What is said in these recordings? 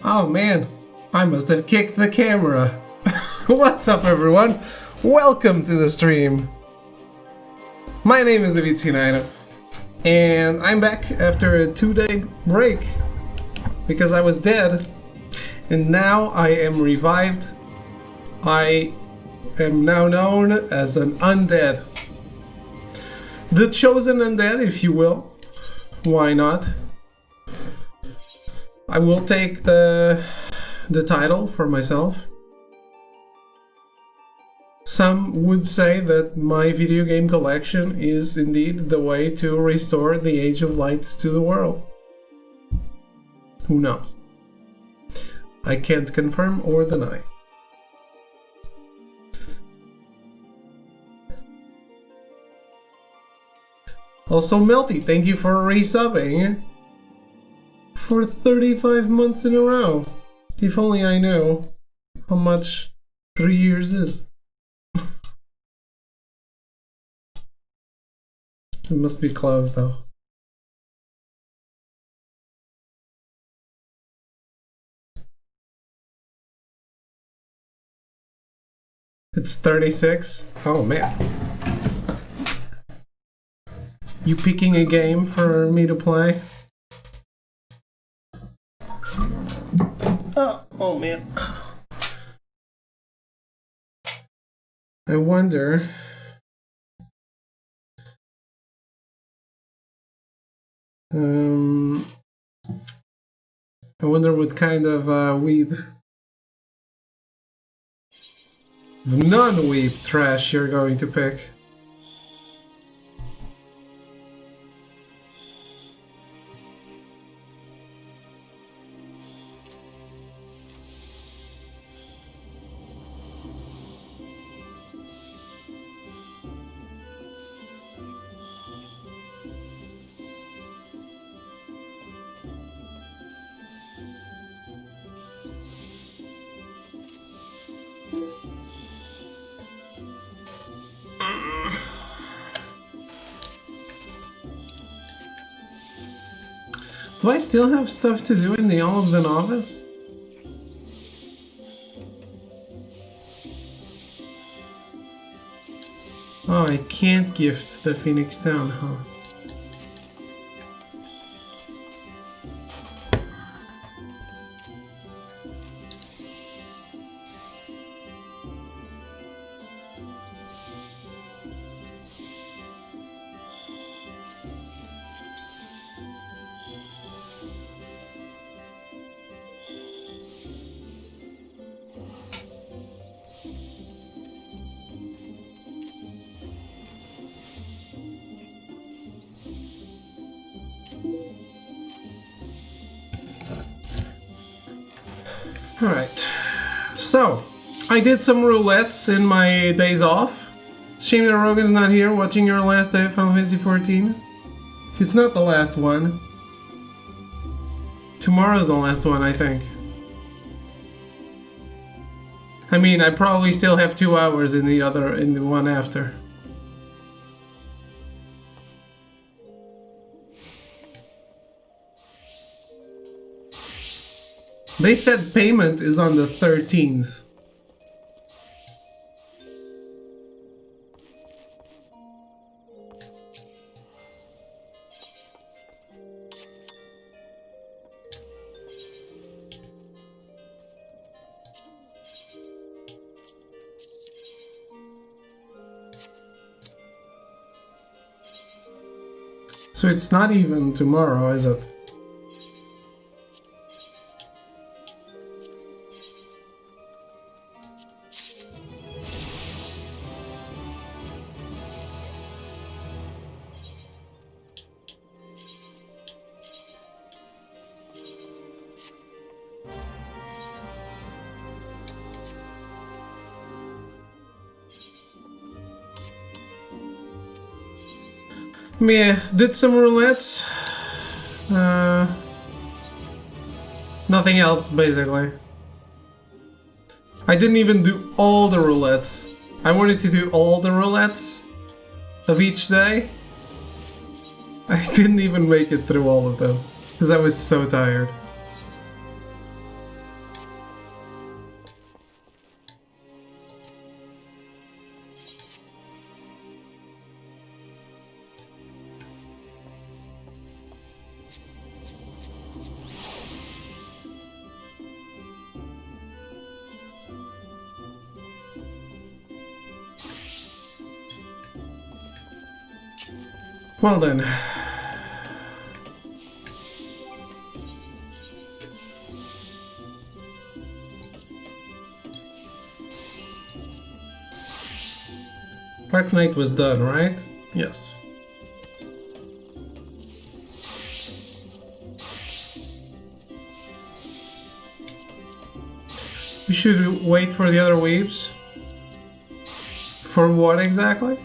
Oh man, I must have kicked the camera. What's up everyone? Welcome to the stream. My name is XIV, and I'm back after a 2-day break because I was dead, and now I am revived. I am now known as an undead. The chosen undead, if you will. Why not? I will take the title for myself. Some would say that my video game collection is indeed the way to restore the Age of Light to the world. Who knows? I can't confirm or deny. Also, Melty, thank you for resubbing for 35 months in a row. If only I knew how much 3 years is. It must be closed though. It's 36? Oh man. You picking a game for me to play? Oh man. I wonder. I wonder what kind of weeb, non-weeb trash you're going to pick. Do I still have stuff to do in the All of the Novice? Oh, I can't gift the Phoenix down, huh? Alright, so I did some roulettes in my days off. Shame that Rogan's not here watching your last day of Final Fantasy XIV. It's not the last one. Tomorrow's the last one, I think. I mean, I probably still have 2 hours in the one after. They said payment is on the 13th. So it's not even tomorrow, is it? Yeah, did some roulettes. Nothing else, basically. I didn't even do all the roulettes. I wanted to do all the roulettes of each day. I didn't even make it through all of them, because I was so tired. Well then. Dark Knight was done, right? Yes. We should wait for the other waves. For what exactly?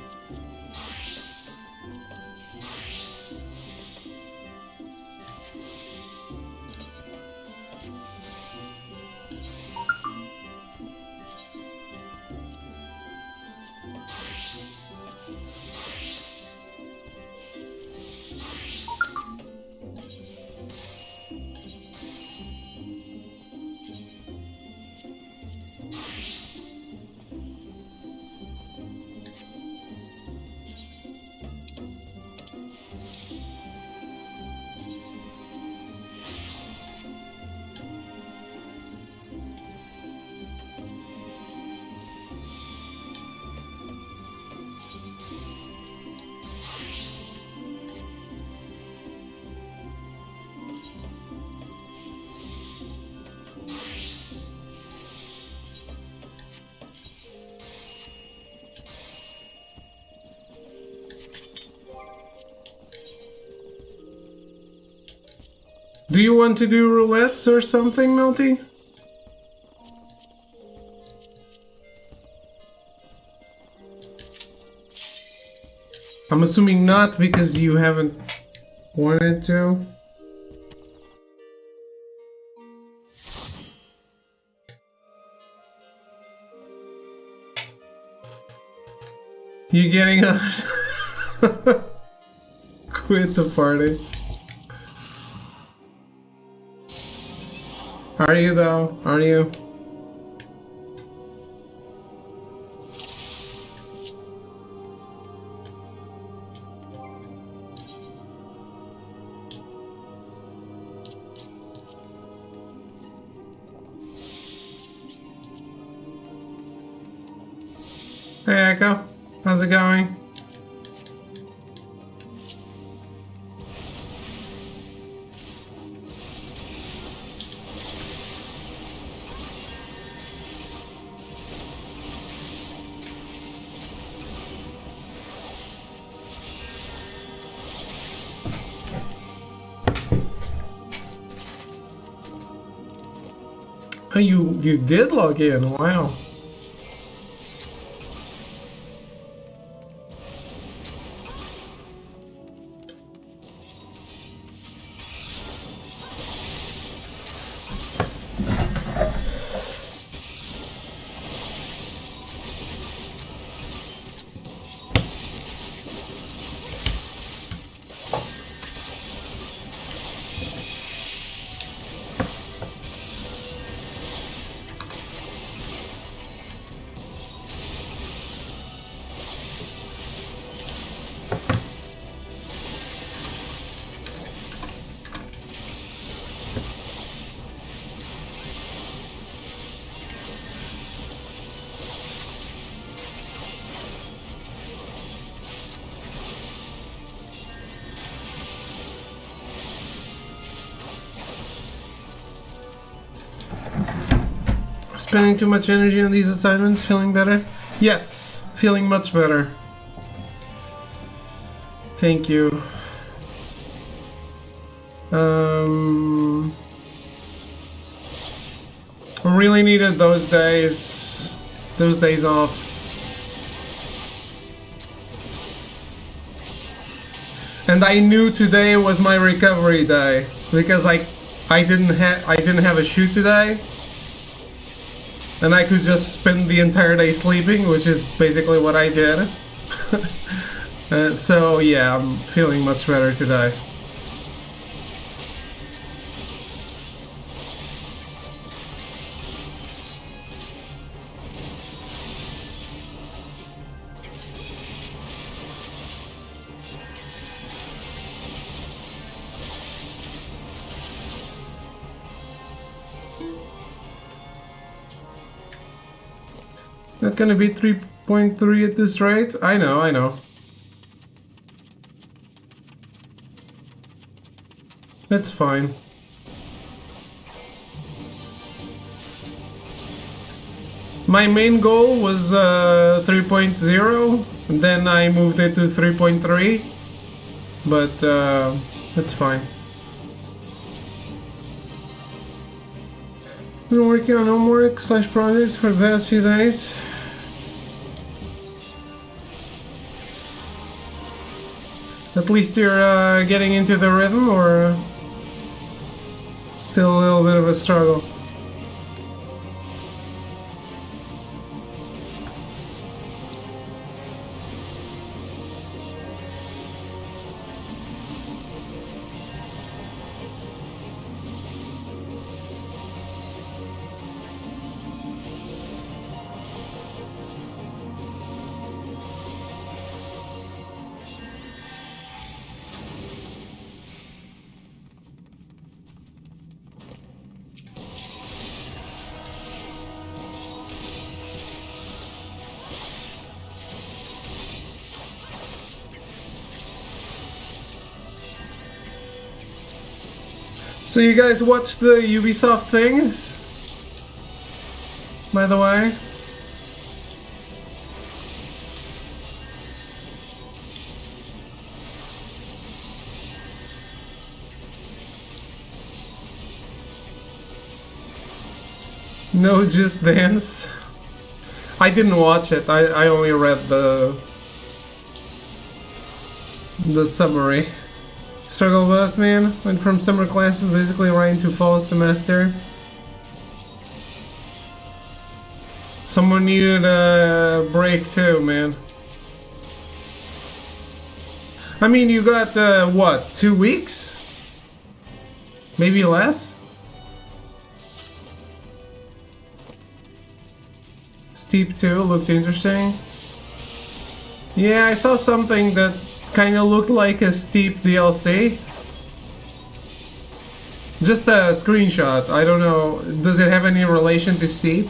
Do you want to do roulettes or something, Melty? I'm assuming not because you haven't wanted to. You getting on? Quit the party. Are you though? Are you? Hey Echo, how's it going? Oh, you did log in, wow. Spending too much energy on these assignments, feeling better? Yes, feeling much better. Thank you. Really needed those days off. And I knew today was my recovery day because I didn't have a shoot today. And I could just spend the entire day sleeping, which is basically what I did. So yeah, I'm feeling much better today. Not gonna be 3.3 at this rate. I know, I know. That's fine. My main goal was 3.0, and then I moved it to 3.3, but that's fine. Been working on homework / projects for the past few days. At least you're getting into the rhythm, or still a little bit of a struggle? So you guys watched the Ubisoft thing? By the way? No Just Dance? I didn't watch it, I only read the summary. Struggle bus, man. Went from summer classes basically right into fall semester. Someone needed a break too, man. I mean, you got, what, 2 weeks? Maybe less? Steep 2 looked interesting. Yeah, I saw something that kind of looked like a Steep DLC. Just a screenshot. I don't know. Does it have any relation to Steep?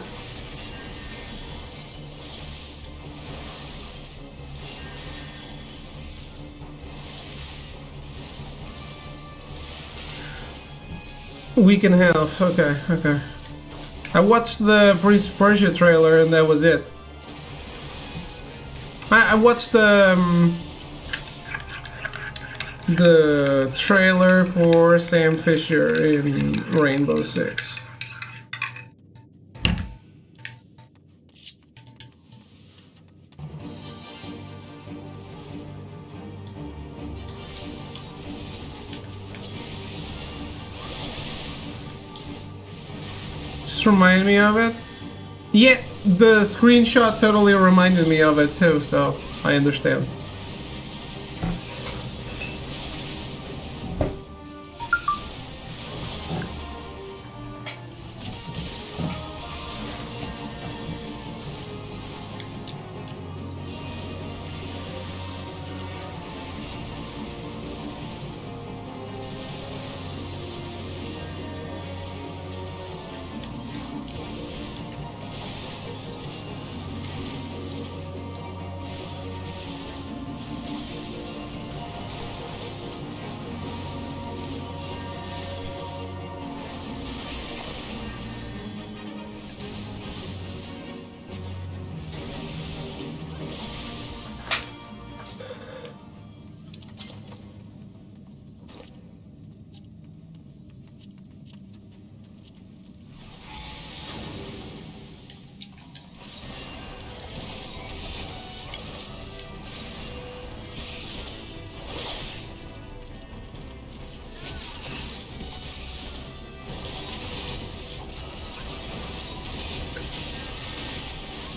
Week and a half. Okay, okay. I watched the Prince of Persia trailer and that was it. I watched the trailer for Sam Fisher in Rainbow Six. Just reminded me of it. Yeah, the screenshot totally reminded me of it too, so I understand.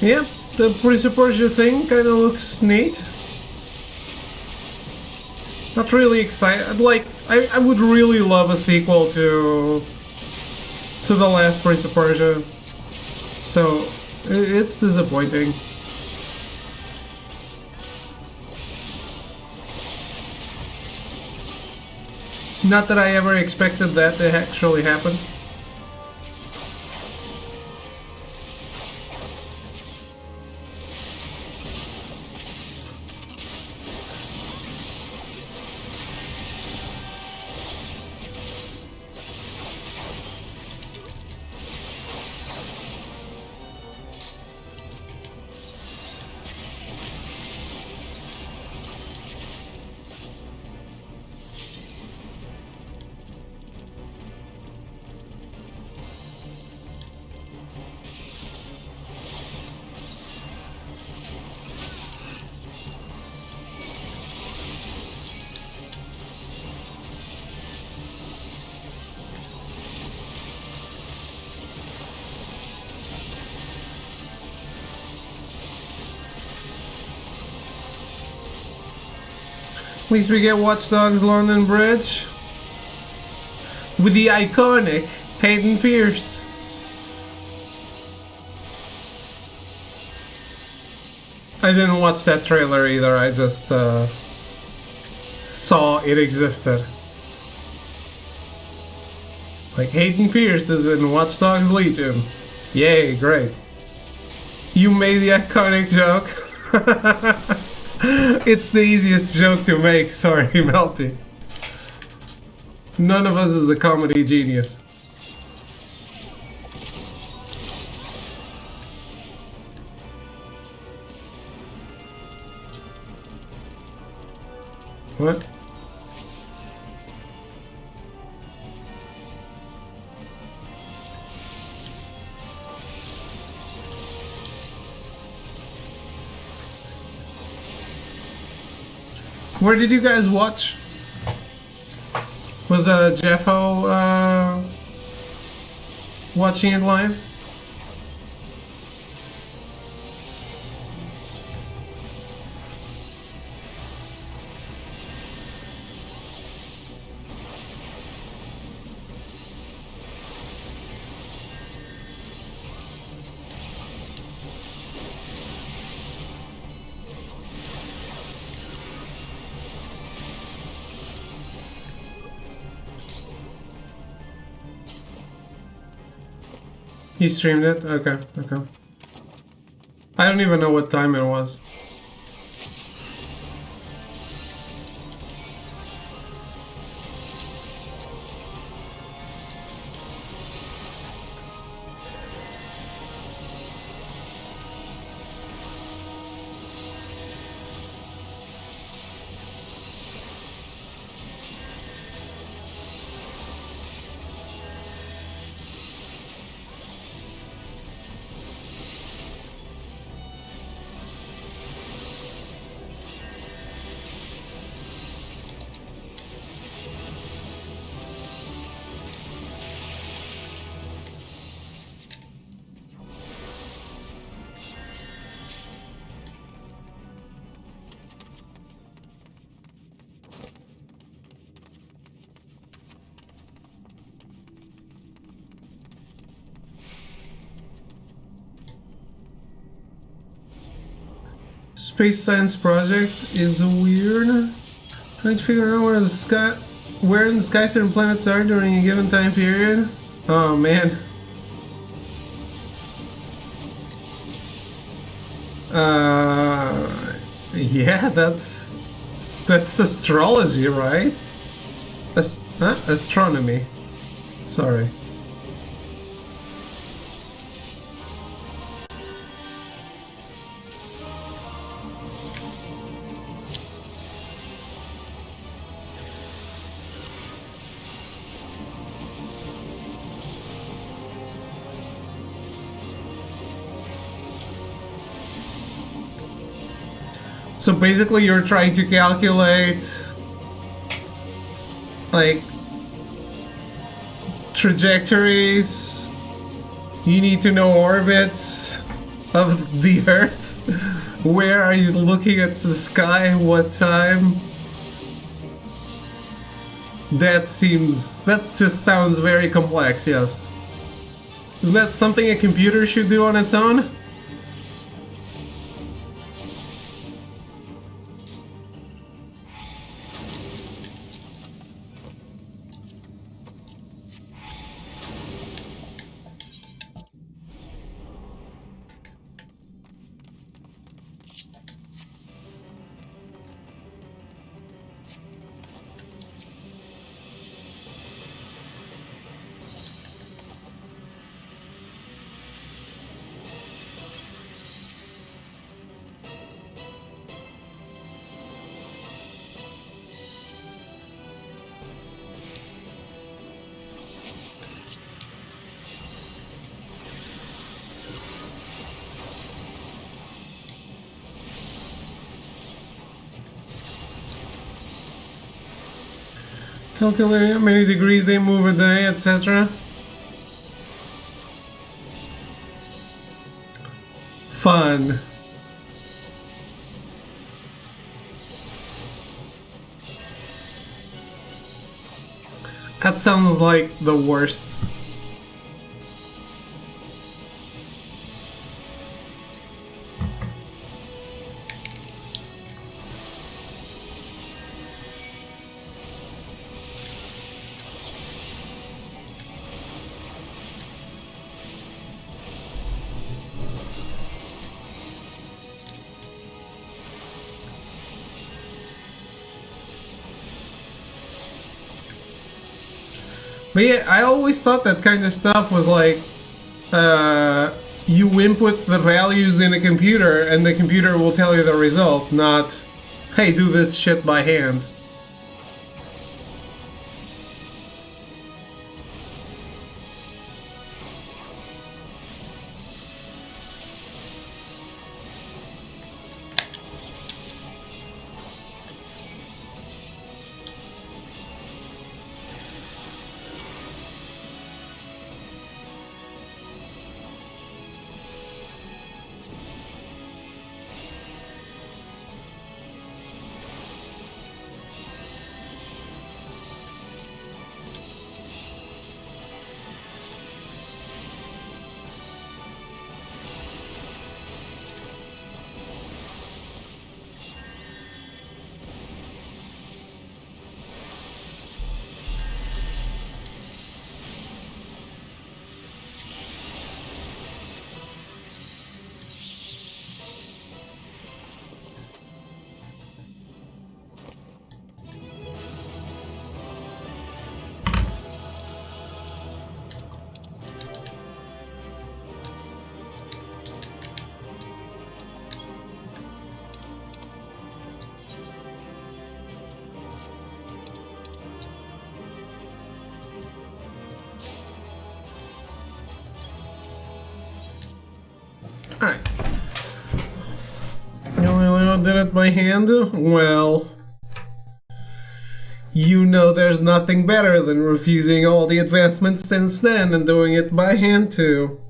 Yeah, the Prince of Persia thing kind of looks neat. Not really excited. Like, I would really love a sequel to the last Prince of Persia. So, it's disappointing. Not that I ever expected that to actually happen. At least we get Watch Dogs London Bridge with the iconic Hayden Pierce. I didn't watch that trailer either, I just saw it existed. Like, Hayden Pierce is in Watch Dogs Legion. Yay, great. You made the iconic joke. It's the easiest joke to make, sorry, Melty. None of us is a comedy genius. What? Where did you guys watch? Was Jeffo watching it live? He streamed it? Okay, okay. I don't even know what time it was. Space science project is weird. Trying to figure out where in the sky certain planets are during a given time period. Oh man. Yeah, that's astrology, right? Astronomy. Sorry. So basically you're trying to calculate like trajectories, you need to know orbits of the Earth, where are you looking at the sky, what time. That just sounds very complex, yes. Isn't that something a computer should do on its own? Calculating how many degrees they move a day, etc. Fun. That sounds like the worst. But yeah, I always thought that kind of stuff was like, you input the values in a computer and the computer will tell you the result, not, hey, do this shit by hand. Alright. You only did it by hand? Well, you know there's nothing better than refusing all the advancements since then and doing it by hand too.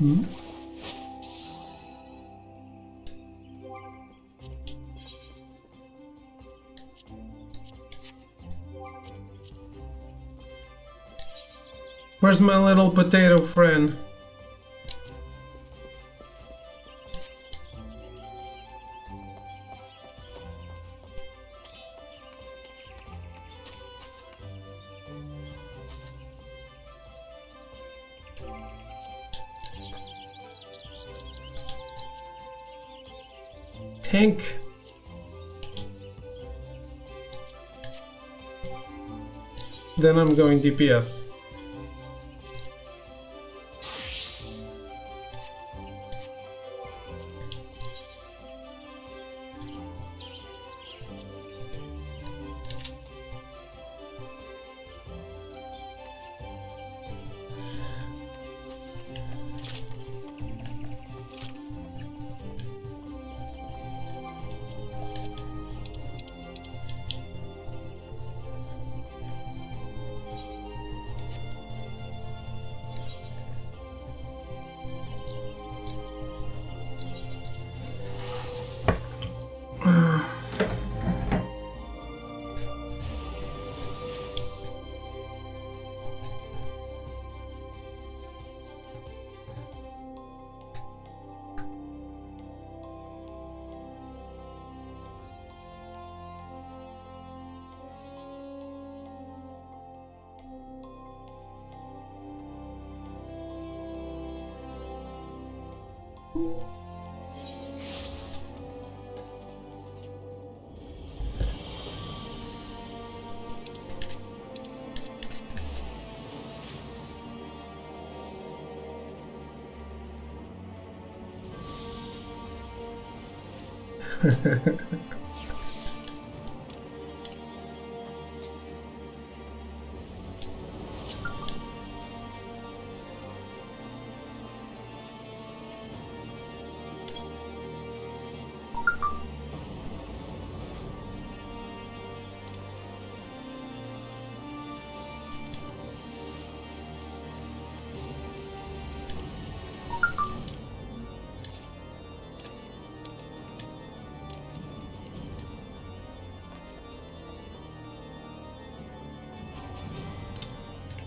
Hmm? Where's my little potato friend? Tank. Then I'm going DPS.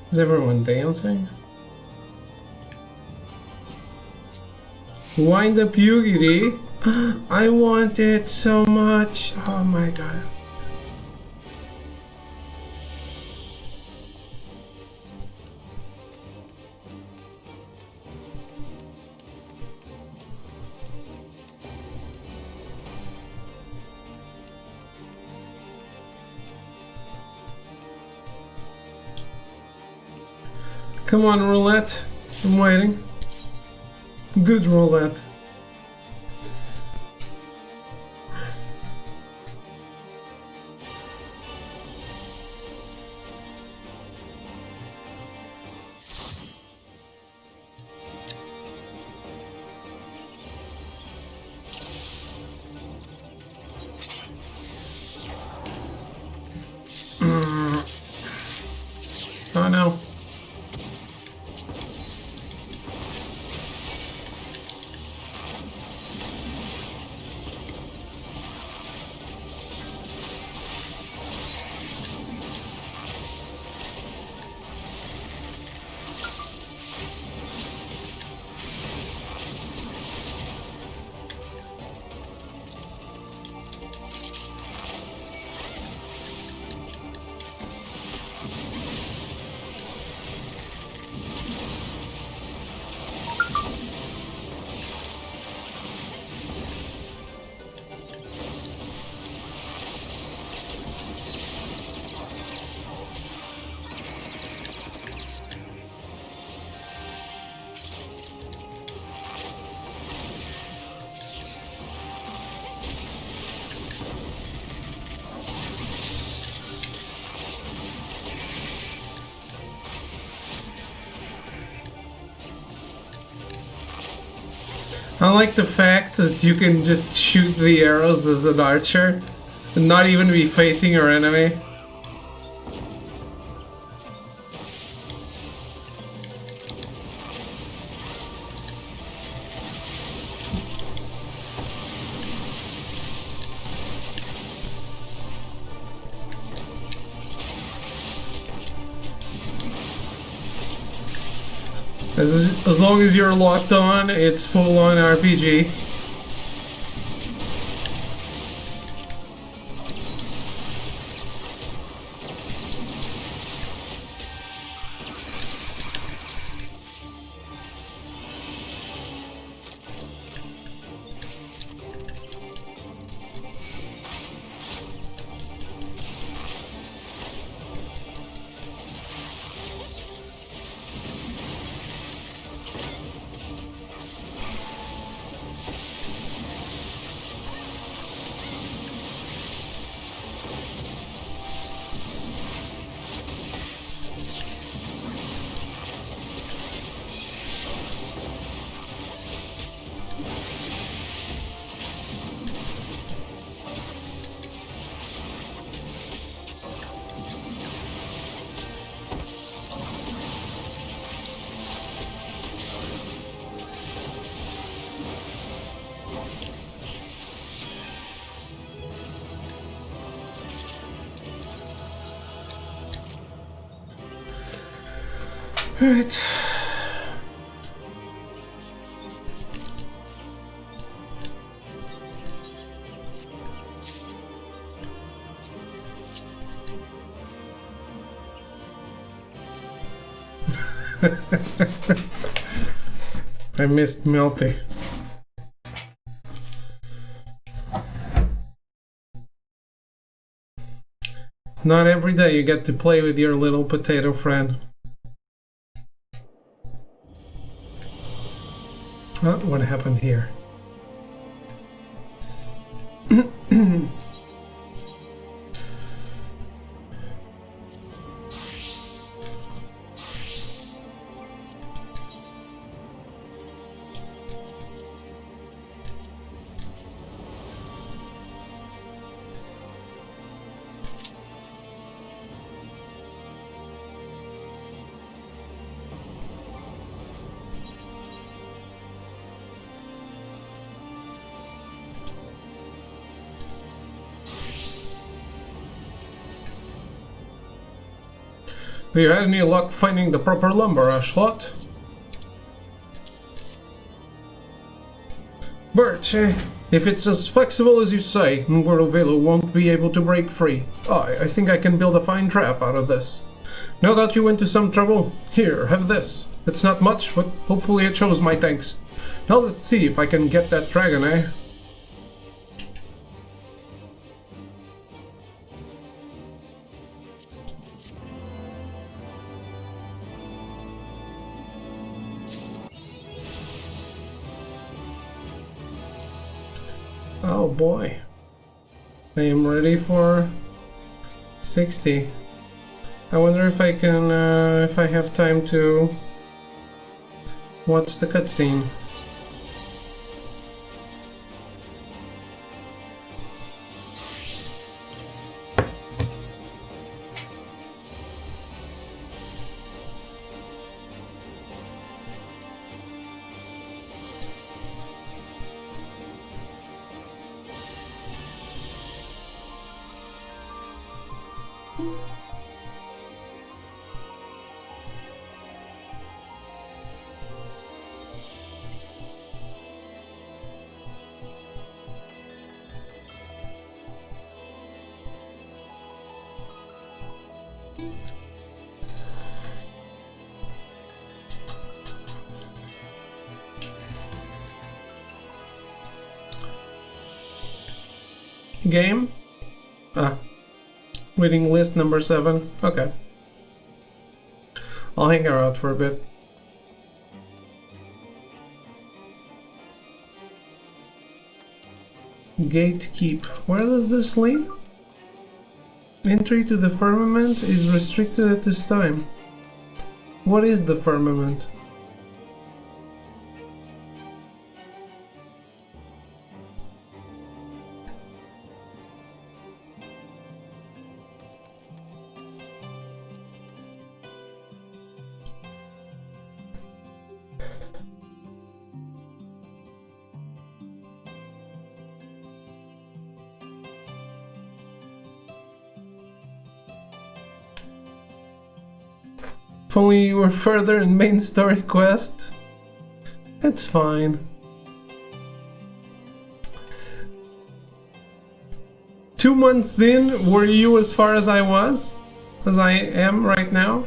Is everyone dancing? Wind up Yugiri. I want it so much. Oh my god. Come on, roulette. I'm waiting. Good roulette. Oh no. I like the fact that you can just shoot the arrows as an archer and not even be facing your enemy. As long as you're locked on, it's full-on RPG. Alright. I missed Melty. Not every day you get to play with your little potato friend. Oh, what happened here? You had any luck finding the proper lumber, Ashlot? Birch, if it's as flexible as you say, Nguerovelo won't be able to break free. I think I can build a fine trap out of this. Now that you went to some trouble, here, have this. It's not much, but hopefully it shows my thanks. Now let's see if I can get that dragon, eh? Oh boy. I am ready for 60. I wonder if I can, if I have time to watch the cutscene. Game? Reading list number 7. Okay. I'll hang her out for a bit. Gatekeep. Where does this lead? Entry to the firmament is restricted at this time. What is the firmament? If only you were further in main story quest. It's fine. 2 months in, were you as far as I was? As I am right now?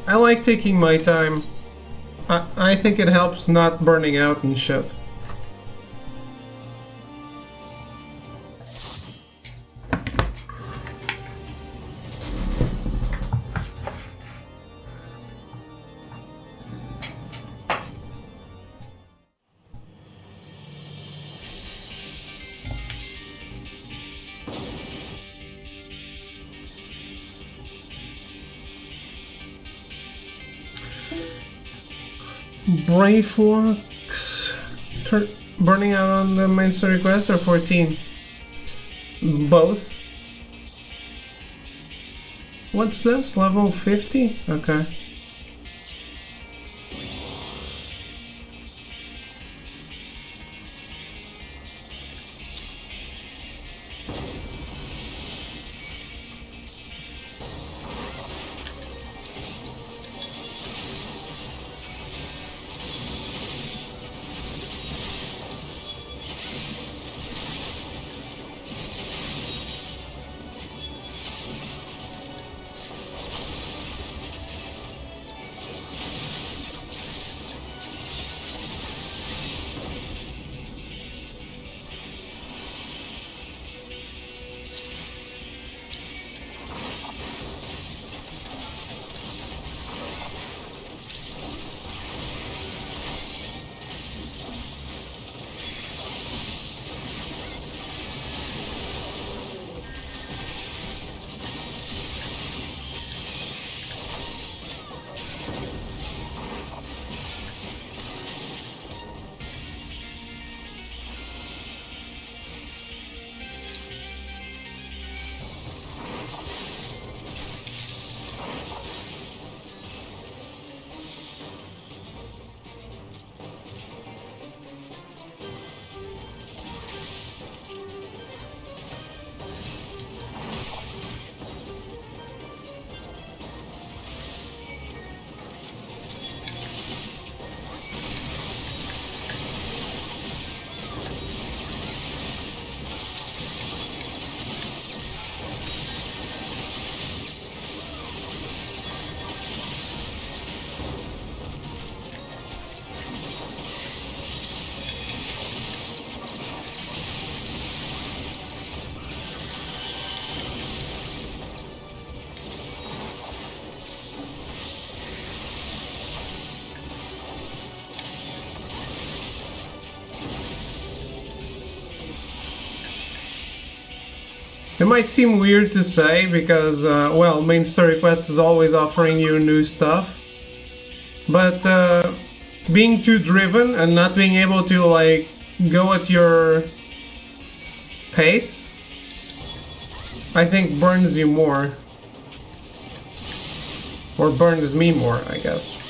I like taking my time. I think it helps not burning out and shit. Brave Lux burning out on the main story quest or 14? Both. What's this? Level 50? Okay. It might seem weird to say because, well, main story quest is always offering you new stuff. But being too driven and not being able to, like, go at your pace, I think burns you more. Or burns me more, I guess.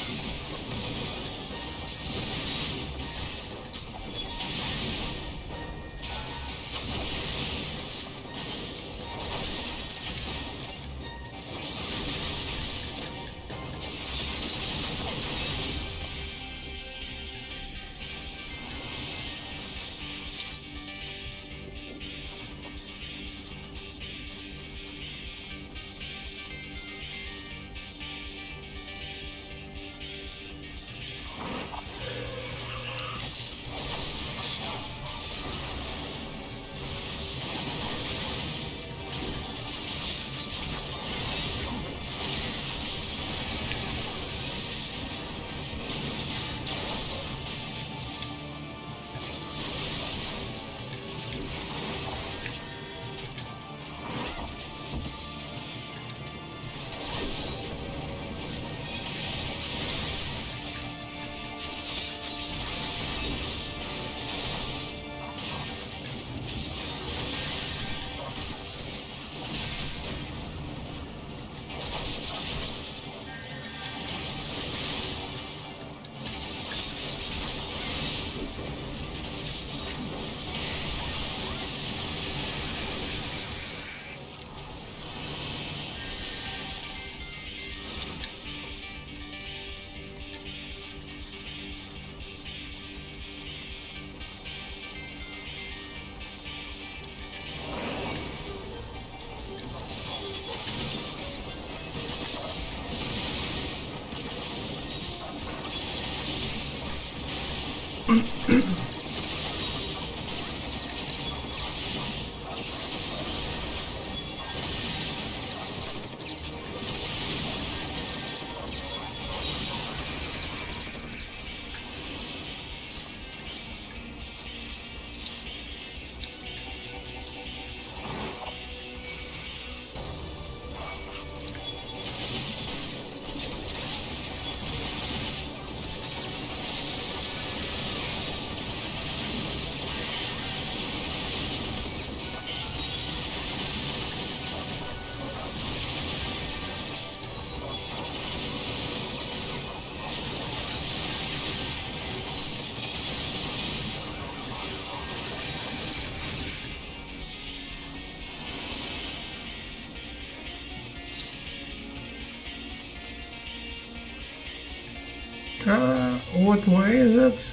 What way is it?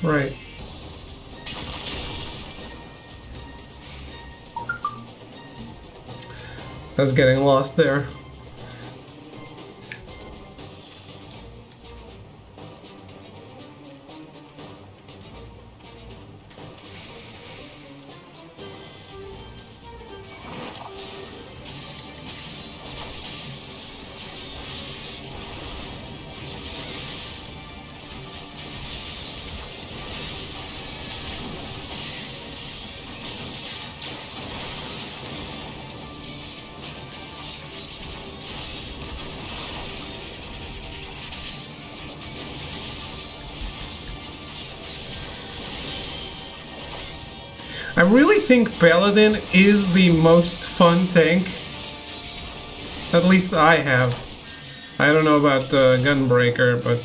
Right. I was getting lost there. I really think Paladin is the most fun tank. At least I have. I don't know about Gunbreaker, but...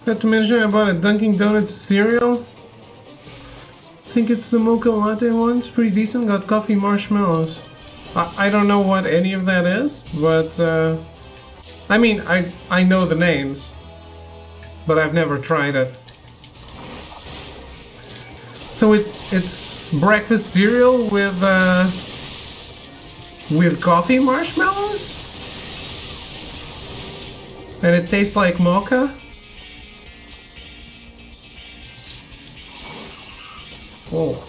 Not to mention I bought a Dunkin' Donuts cereal. I think it's the mocha latte one. It's pretty decent. Got coffee marshmallows. I don't know what any of that is, but I mean I know the names, but I've never tried it. So it's breakfast cereal with with coffee marshmallows? And it tastes like mocha? Oh.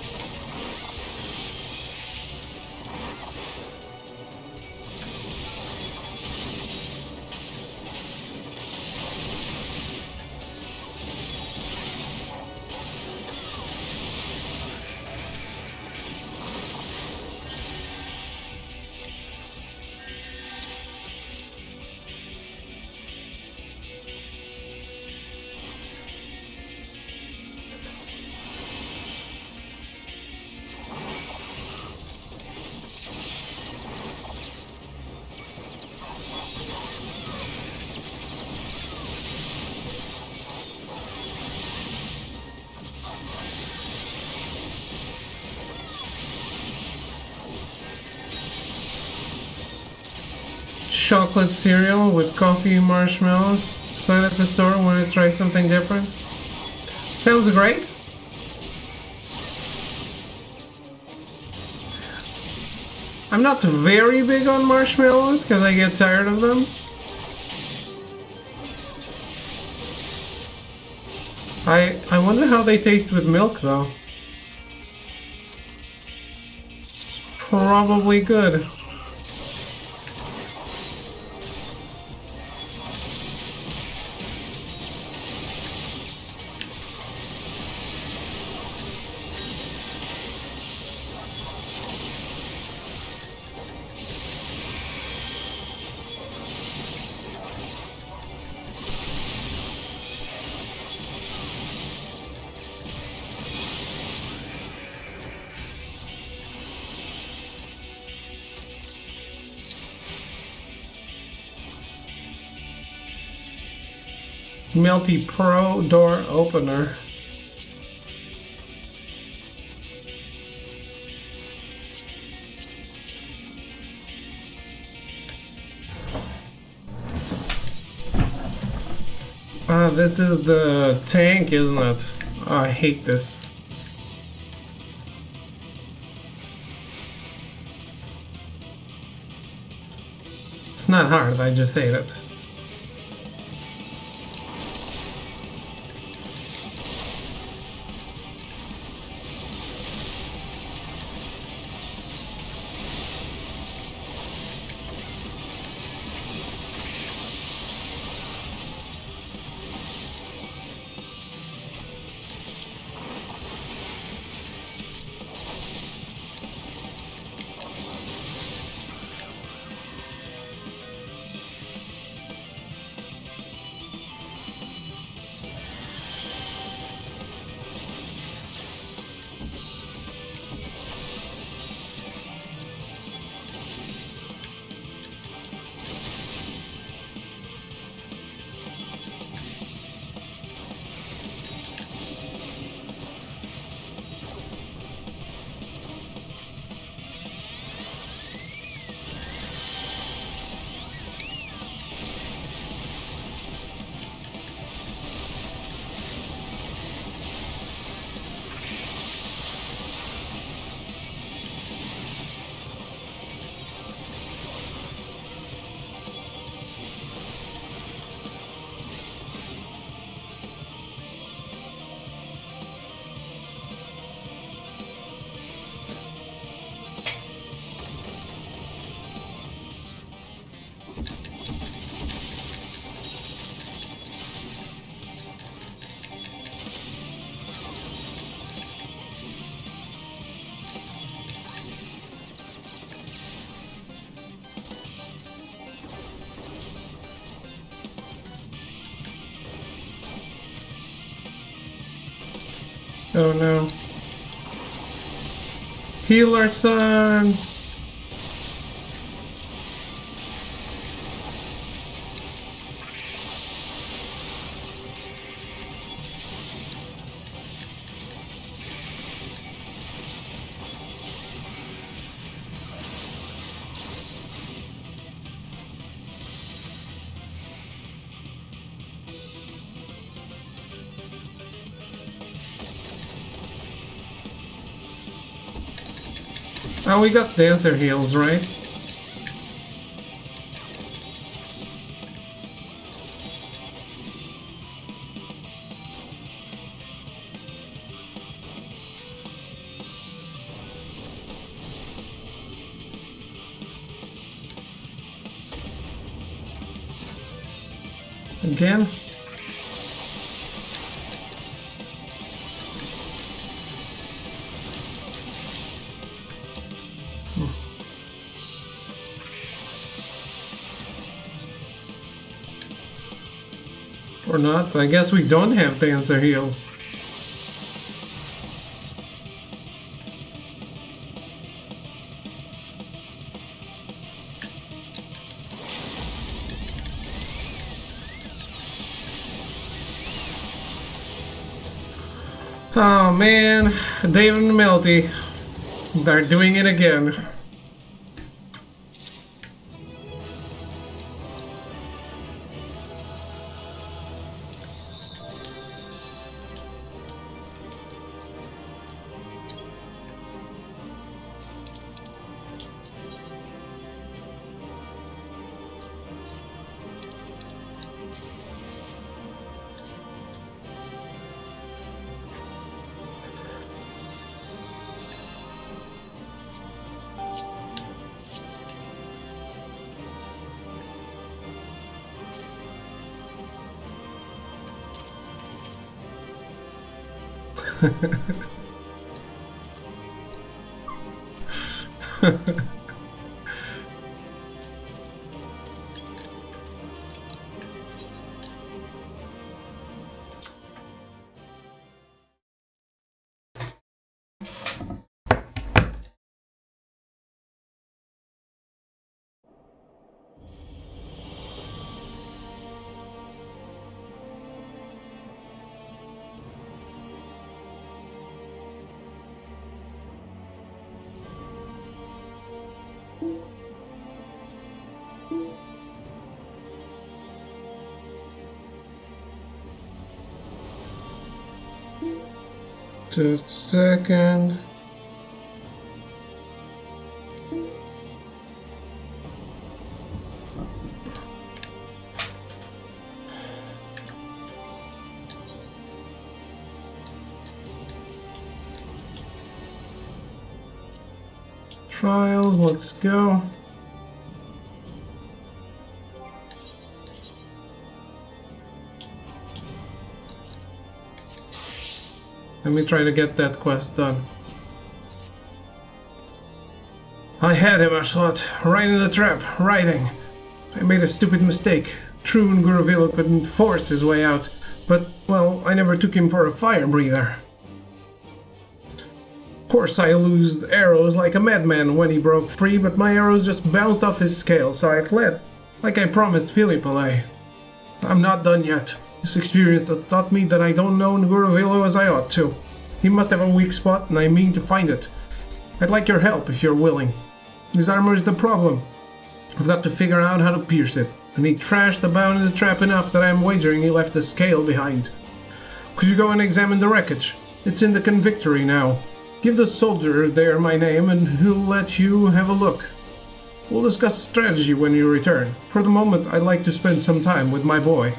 Chocolate cereal with coffee marshmallows. Sign at the store when I try something different. Sounds great. I'm not very big on marshmallows because I get tired of them. I wonder how they taste with milk though. It's probably good. Melty Pro door opener. Ah, this is the tank, isn't it? Oh, I hate this. It's not hard, I just hate it. Oh no. Healer son! Oh, we got dancer heals, right? Again? Or not. I guess we don't have to answer heals. Oh man, Dave and Melty, they're doing it again. Just a second. Trials, let's go. Let me try to get that quest done. I had him, Ashlat, right in the trap, riding. I made a stupid mistake. True Nguravilo couldn't force his way out, but, well, I never took him for a fire breather. Of course I loosed arrows like a madman when he broke free, but my arrows just bounced off his scale, so I fled, like I promised Philippolei. I'm not done yet. This experience has taught me that I don't know Nguravilo as I ought to. He must have a weak spot, and I mean to find it. I'd like your help if you're willing. His armor is the problem. I've got to figure out how to pierce it, and he trashed the bound in the trap enough that I'm wagering he left a scale behind. Could you go and examine the wreckage? It's in the convictory now. Give the soldier there my name, and he'll let you have a look. We'll discuss strategy when you return. For the moment, I'd like to spend some time with my boy.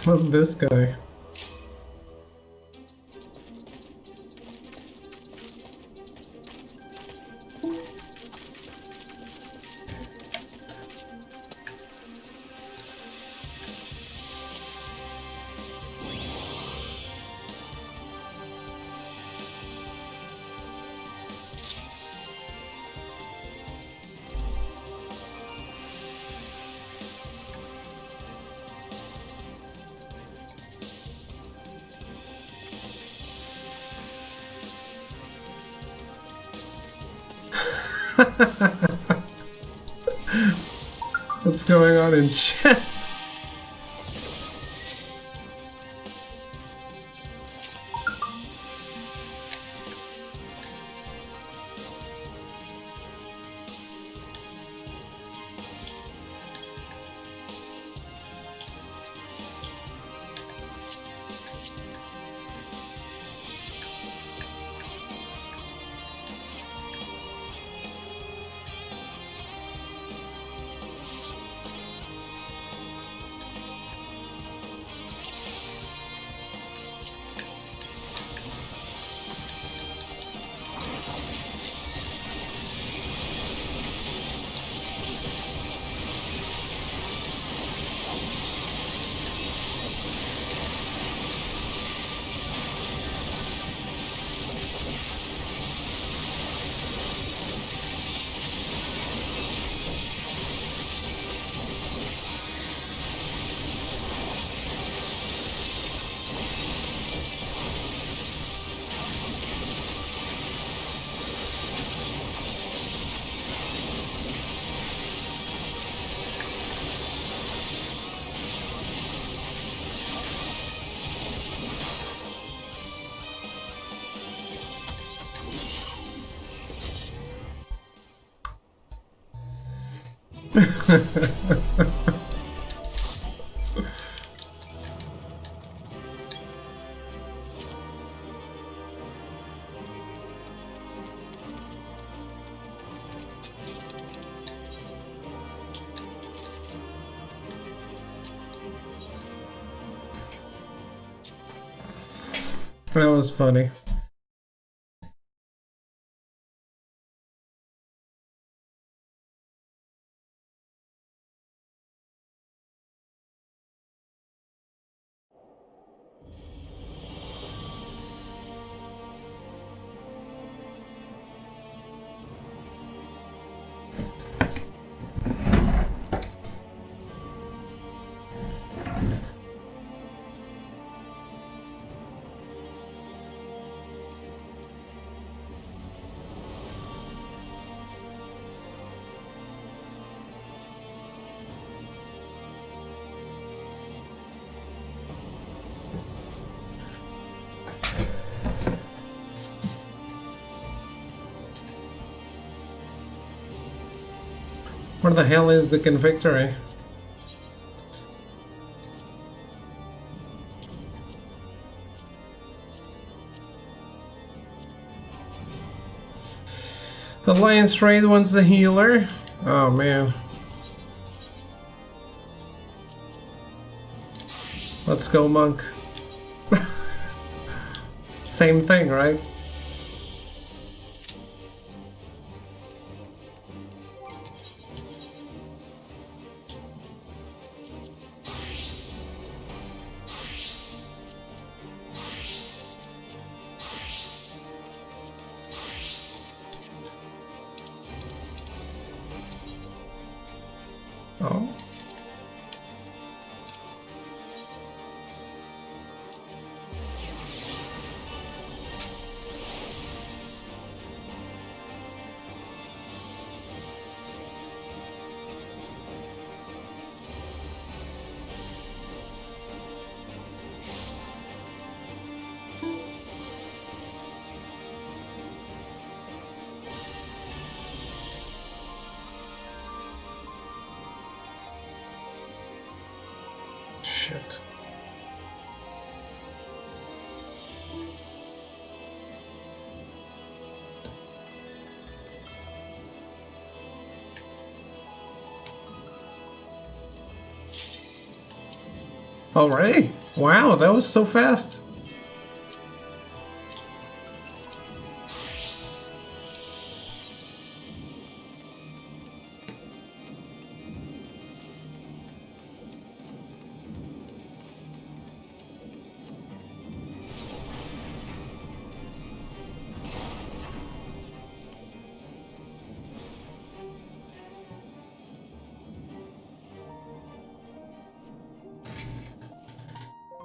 What's this guy? What's going on in chat? That was funny. Where the hell is the Convictory? The Lion's Trade wants the healer. Oh man. Let's go, monk. Same thing, right? Oh. Shit. Already? Wow, that was so fast.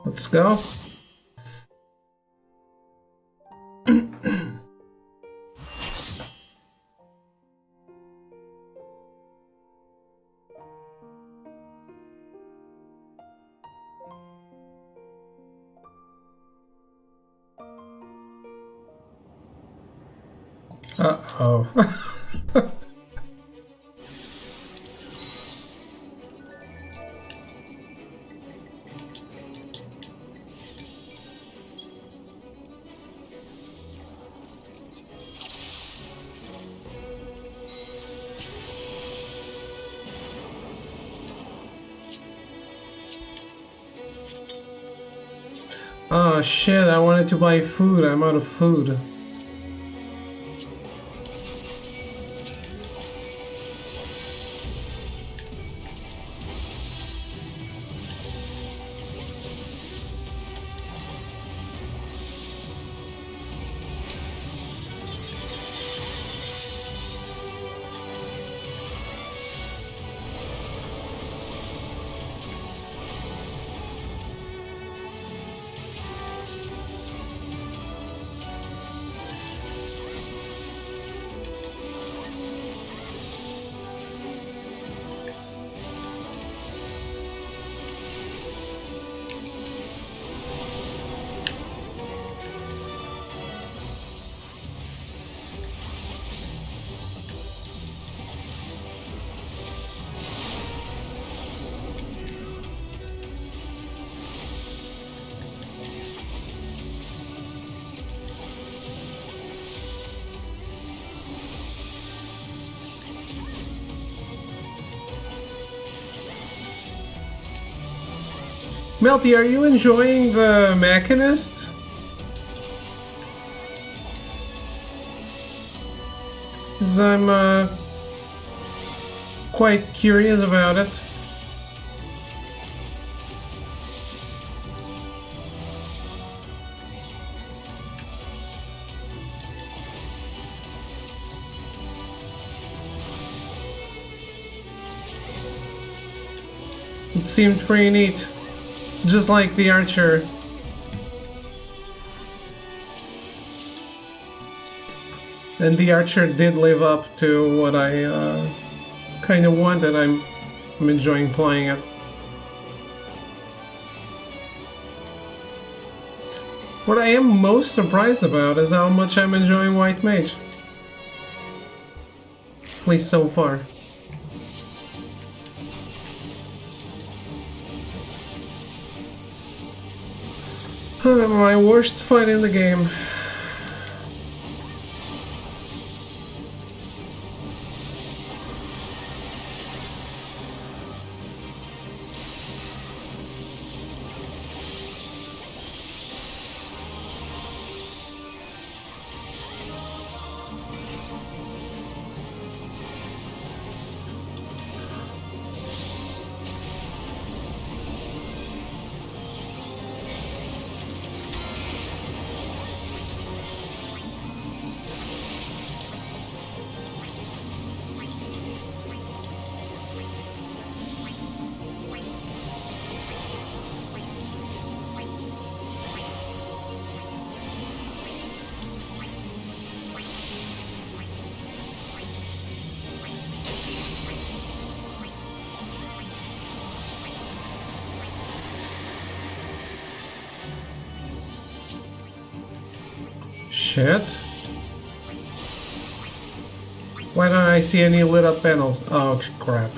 Let's go. Uh-oh. Oh shit, I wanted to buy food. I'm out of food. Melty, are you enjoying the Mechanist? Because I'm quite curious about it. It seemed pretty neat. Just like the Archer. And the Archer did live up to what I kind of wanted. I'm enjoying playing it. What I am most surprised about is how much I'm enjoying White Mage. At least so far. My worst fight in the game. Shit. Why don't I see any lit up panels? Oh crap.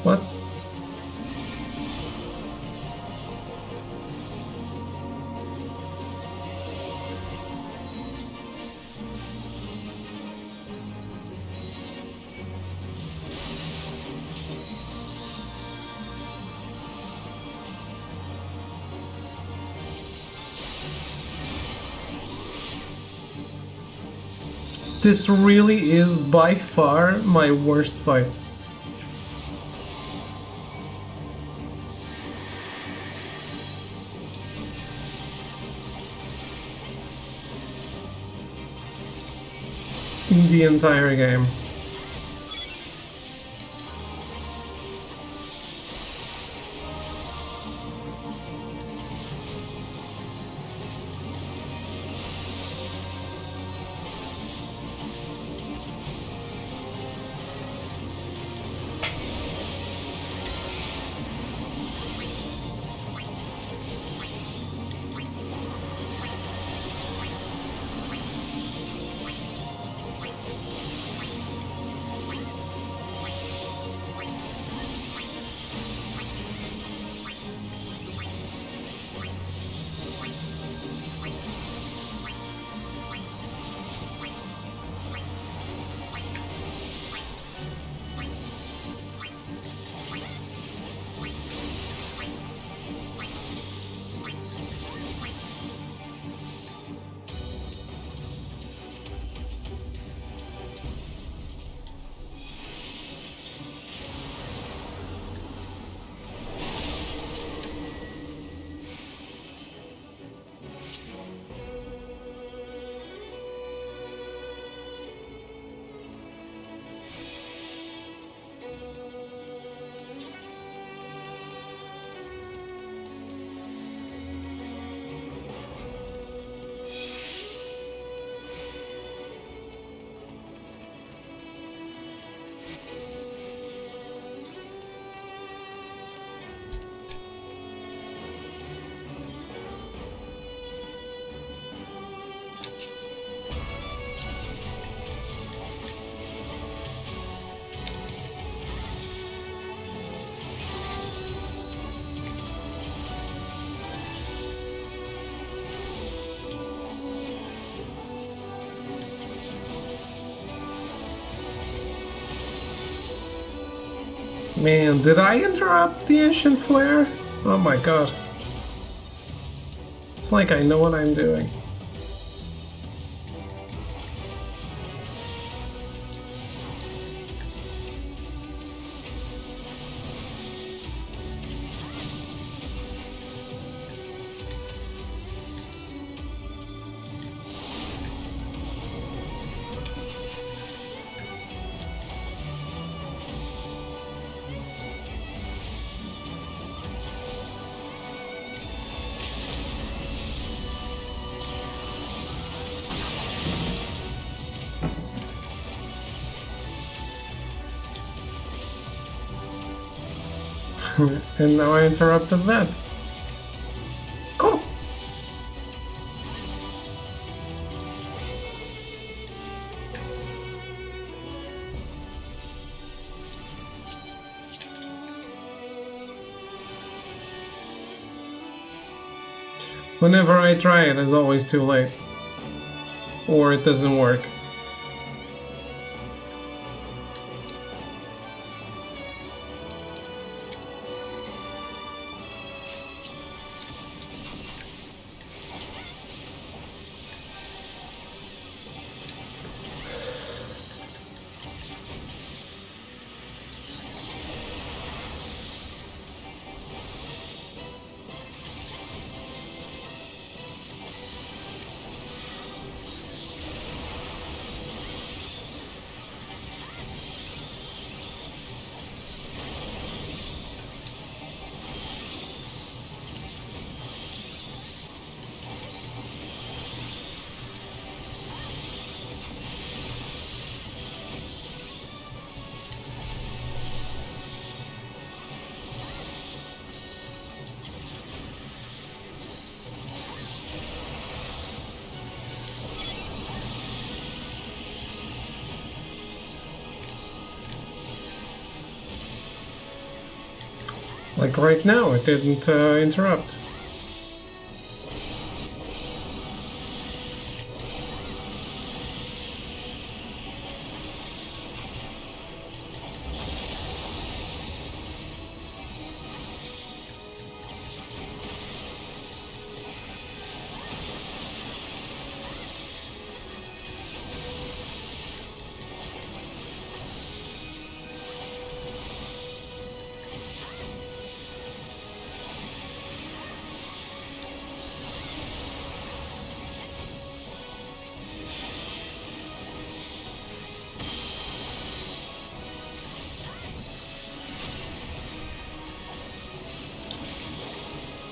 What? This really is by far my worst fight. In the entire game. Man, did I interrupt the ancient flare? Oh my god. It's like I know what I'm doing. And now I interrupted that. Cool. Whenever I try it, it's always too late. Or it doesn't work. Like right now, it didn't interrupt.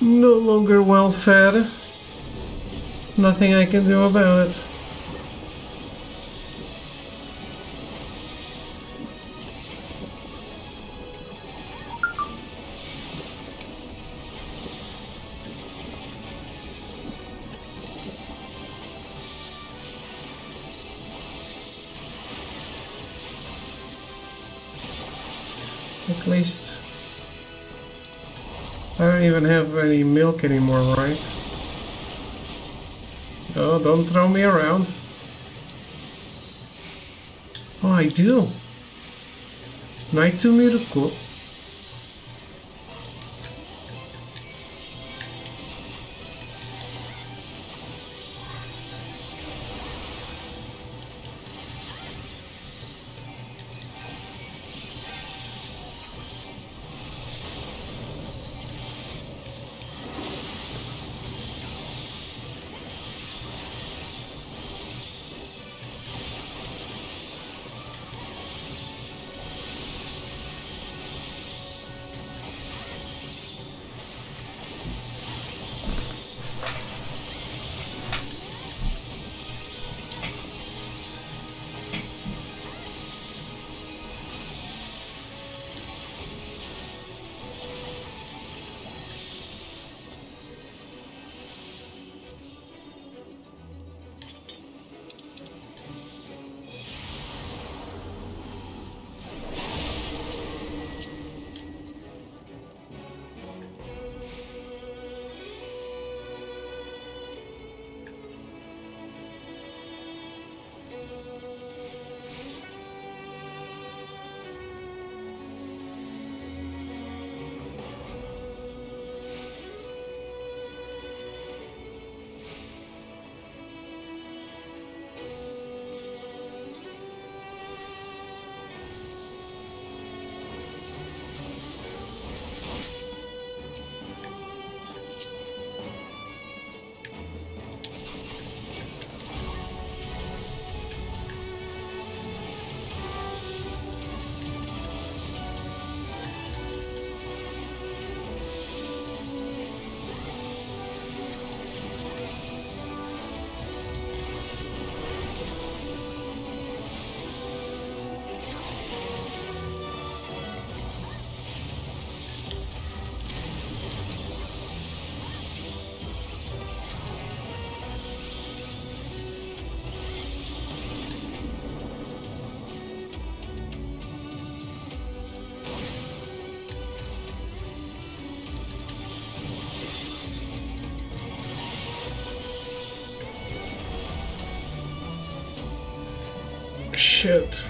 No longer well fed. Nothing I can do about it. At least I don't even have any milk anymore, right? Oh, don't throw me around. Oh, I do. Night to miracle. Shit.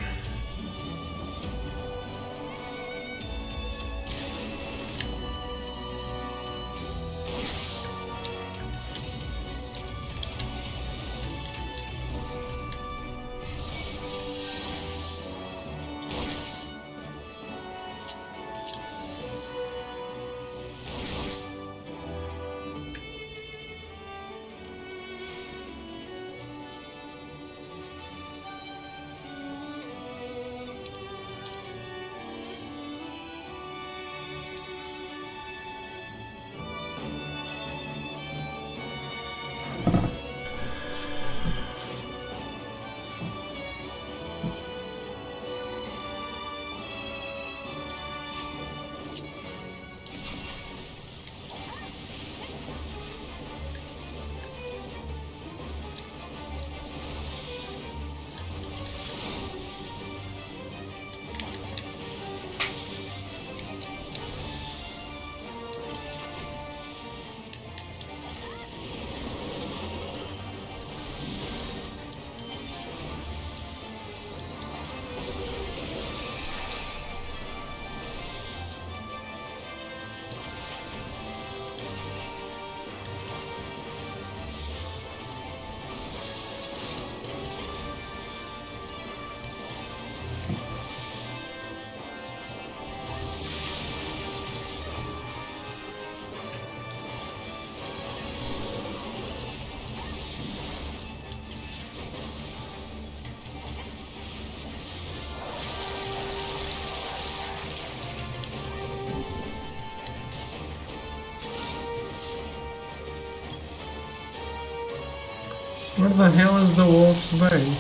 Where the hell is the wolf's bane?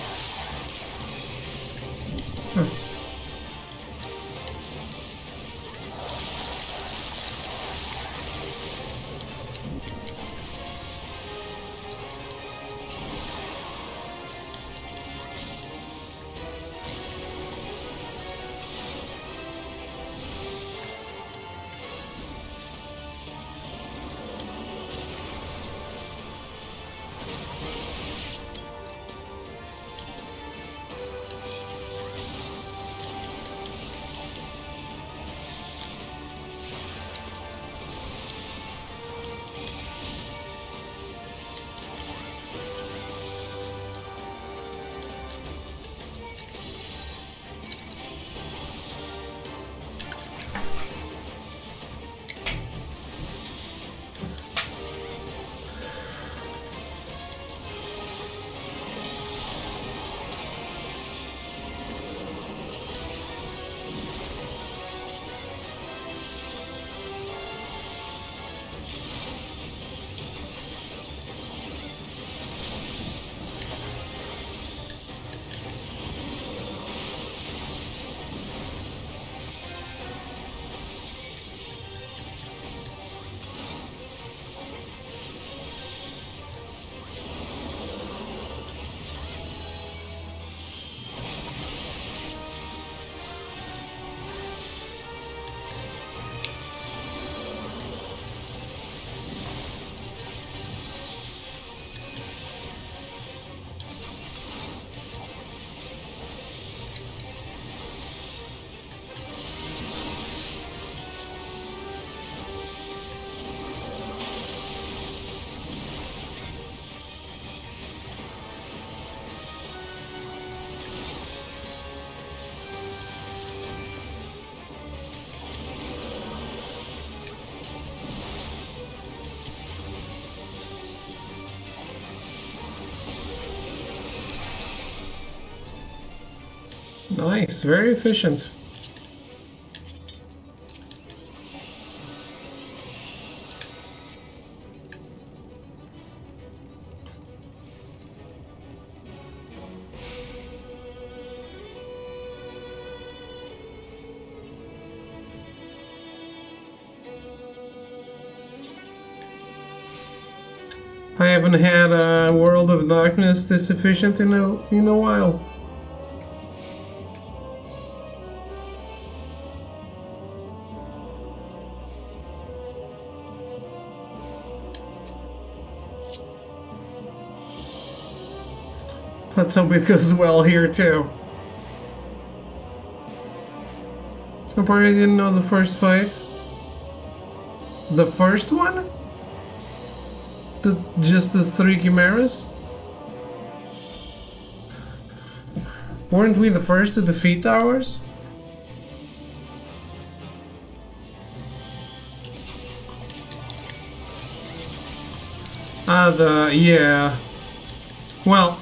Huh. Nice, very efficient. I haven't had a World of Darkness this efficient in a while. Let's hope it goes well here too. I probably didn't know the first fight. The first one? Just the 3 chimeras? Weren't we the first to defeat ours? Yeah. Well,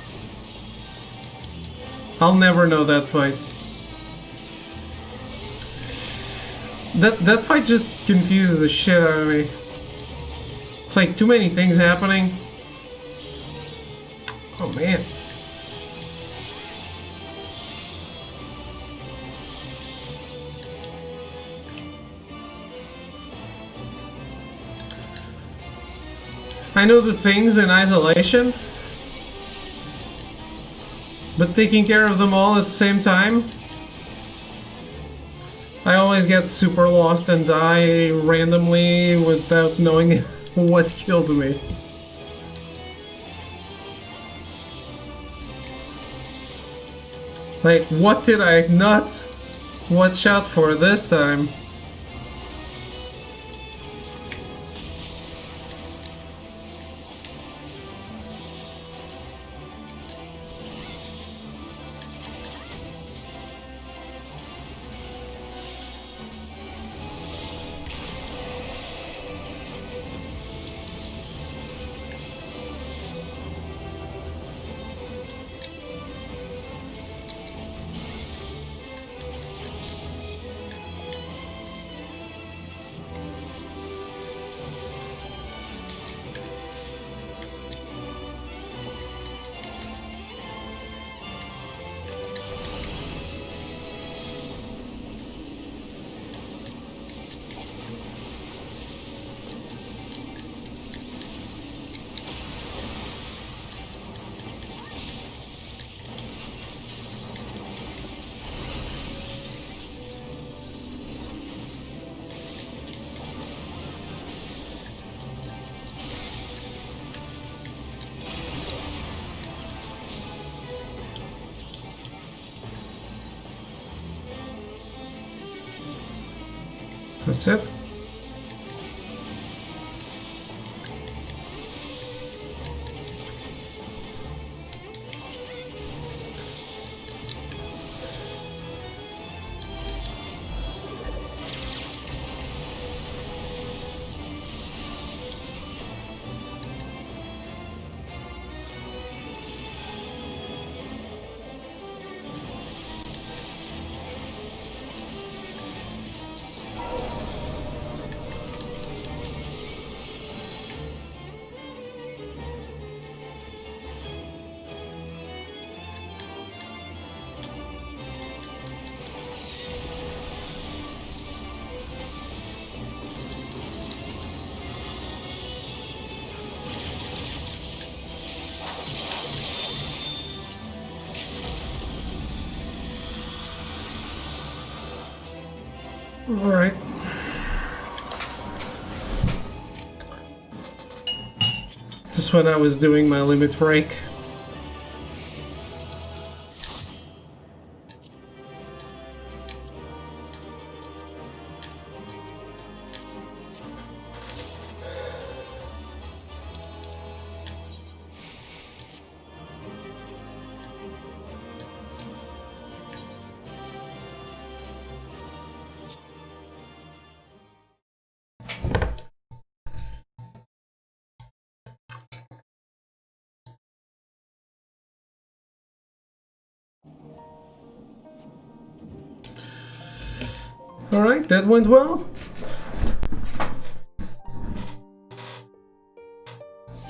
I'll never know that fight. That fight just confuses the shit out of me. It's like too many things happening. Oh man. I know the things in isolation, but taking care of them all at the same time, I always get super lost and die randomly without knowing what killed me. Like, what did I not watch out for this time? That's it. Alright. Just when I was doing my limit break. Alright, that went well.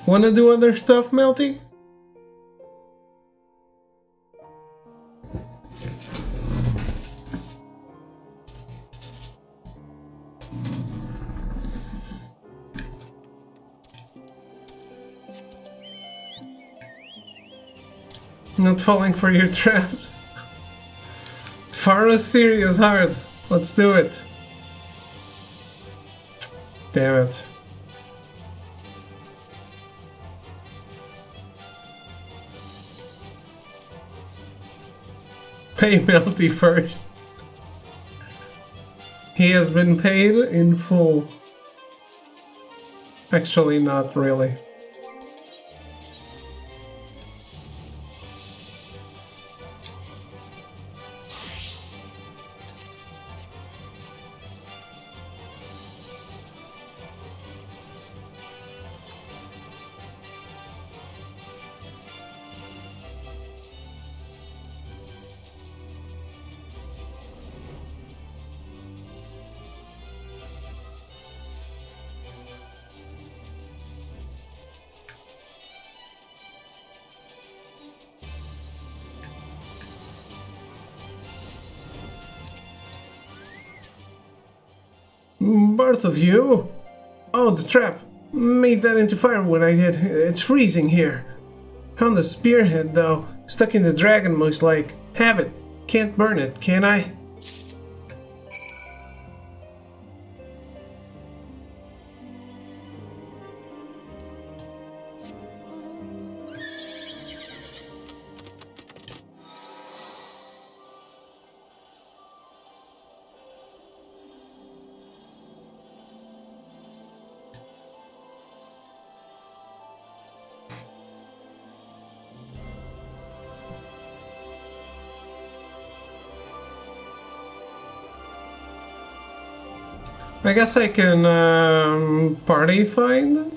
Wanna do other stuff, Melty? Not falling for your traps. Farah's serious hard. Let's do it. Damn it. Pay Melty first. He has been paid in full. Actually, not really. Both of you? Oh, the trap. Made that into fire when I did. It's freezing here. Found the spearhead, though. Stuck in the dragon, most like. Have it. Can't burn it, can I? I guess I can party find?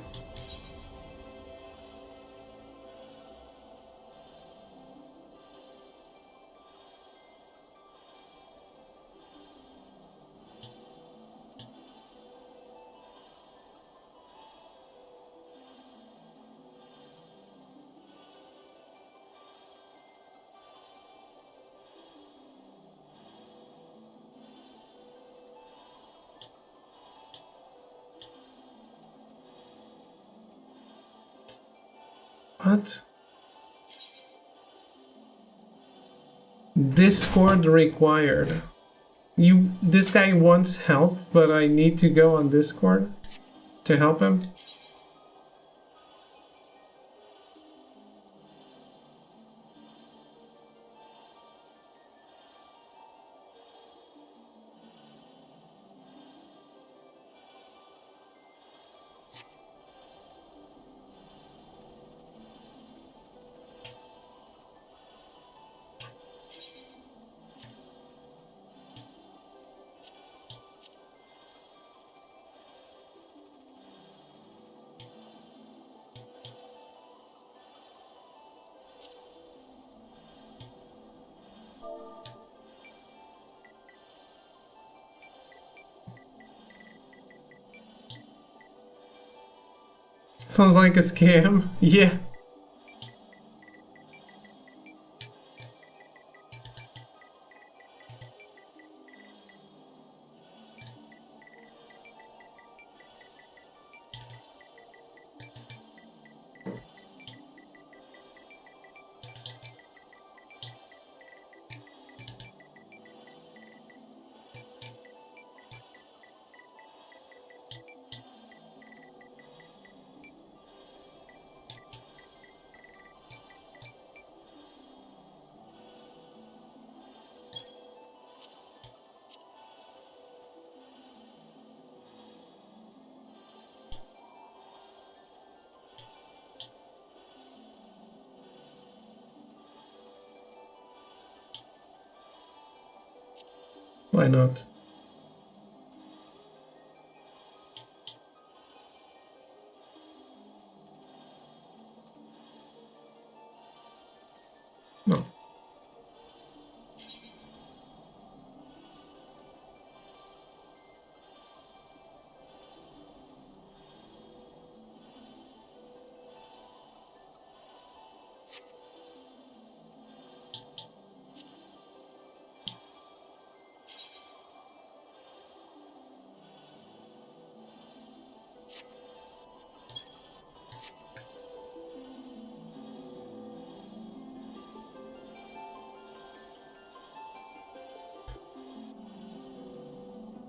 What? Discord required. This guy wants help, but I need to go on Discord to help him? Sounds like a scam. Yeah. Why not? No.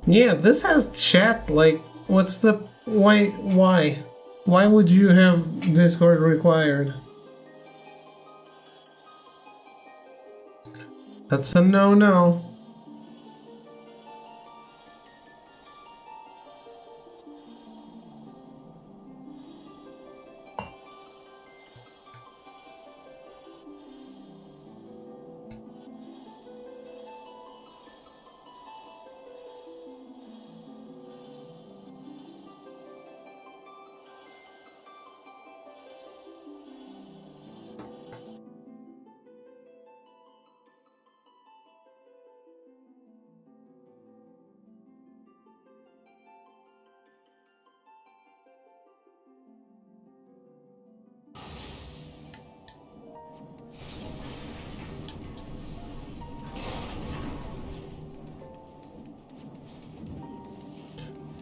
Yeah, this has chat, like, what's the... Why? Why would you have Discord required? That's a no-no.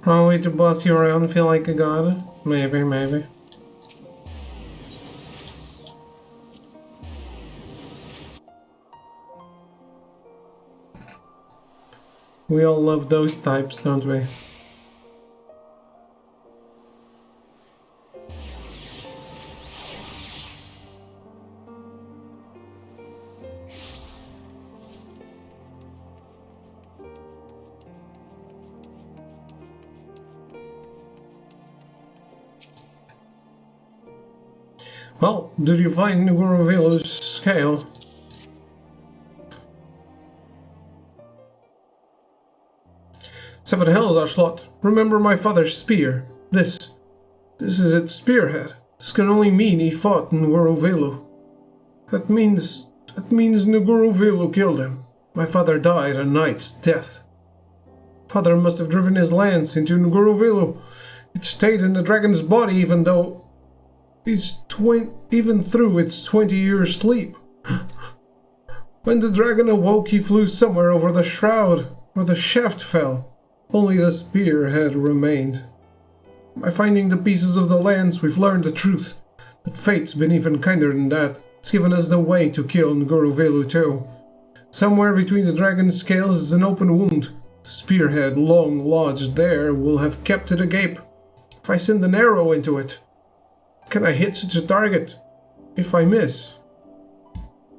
Probably to boss you around and feel like a god? Maybe, maybe. We all love those types, don't we? Well, did you find Nguruvilu's scale? Seven hells, Ashlot. Remember my father's spear. This is its spearhead. This can only mean he fought Nguruvilu. That means Nguruvilu killed him. My father died a knight's death. Father must have driven his lance into Nguruvilu. It stayed in the dragon's body even through its 20-year sleep. When the dragon awoke, he flew somewhere over the shroud, where the shaft fell. Only the spearhead remained. By finding the pieces of the lance, we've learned the truth. But fate's been even kinder than that. It's given us the way to kill Nguruvilu too. Somewhere between the dragon's scales is an open wound. The spearhead, long lodged there, will have kept it agape. If I send an arrow into it, can I hit such a target? If I miss?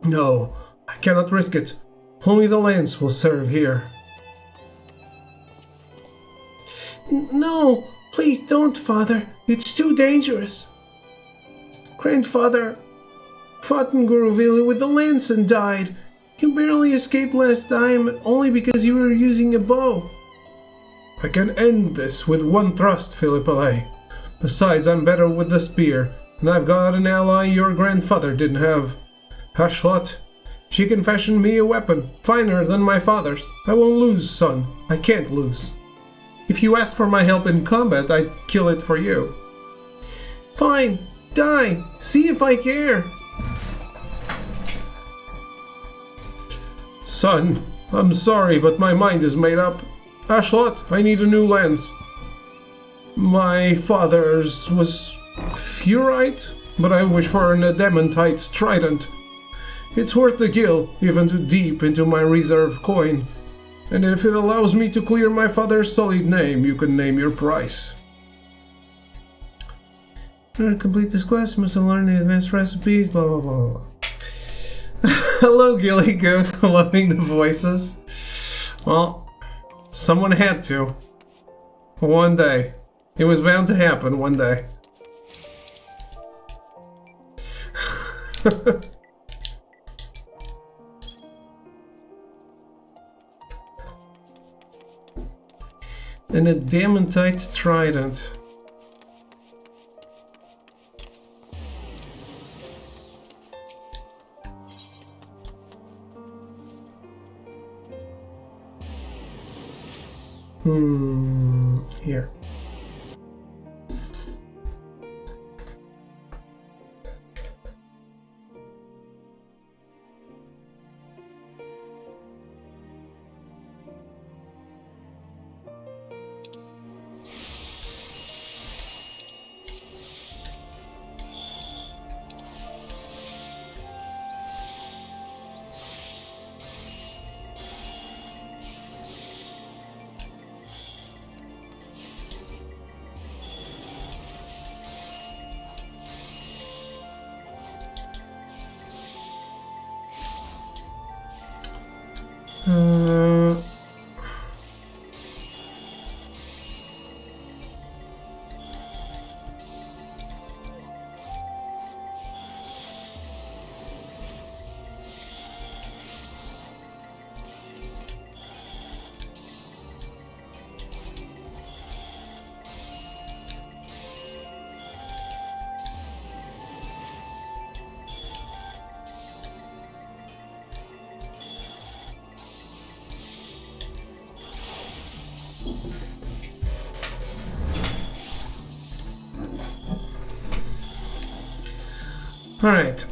No, I cannot risk it. Only the lance will serve here. No, please don't, Father. It's too dangerous. Grandfather fought Nguruvilu with the lance and died. You barely escaped last time, only because you were using a bow. I can end this with one thrust, Philippale. Besides, I'm better with the spear, and I've got an ally your grandfather didn't have. Ashlot, she can fashion me a weapon, finer than my father's. I won't lose, son. I can't lose. If you ask for my help in combat, I'd kill it for you. Fine, die. See if I care. Son, I'm sorry, but my mind is made up. Ashlot, I need a new lance. My father's was furite, but I wish for an adamantite trident. It's worth the kill, even too deep into my reserve coin. And if it allows me to clear my father's sullied name, you can name your price. In order to complete this quest, you must learn the advanced recipes, blah blah blah blah. Hello, Gilly Goof, loving the voices. Well, someone had to. One day. It was bound to happen one day. And a adamantite trident. Here.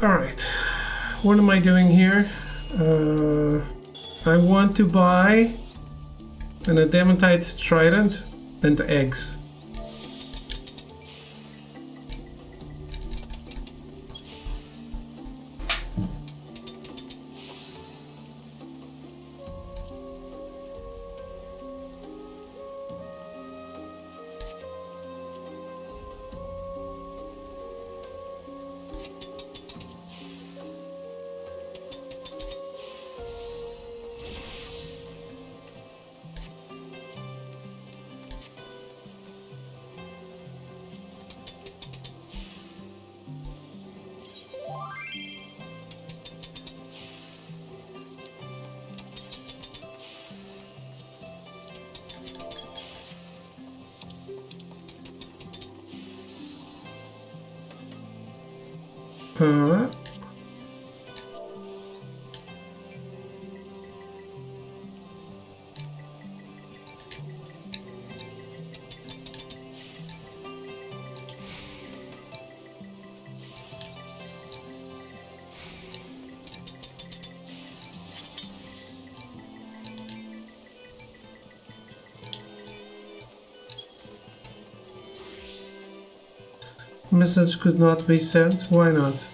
Alright. What am I doing here? I want to buy an adamantite trident and the eggs. Huh? Message could not be sent. Why not?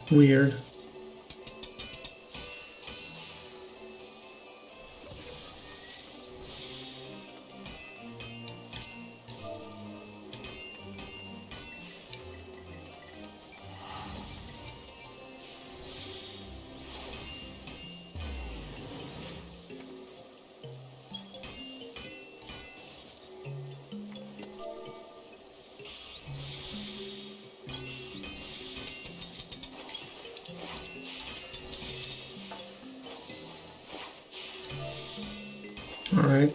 Weird. All right.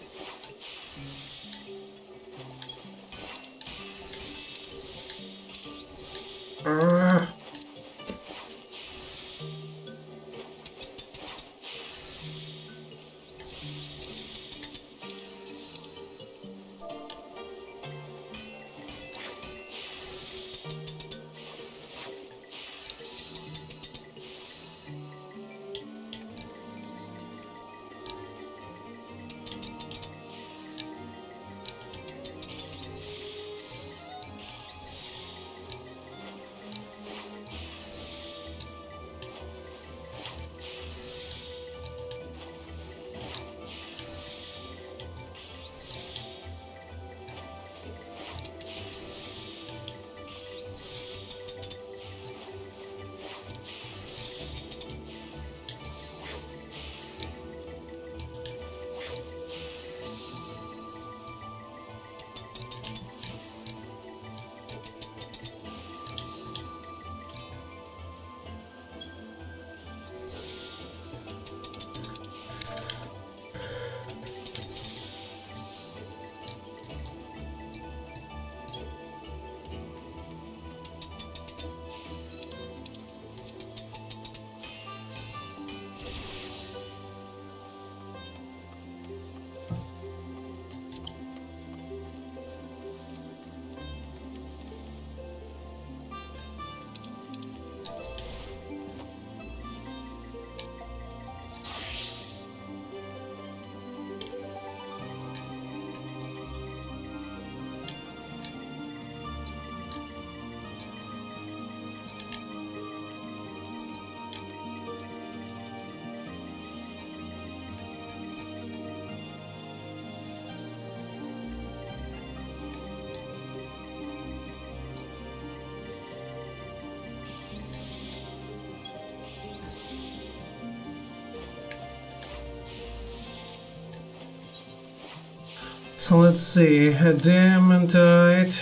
So let's see, a diamondite.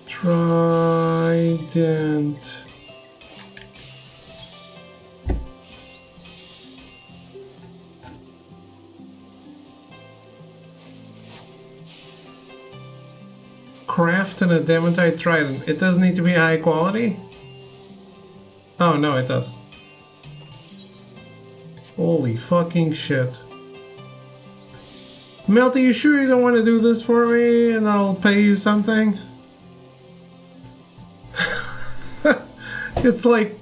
Trident. craft an adamantite trident. It does need to be high quality? Oh, no, it does. Holy fucking shit. Melty, you sure you don't want to do this for me and I'll pay you something? It's like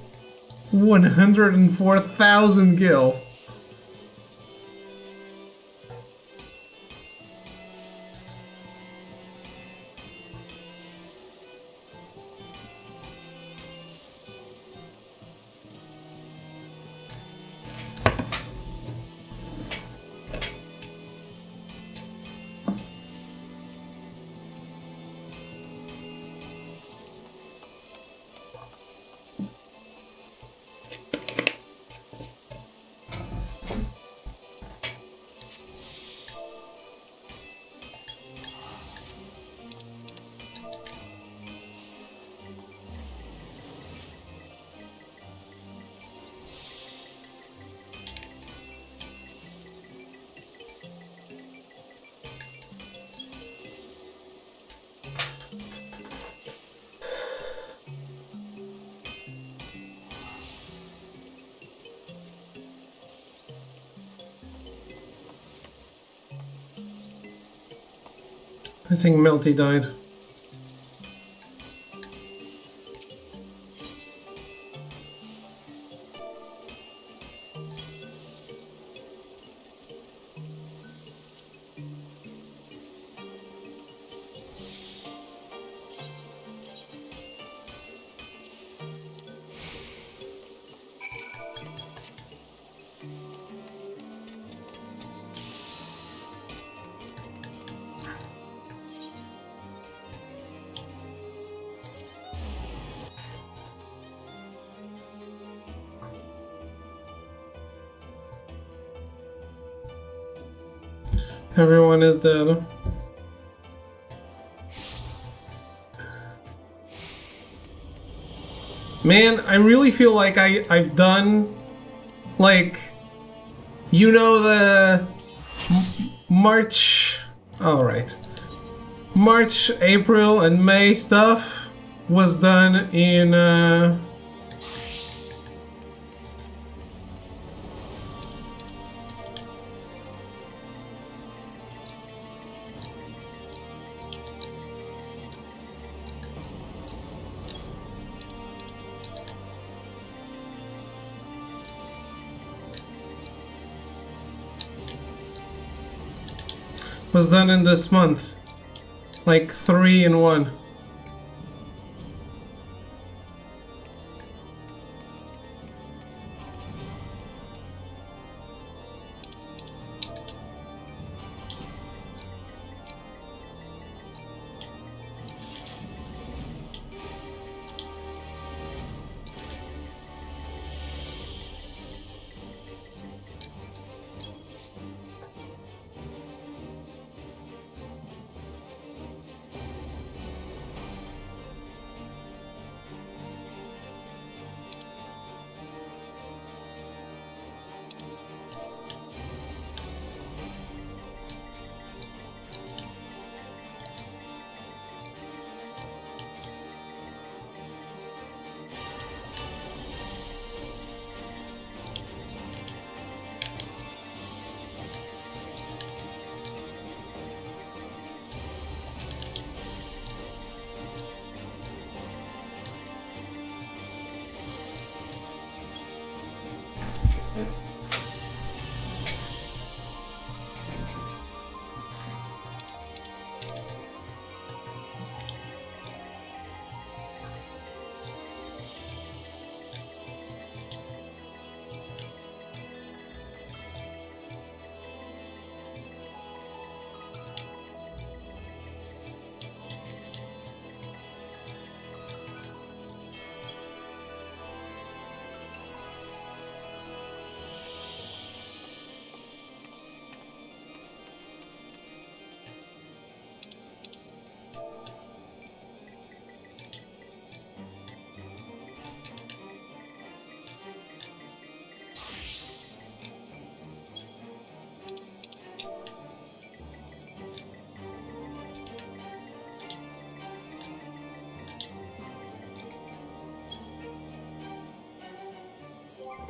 104,000 gil. I think Melty died. Everyone is dead. Man, I really feel like I've done, like, you know, the March, alright, March, April, and May stuff was done in, was done in this month, like 3 in 1.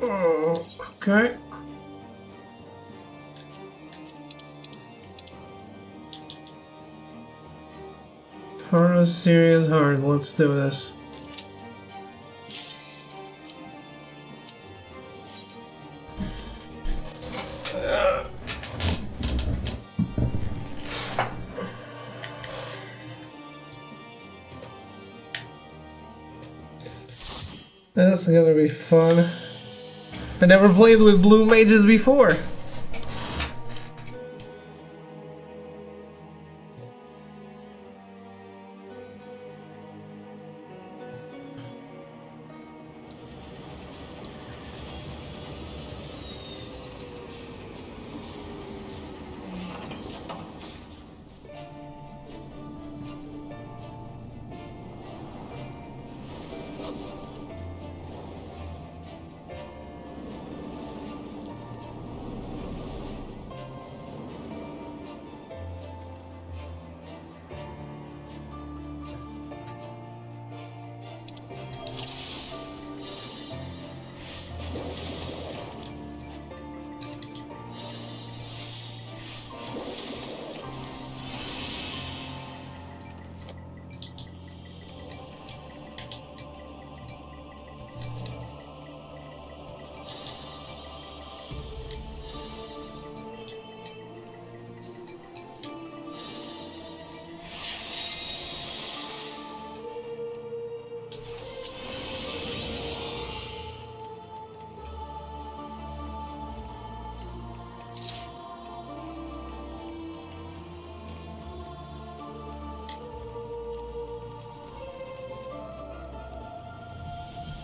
Oh, okay. Hard, serious, hard. Let's do this. This is gonna be fun. I never played with blue mages before.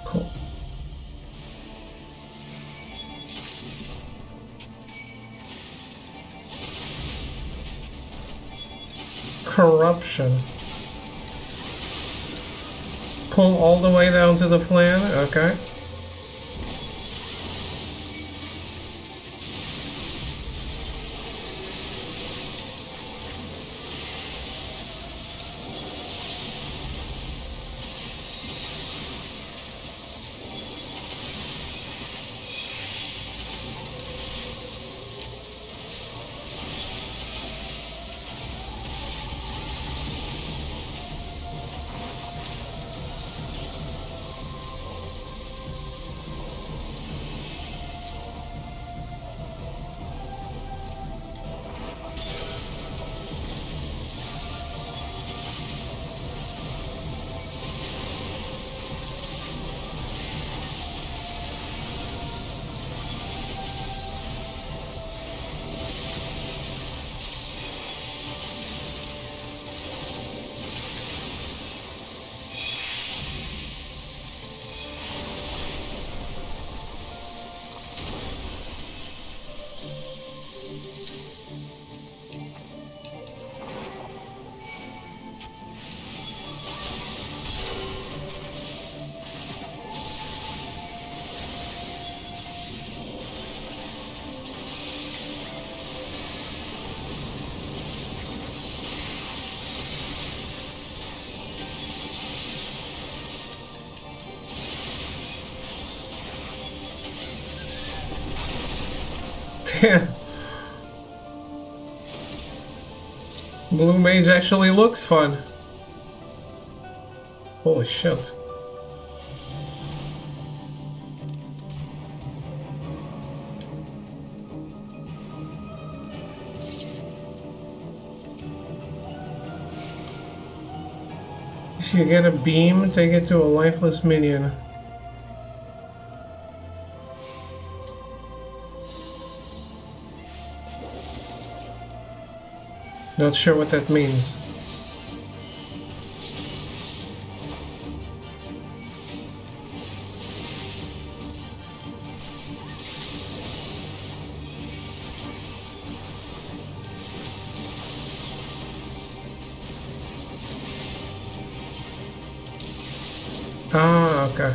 Cool. Corruption. Pull all the way down to the flan, okay. Damn. Blue mage actually looks fun. Holy shit. If you get a beam, take it to a lifeless minion. Not sure what that means. Ah, okay.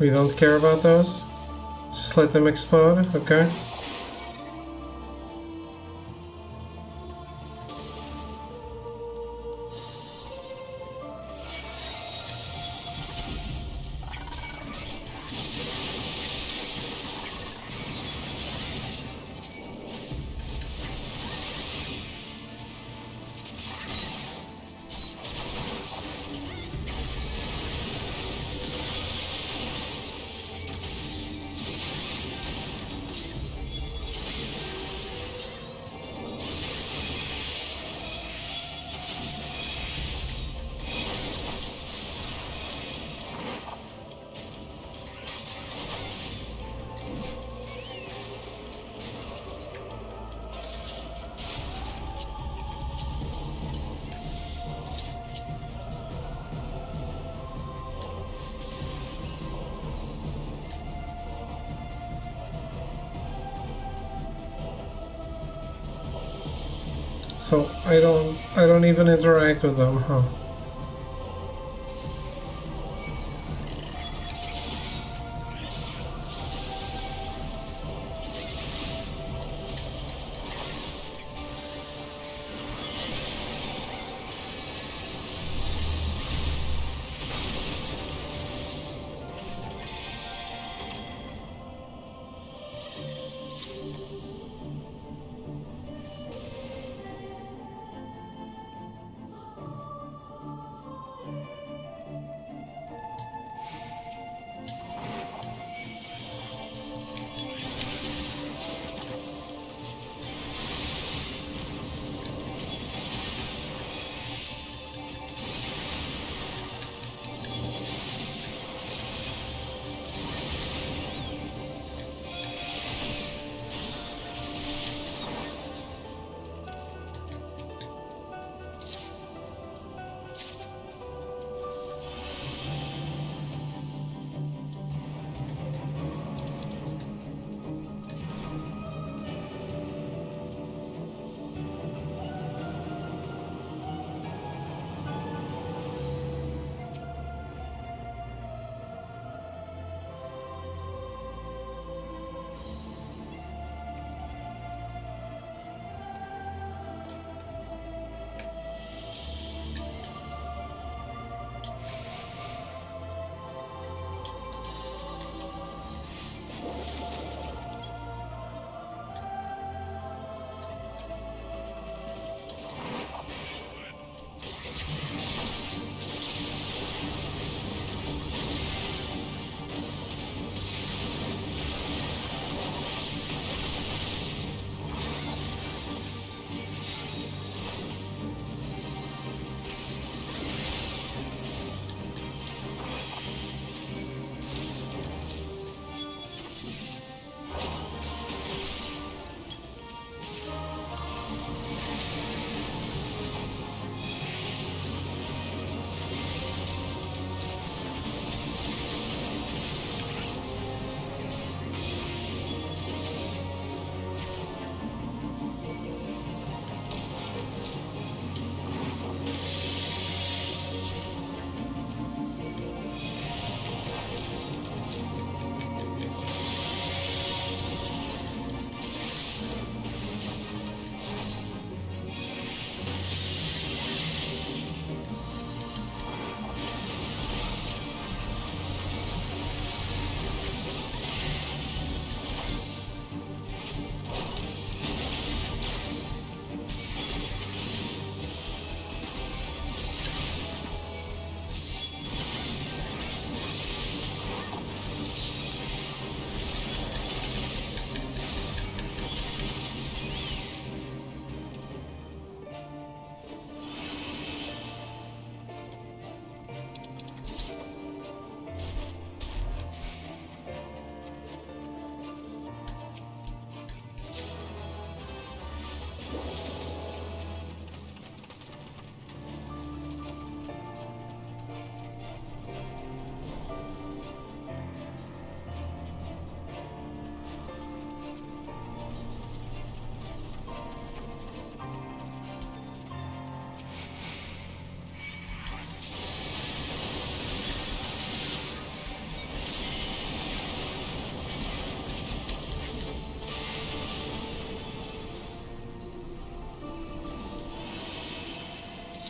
We don't care about those? Just let them explode, okay? So I don't even interact with them, huh?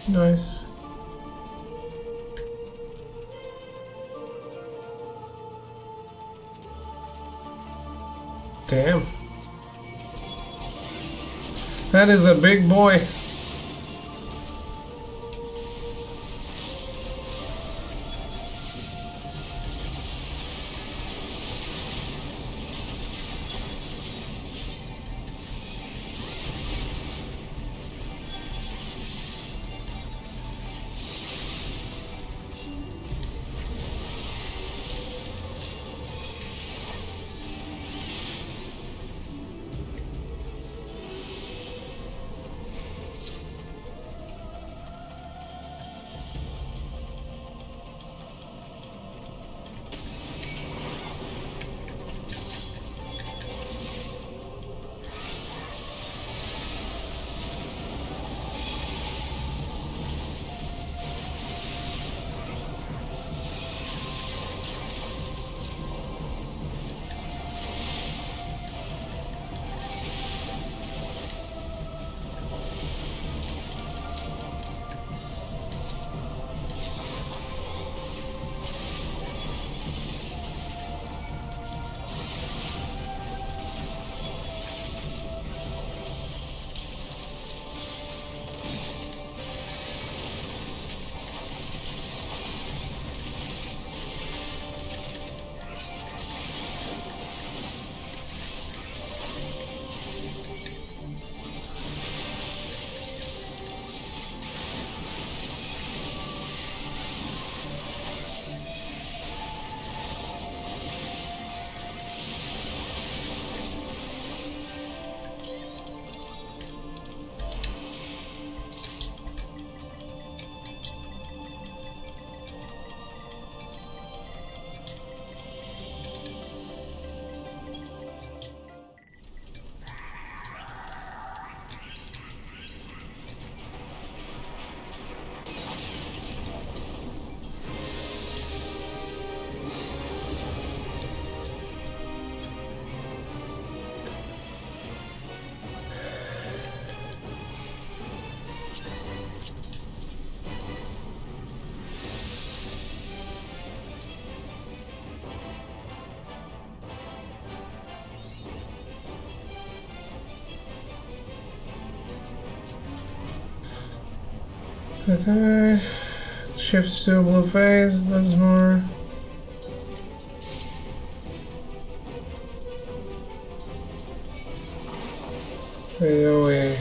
Nice. Damn. That is a big boy. Okay. Shifts to a blue phase, does more. AoE.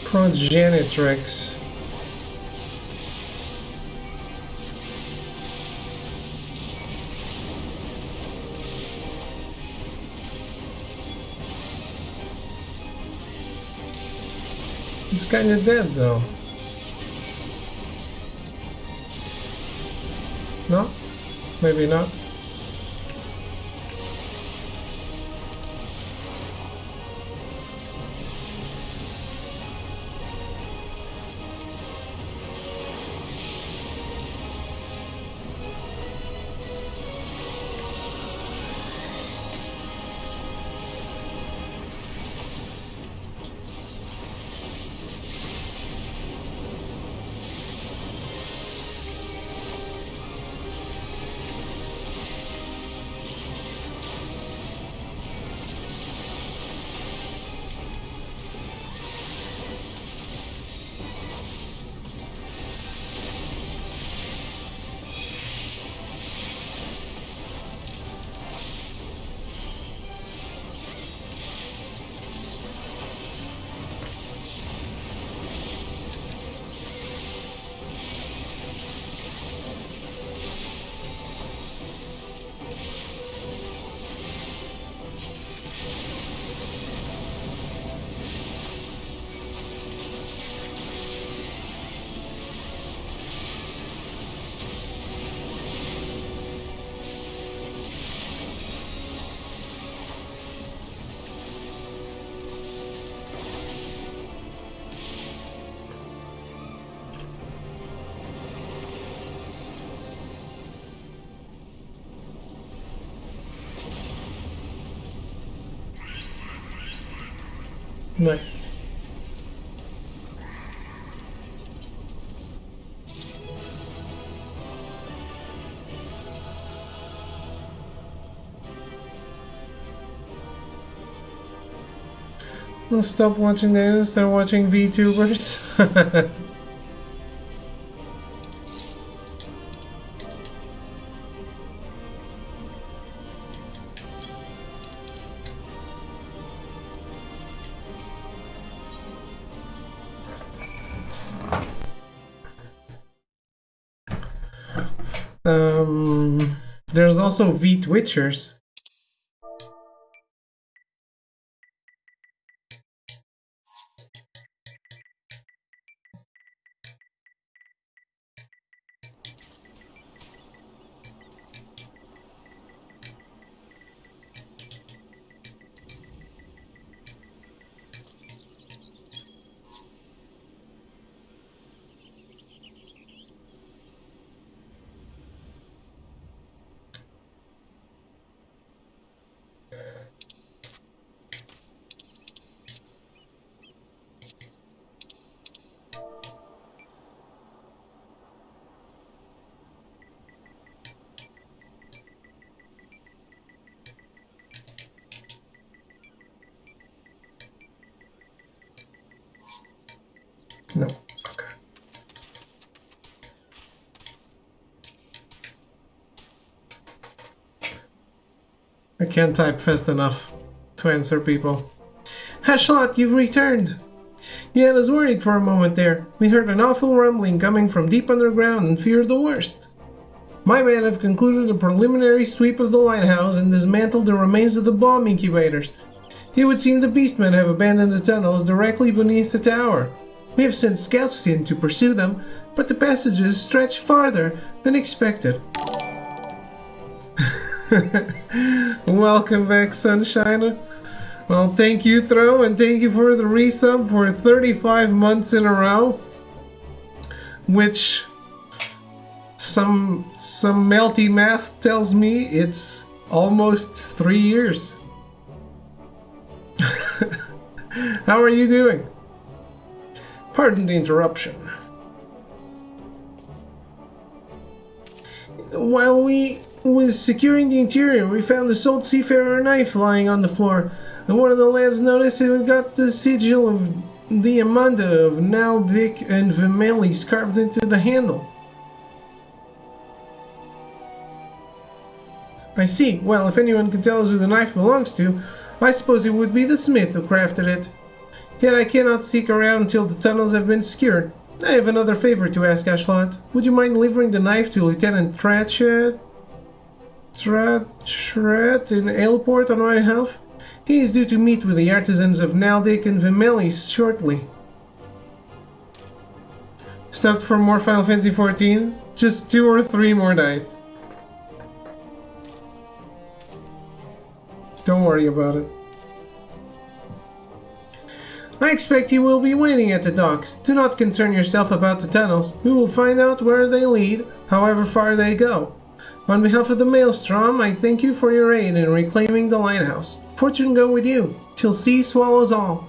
Progenitrix. He's kinda dead though. No? Maybe not. Nice. I'll stop watching news, start watching VTubers. There's also V-Twitchers. No. Okay. I can't type fast enough to answer people. Hashlot, you've returned! You had us worried for a moment there. We heard an awful rumbling coming from deep underground and feared the worst. My men have concluded a preliminary sweep of the lighthouse and dismantled the remains of the bomb incubators. It would seem the beastmen have abandoned the tunnels directly beneath the tower. We have sent scouts in to pursue them, but the passages stretch farther than expected. Welcome back, Sunshiner. Well, thank you, Throw, and thank you for the resub for 35 months in a row. Which some melty math tells me it's almost 3 years. How are you doing? Pardon the interruption. While we was securing the interior, we found a sold seafarer knife lying on the floor, and one of the lads noticed it got the sigil of the Amanda of Now, Dick, and Vimelis carved into the handle. I see. Well, if anyone can tell us who the knife belongs to, I suppose it would be the smith who crafted it. Yet I cannot seek around until the tunnels have been secured. I have another favor to ask, Ashlot. Would you mind delivering the knife to Lieutenant Tratchet in Ailport on my behalf? He is due to meet with the artisans of Naldic and Vimelis shortly. Stoked for more Final Fantasy XIV? Just 2 or 3 more dice. Don't worry about it. I expect you will be waiting at the docks. Do not concern yourself about the tunnels. We will find out where they lead, however far they go. On behalf of the Maelstrom, I thank you for your aid in reclaiming the lighthouse. Fortune go with you, till sea swallows all.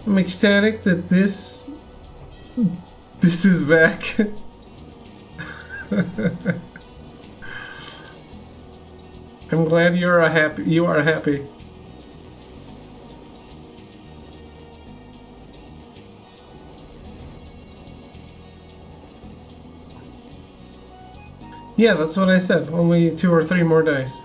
I'm ecstatic that this is back. I'm glad you are happy. Yeah, that's what I said. Only 2 or 3 more dice.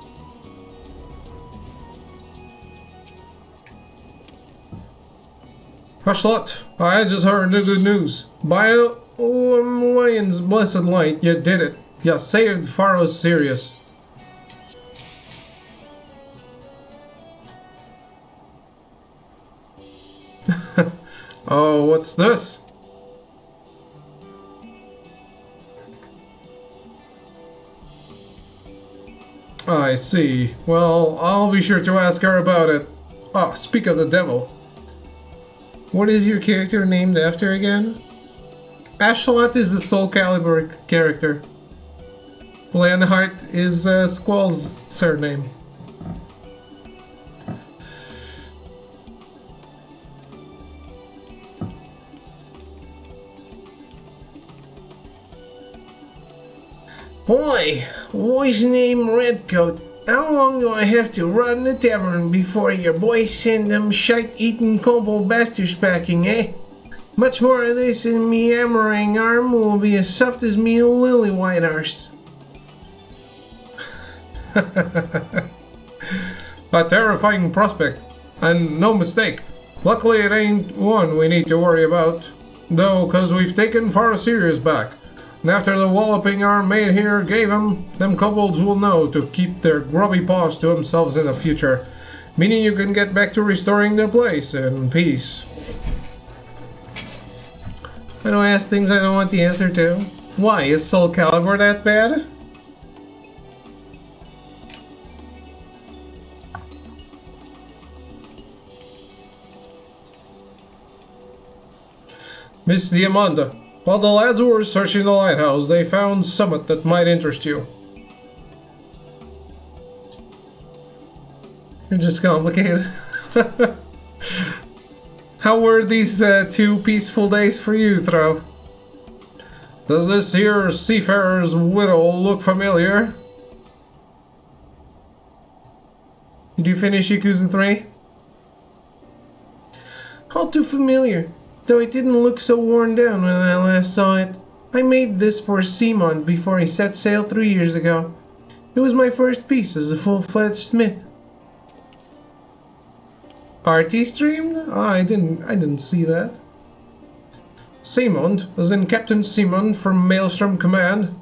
Hashlot, I just heard the good news. By Lion's blessed light, you did it. You saved Pharaoh's Sirius. Oh, what's this? I see. Well, I'll be sure to ask her about it. Ah, speak of the devil. What is your character named after again? Ashlot is the Soul Calibur character. Leonhardt is Squall's surname. Boy, boy's name Redcoat. How long do I have to run the tavern before your boys send them shite-eating kobold bastards packing, eh? Much more of this and me hammering arm will be as soft as me lily white arse. A terrifying prospect, and no mistake. Luckily it ain't one we need to worry about, though, 'cause we've taken Farasirius back. And after the walloping our mate here gave him, them kobolds will know to keep their grubby paws to themselves in the future, meaning you can get back to restoring the place in peace. I don't ask things I don't want the answer to. Why, is Soul Calibur that bad? Miss Diamanda, while the lads were searching the lighthouse, they found something that might interest you. You're just complicated. How were these 2 peaceful days for you, Thro? Does this here seafarer's widow look familiar? Did you finish Yakuza 3? All too familiar, though it didn't look so worn down when I last saw it. I made this for Simon before he set sail 3 years ago. It was my first piece as a full-fledged smith. Party streamed? Oh, I didn't see that. Simon, as in Captain Simon from Maelstrom Command.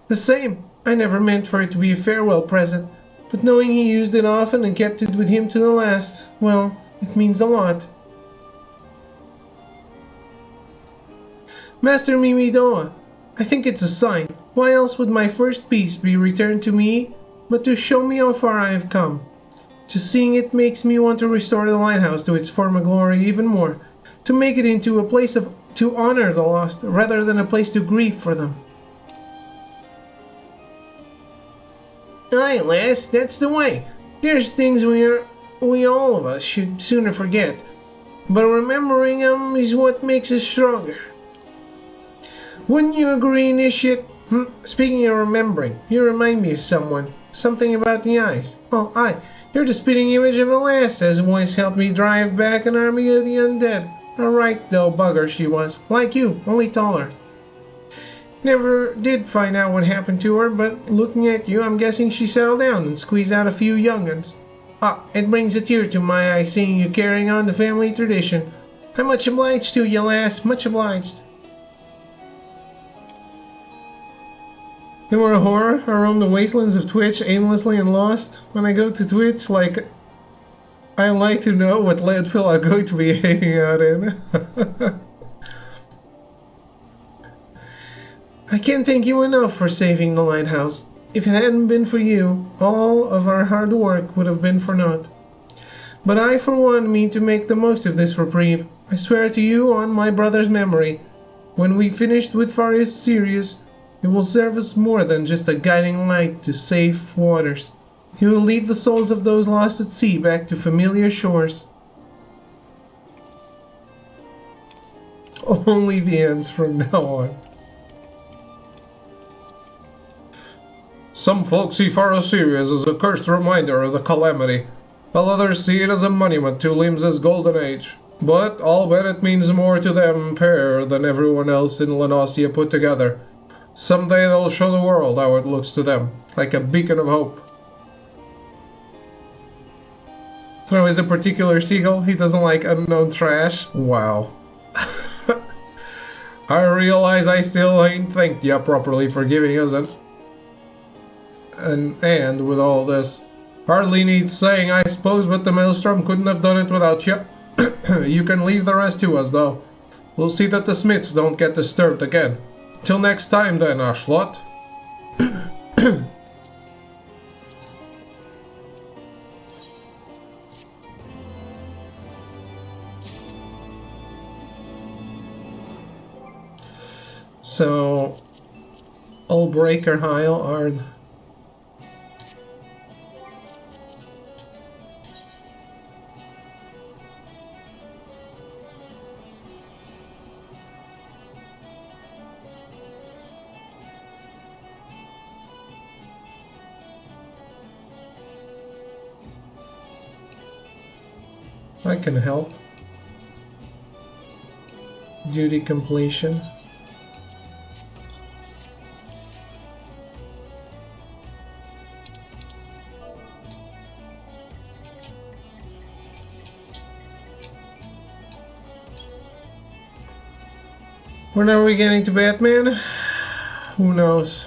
The same. I never meant for it to be a farewell present, but knowing he used it often and kept it with him to the last, well, it means a lot. Master Mimidoa, I think it's a sign. Why else would my first piece be returned to me but to show me how far I have come? Just seeing it makes me want to restore the lighthouse to its former glory even more, to make it into a place to honor the lost rather than a place to grieve for them. Aye, lass, that's the way. There's things we all of us should sooner forget, but remembering them is what makes us stronger. Wouldn't you agree, Initiate? Speaking of remembering, you remind me of someone. Something about the eyes. Oh, aye, you're the spitting image of a lass as once helped me drive back an army of the undead. A right, though, bugger she was. Like you, only taller. Never did find out what happened to her, but looking at you, I'm guessing she settled down and squeezed out a few young'uns. Ah, it brings a tear to my eye seeing you carrying on the family tradition. I'm much obliged to you, lass, much obliged. You were a horror. I roam the wastelands of Twitch aimlessly and lost. When I go to Twitch, I like to know what landfill I'm going to be hanging out in. I can't thank you enough for saving the lighthouse. If it hadn't been for you, all of our hard work would have been for naught. But I, for one, mean to make the most of this reprieve. I swear to you on my brother's memory. When we finished with Farius Sirius, it will serve us more than just a guiding light to safe waters. He will lead the souls of those lost at sea back to familiar shores. Only the ends from now on. Some folks see Farasirius as a cursed reminder of the calamity, while others see it as a monument to Limsa's golden age. But I'll bet it means more to them pair than everyone else in Lenostia put together. Someday they'll show the world how it looks to them, like a beacon of hope. Throw is a particular seagull. He doesn't like unknown trash. Wow. I realize I still ain't thanked ya properly for giving us and with all this, hardly needs saying I suppose, but the Maelstrom couldn't have done it without ya. You can leave the rest to us though. We'll see that the Smiths don't get disturbed again. Till next time then, Ashlot. So I'll break her heil hard. I can help. Duty completion. When are we getting to Batman? Who knows?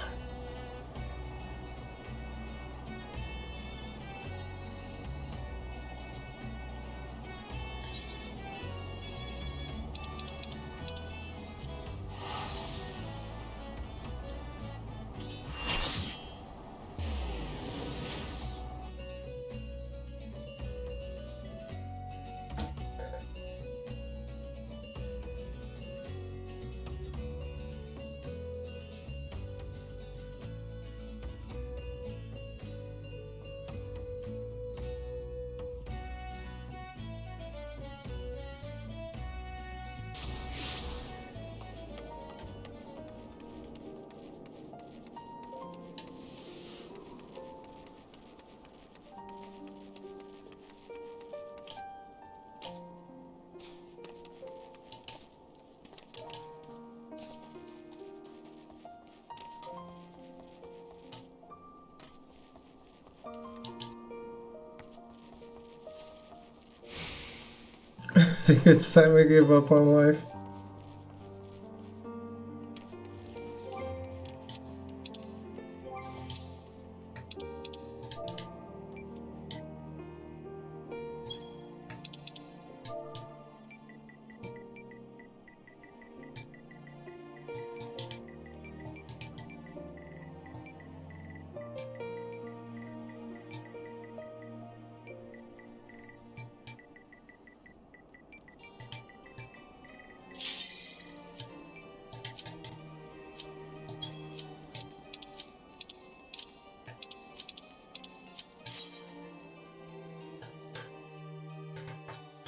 I think it's time I give up on life.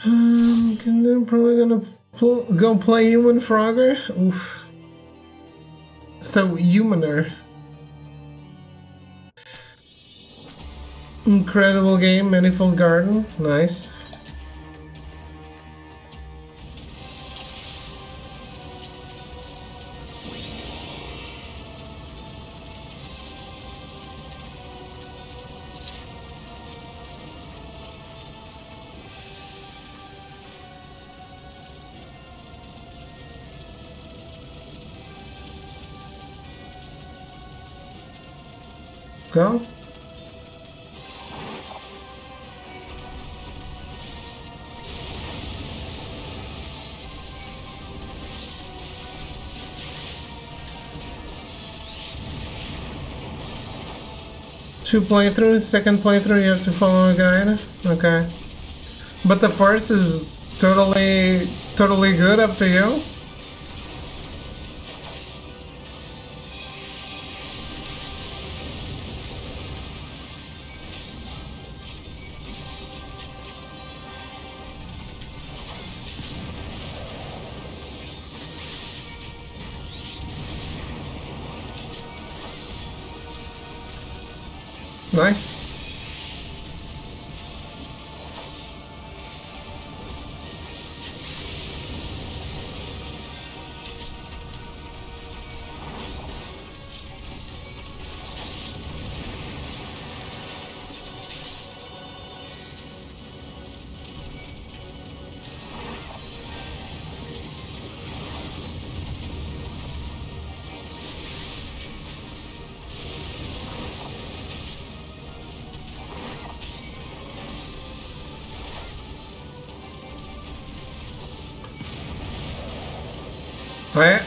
I'm probably gonna go play Human Frogger. Oof. So humaner. Incredible game, Manifold Garden. Nice. Go. Two playthroughs, second playthrough you have to follow a guide. Okay. But the first is totally good, up to you. Nice.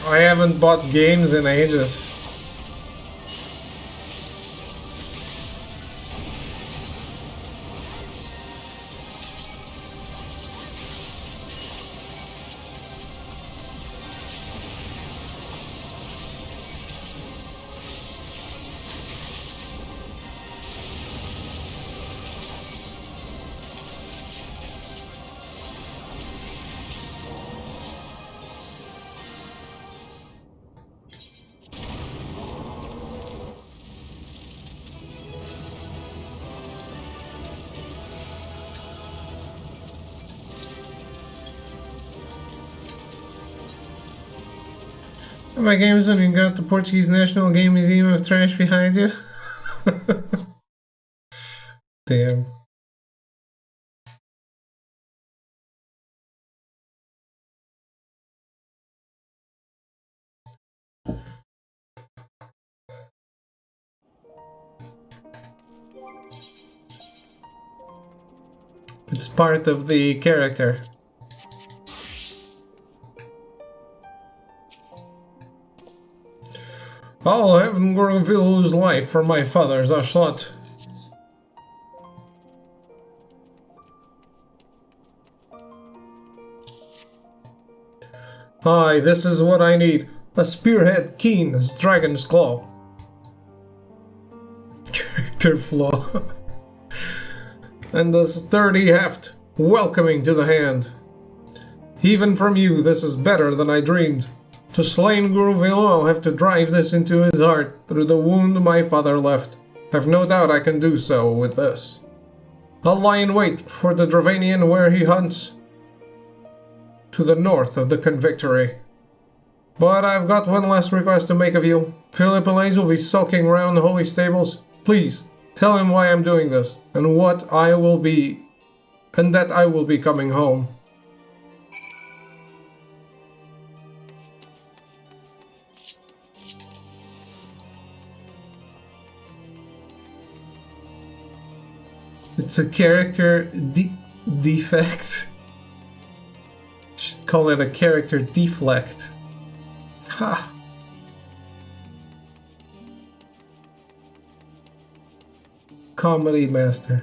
I haven't bought games in ages. My games when you got the Portuguese National Game Museum of Trash behind you. Damn. It's part of the character. I'll have Ngorville's life for my father's Ashlat. Aye, this is what I need. A spearhead keen as Dragon's Claw. Character flaw. And a sturdy heft, welcoming to the hand. Even from you, this is better than I dreamed. To slay Nguruville, I'll have to drive this into his heart through the wound my father left. I've no doubt I can do so with this. I'll lie in wait for the Dravanian where he hunts, to the north of the Convictory. But I've got one last request to make of you. Philip Elise will be sulking around the holy stables. Please, tell him why I'm doing this, and that I will be coming home. It's a character defect. Should call it a character deflect. Ha! Comedy master.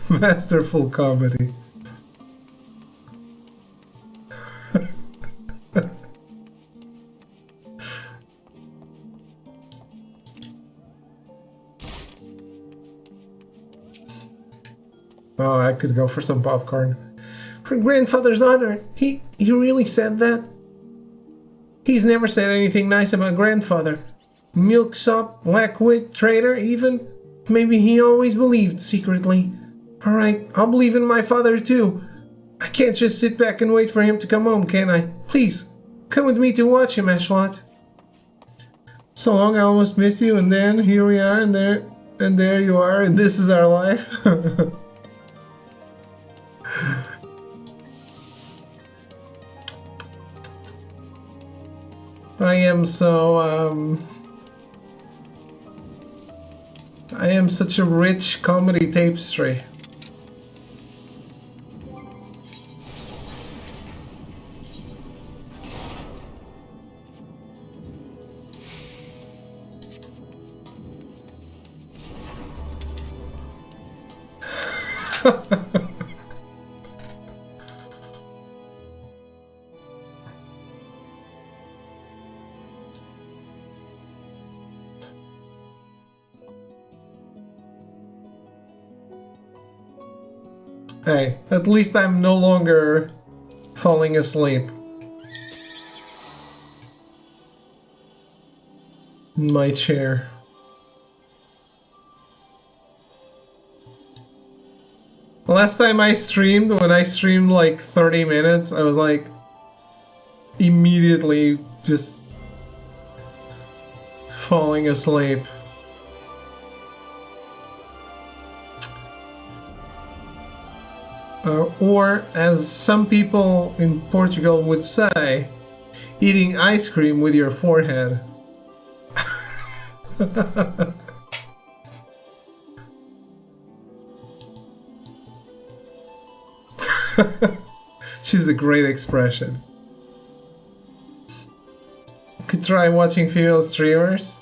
Masterful comedy. Oh, I could go for some popcorn. For grandfather's honor, he really said that? He's never said anything nice about grandfather. Milksop, blackwit, traitor, even. Maybe he always believed secretly. Alright, I'll believe in my father too. I can't just sit back and wait for him to come home, can I? Please, come with me to watch him, Ashlot. So long, I almost miss you, and then here we are, and there you are, and this is our life. I am such a rich comedy tapestry. Hey, at least I'm no longer falling asleep in my chair. Last time I streamed, when I streamed like 30 minutes, I was like immediately just falling asleep. Or, as some people in Portugal would say, eating ice cream with your forehead. She's a great expression. Could try watching female streamers?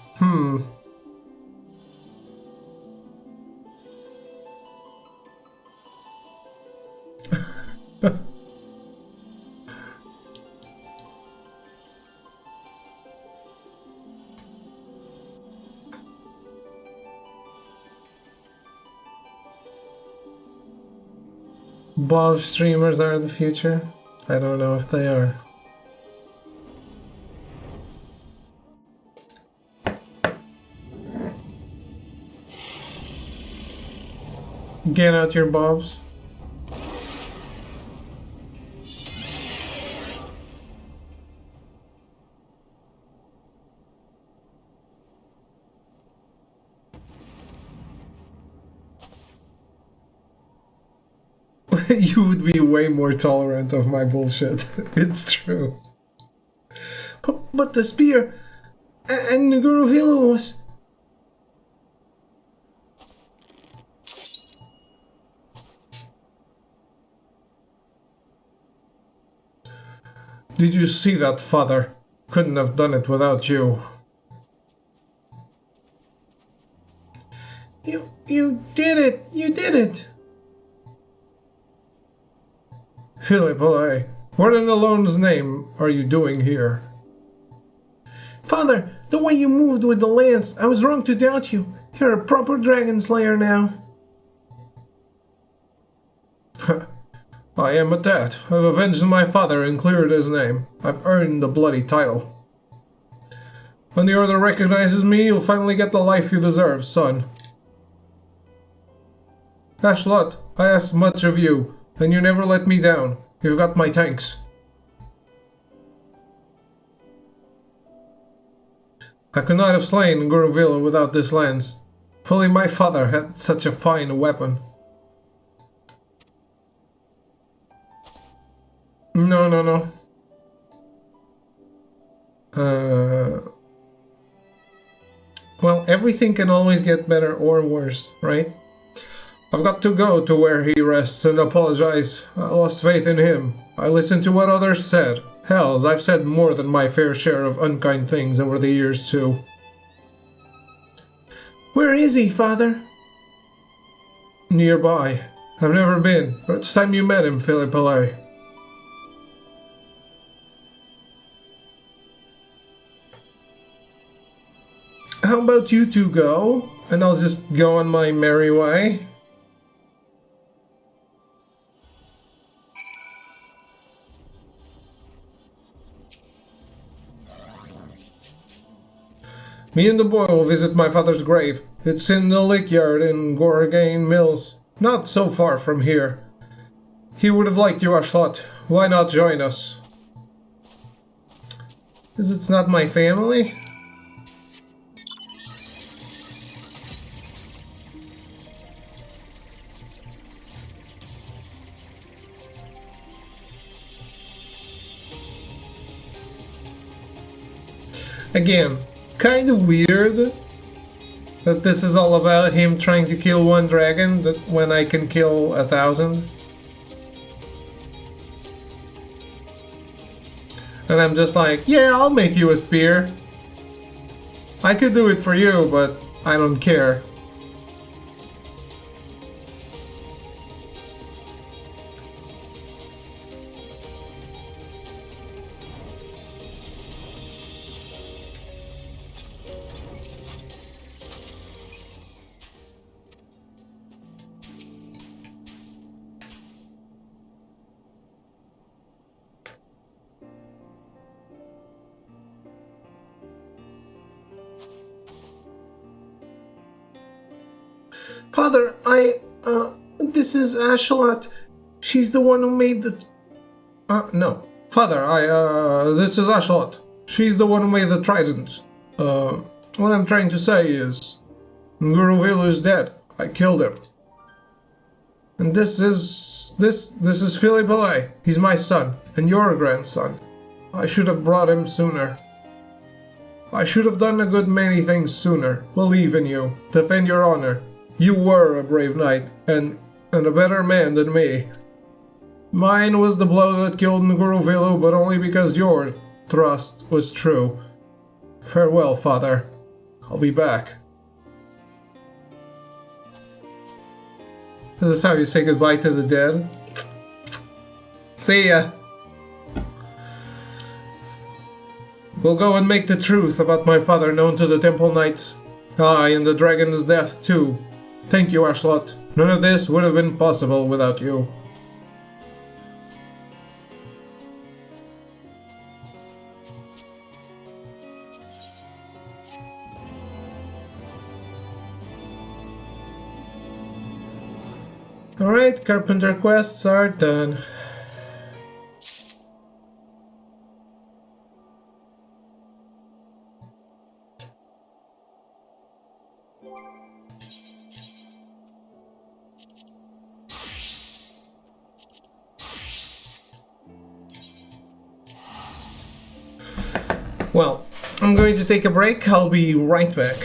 Both streamers are the future. I don't know if they are. Get out your bobs. You would be way more tolerant of my bullshit. It's true. But the spear and the Guruvilla was... Did you see that, Father? Couldn't have done it without you. You did it! You did it! Philip, what in the Lord's name are you doing here? Father, the way you moved with the lance, I was wrong to doubt you. You're a proper dragon slayer now. I am at that. I've avenged my father and cleared his name. I've earned the bloody title. When the Order recognizes me, you'll finally get the life you deserve, son. Ashlot, I asked much of you, and you never let me down. You've got my thanks. I could not have slain Guruvilla without this lance. If only my father had such a fine weapon. No. Well, everything can always get better or worse, right? I've got to go to where he rests and apologize. I lost faith in him. I listened to what others said. Hells, I've said more than my fair share of unkind things over the years, too. Where is he, Father? Nearby. I've never been, but it's time you met him, Philip. How about you two go, and I'll just go on my merry way? Me and the boy will visit my father's grave. It's in the lake yard in Gorgain Mills, not so far from here. He would have liked you, Ashlot. Why not join us? Because it's not my family? Again, kind of weird that this is all about him trying to kill one dragon when I can kill 1,000. And I'm just like, yeah, I'll make you a spear. I could do it for you, but I don't care. Father, this is Ashlot. She's the one who made the... no. Father, this is Ashlot. She's the one who made the trident. What I'm trying to say is... Guruvilla is dead. I killed him. And this is Philip. He's my son, and your grandson. I should have brought him sooner. I should have done a good many things sooner. Believe in you. Defend your honor. You were a brave knight, and a better man than me. Mine was the blow that killed Guruvilla, but only because your trust was true. Farewell, Father. I'll be back. This is how you say goodbye to the dead. See ya. We'll go and make the truth about my father known to the Temple Knights. Aye, and the dragon's death, too. Thank you, Ashlot. None of this would have been possible without you. Alright, carpenter quests are done. Well, I'm going to take a break. I'll be right back.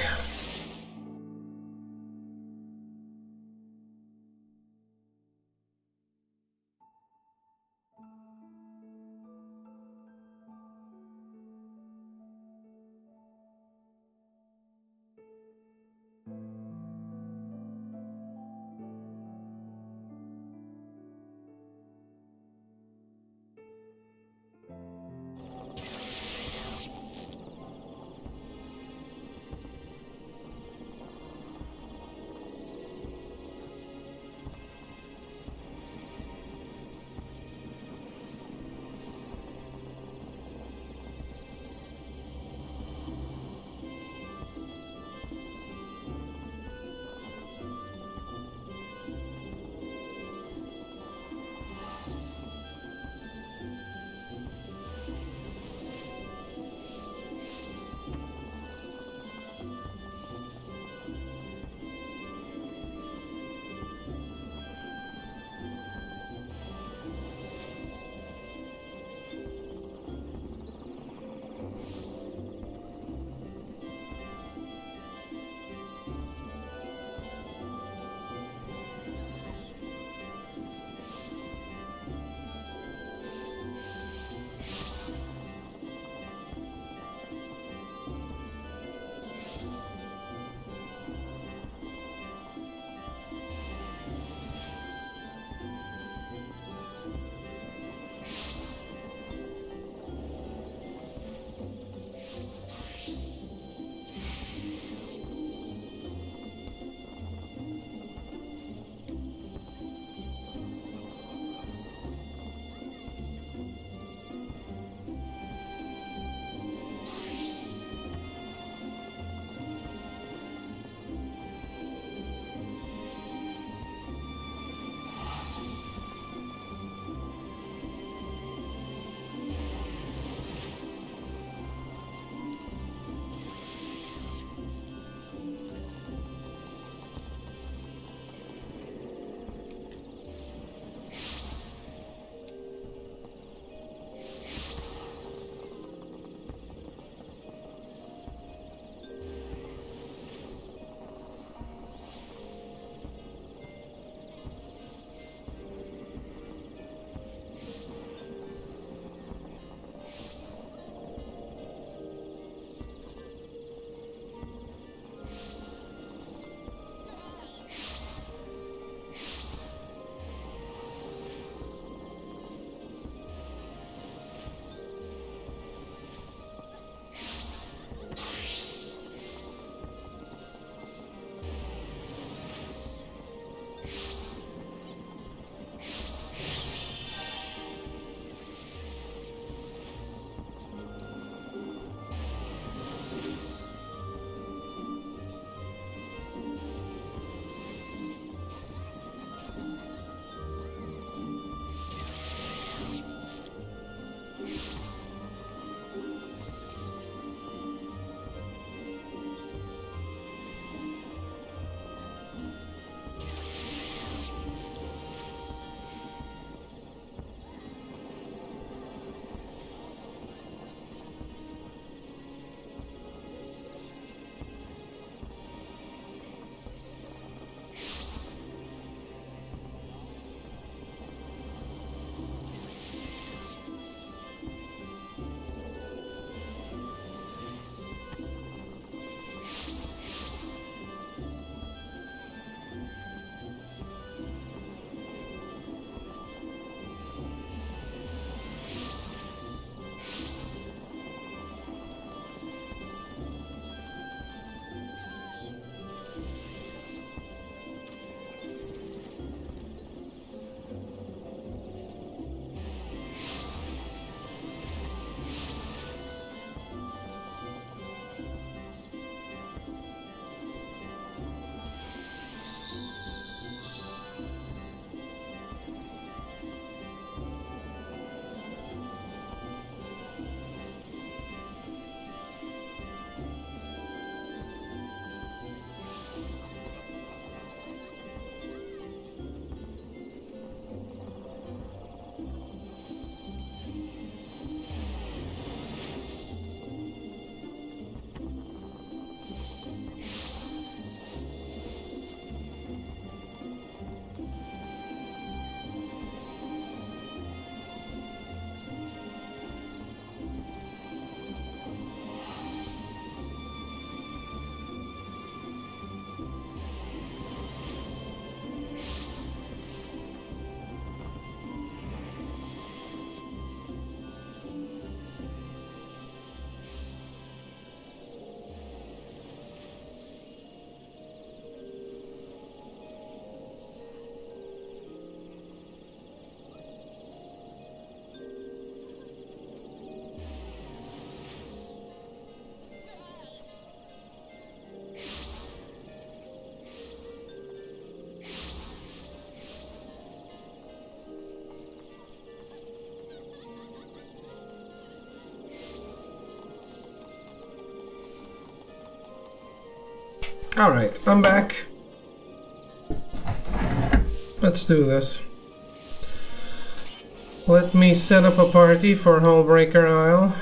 Alright, I'm back. Let's do this. Let me set up a party for Hullbreaker Isle.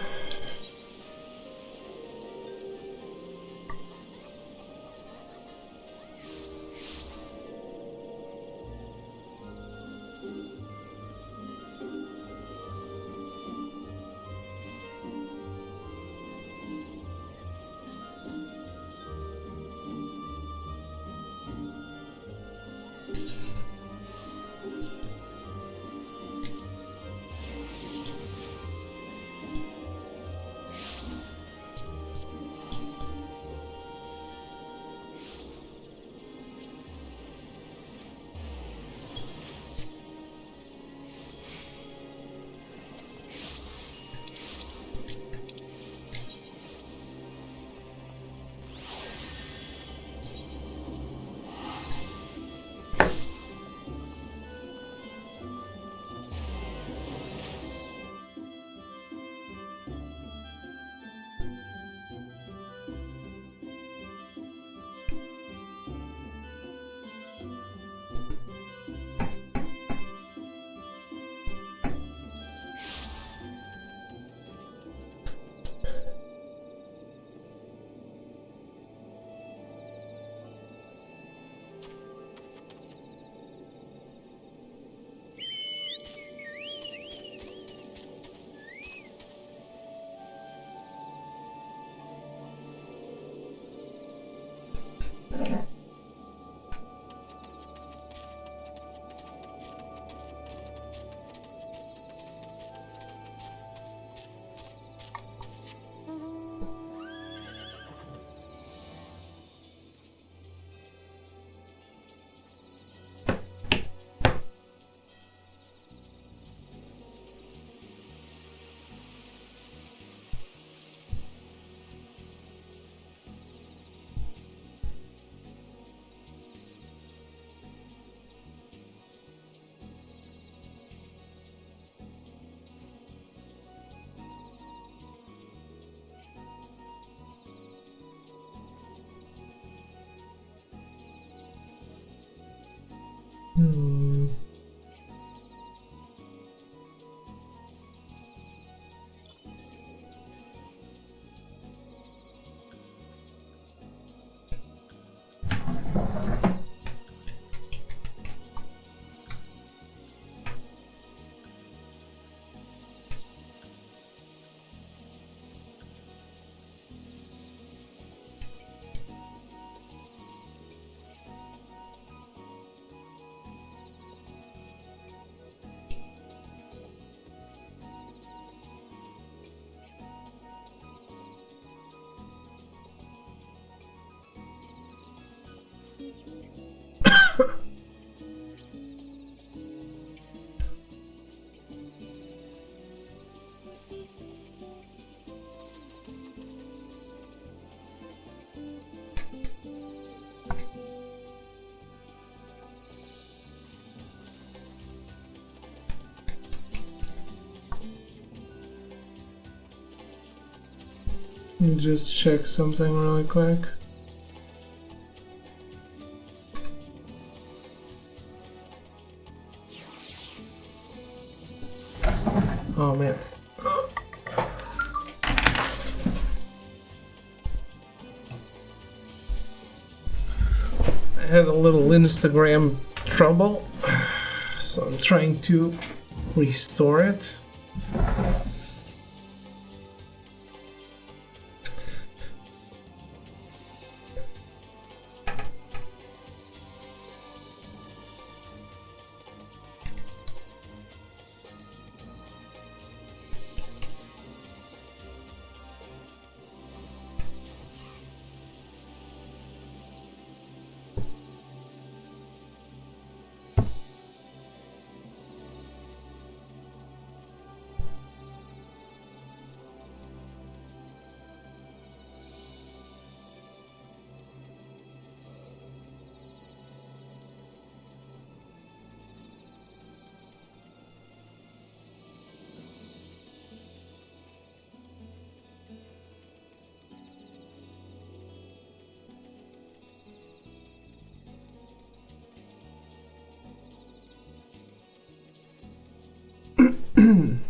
Let me just check something really quick. Oh man. I had a little Instagram trouble, so I'm trying to restore it. Hmm.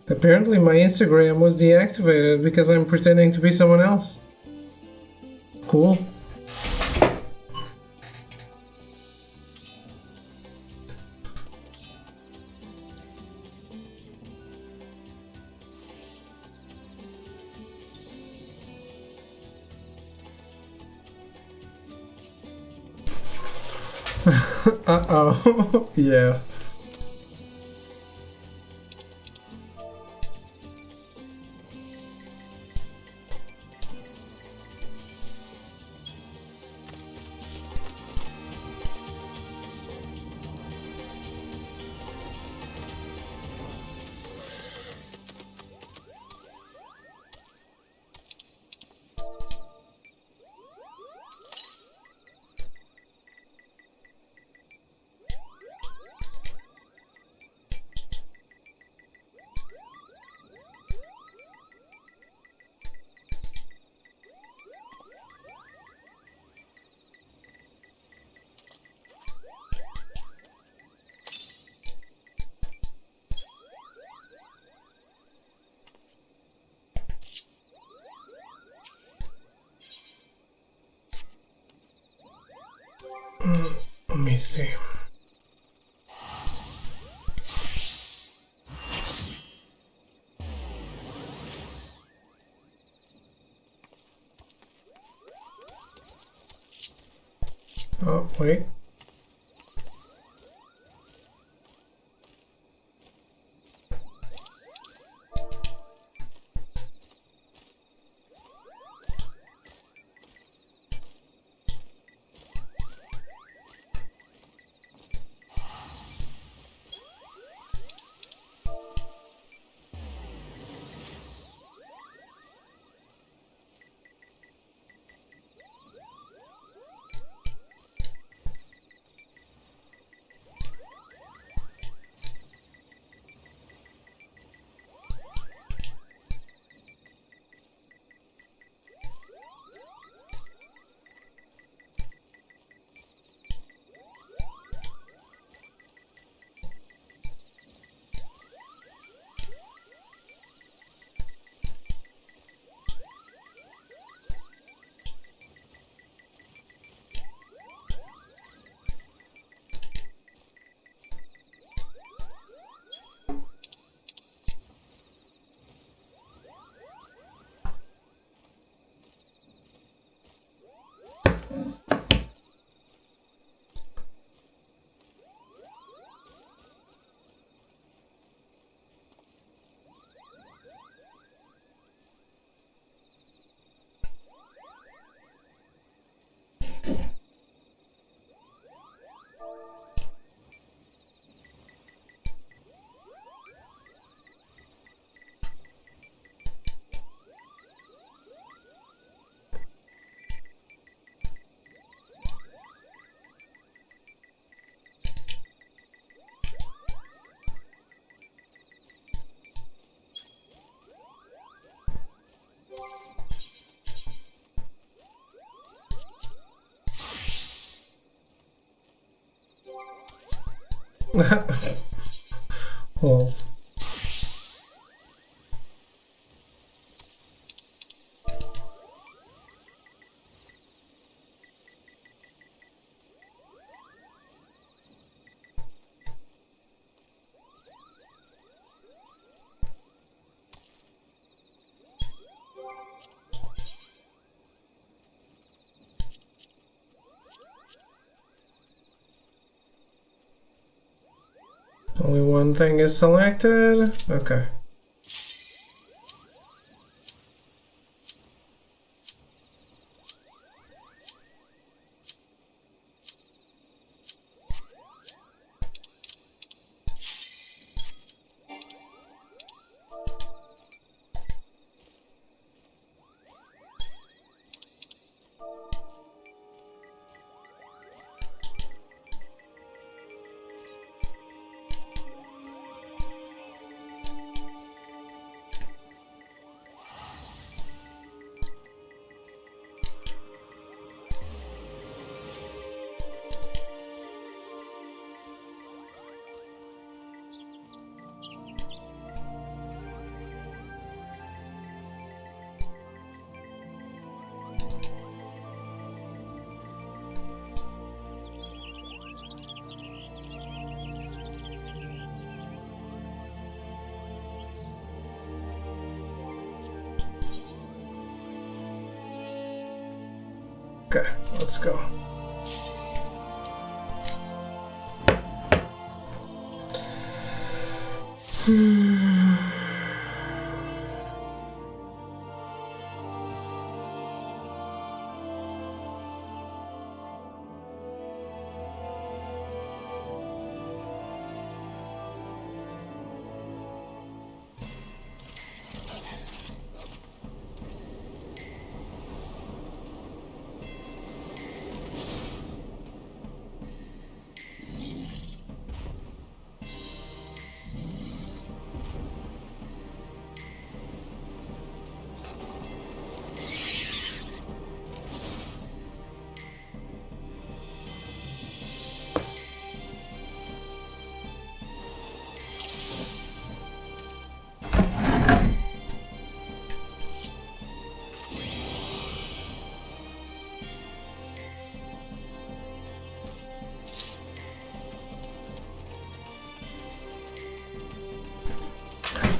Apparently my Instagram was deactivated because I'm pretending to be someone else. Cool. Uh-oh. Yeah. Let me see. Oh, wait. Oh. Only one thing is selected. Okay. Okay, let's go.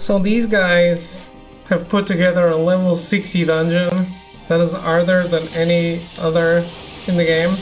So these guys have put together a level 60 dungeon that is harder than any other in the game.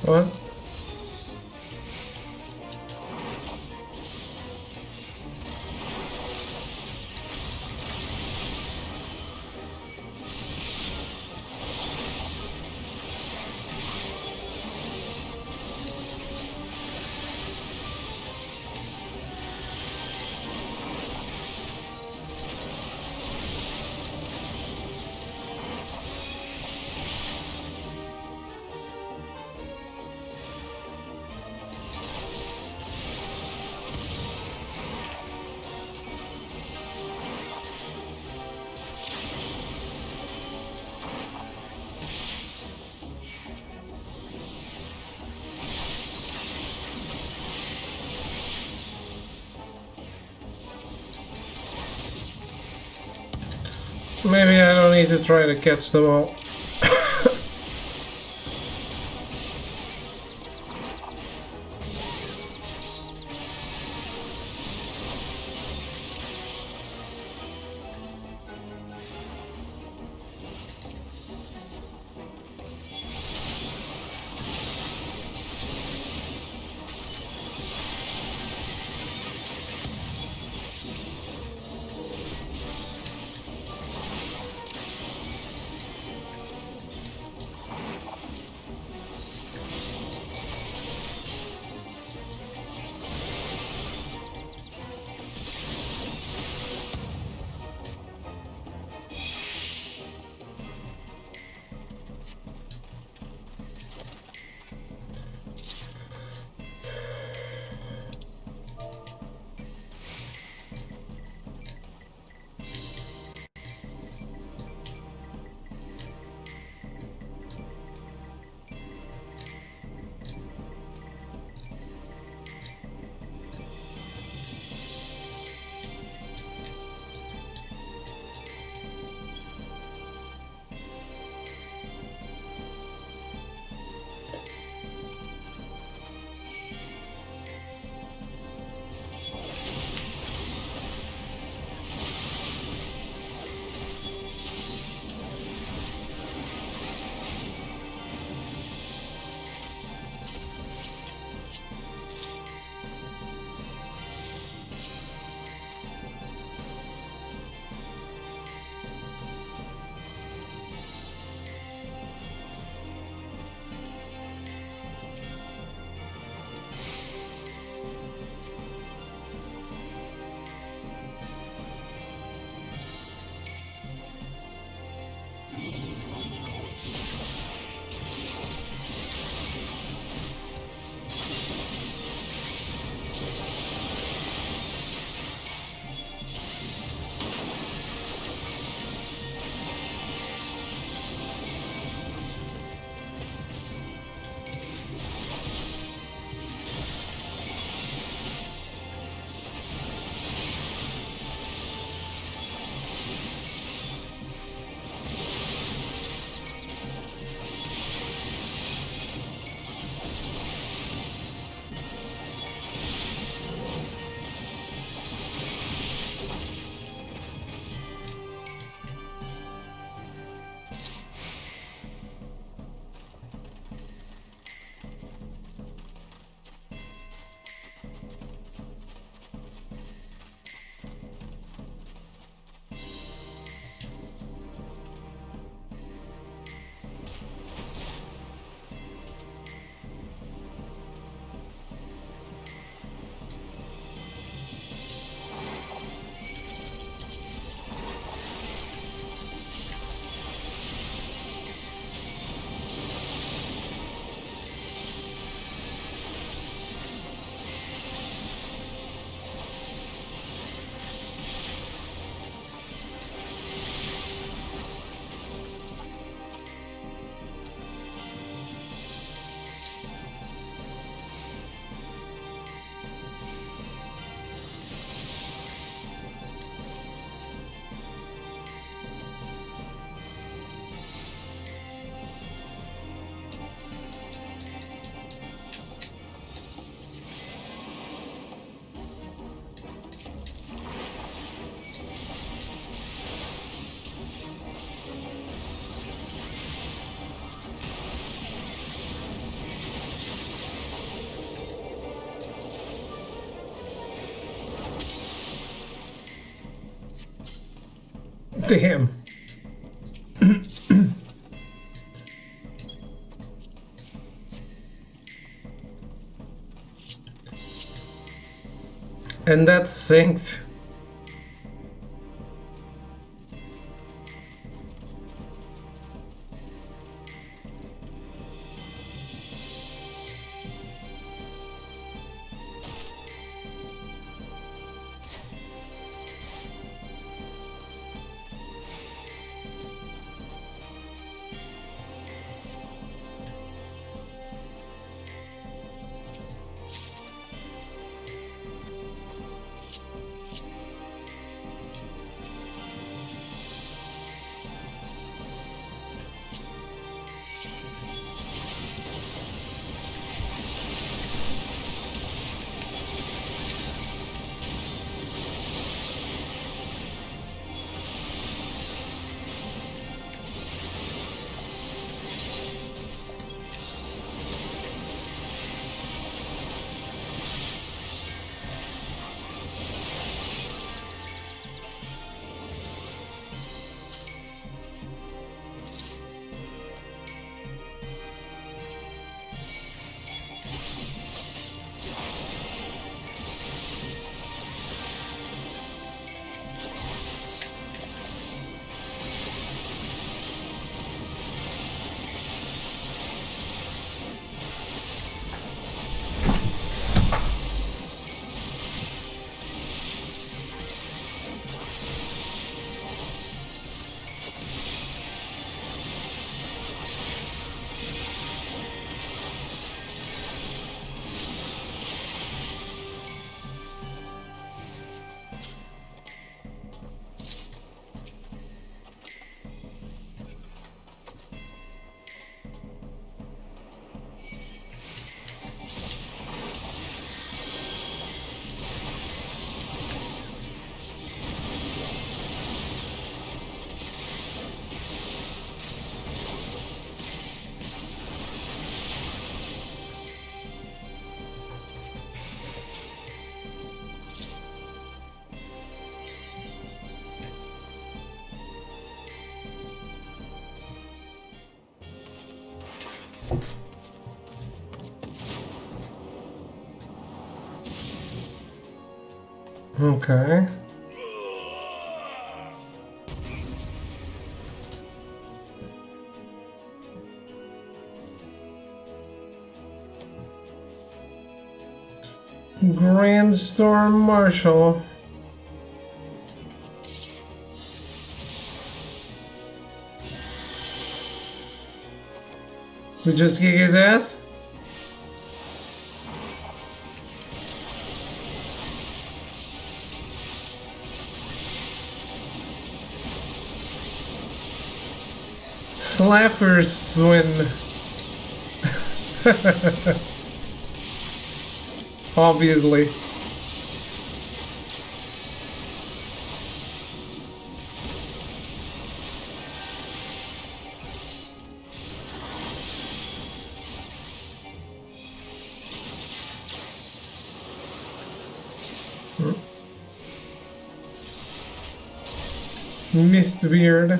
What? Maybe I don't need to try to catch them all. Damn. And that's synced. Okay. Grand Storm Marshal. We just kick his ass? Slappers win. Obviously. Mist Beard.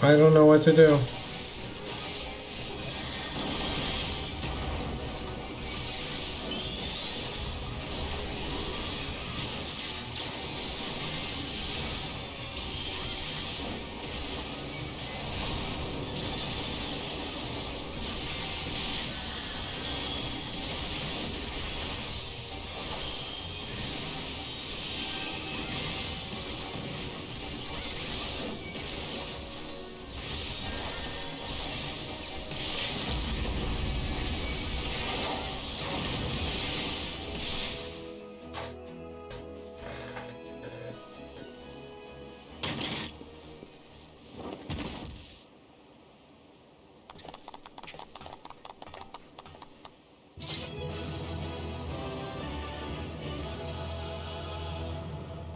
I don't know what to do.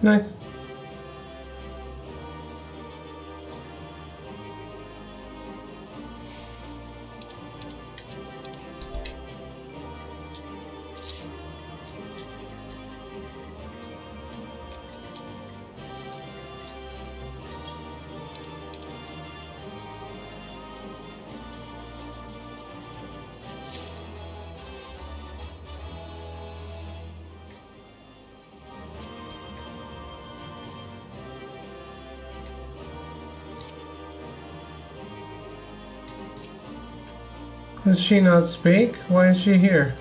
Nice. Does she not speak? Why is she here?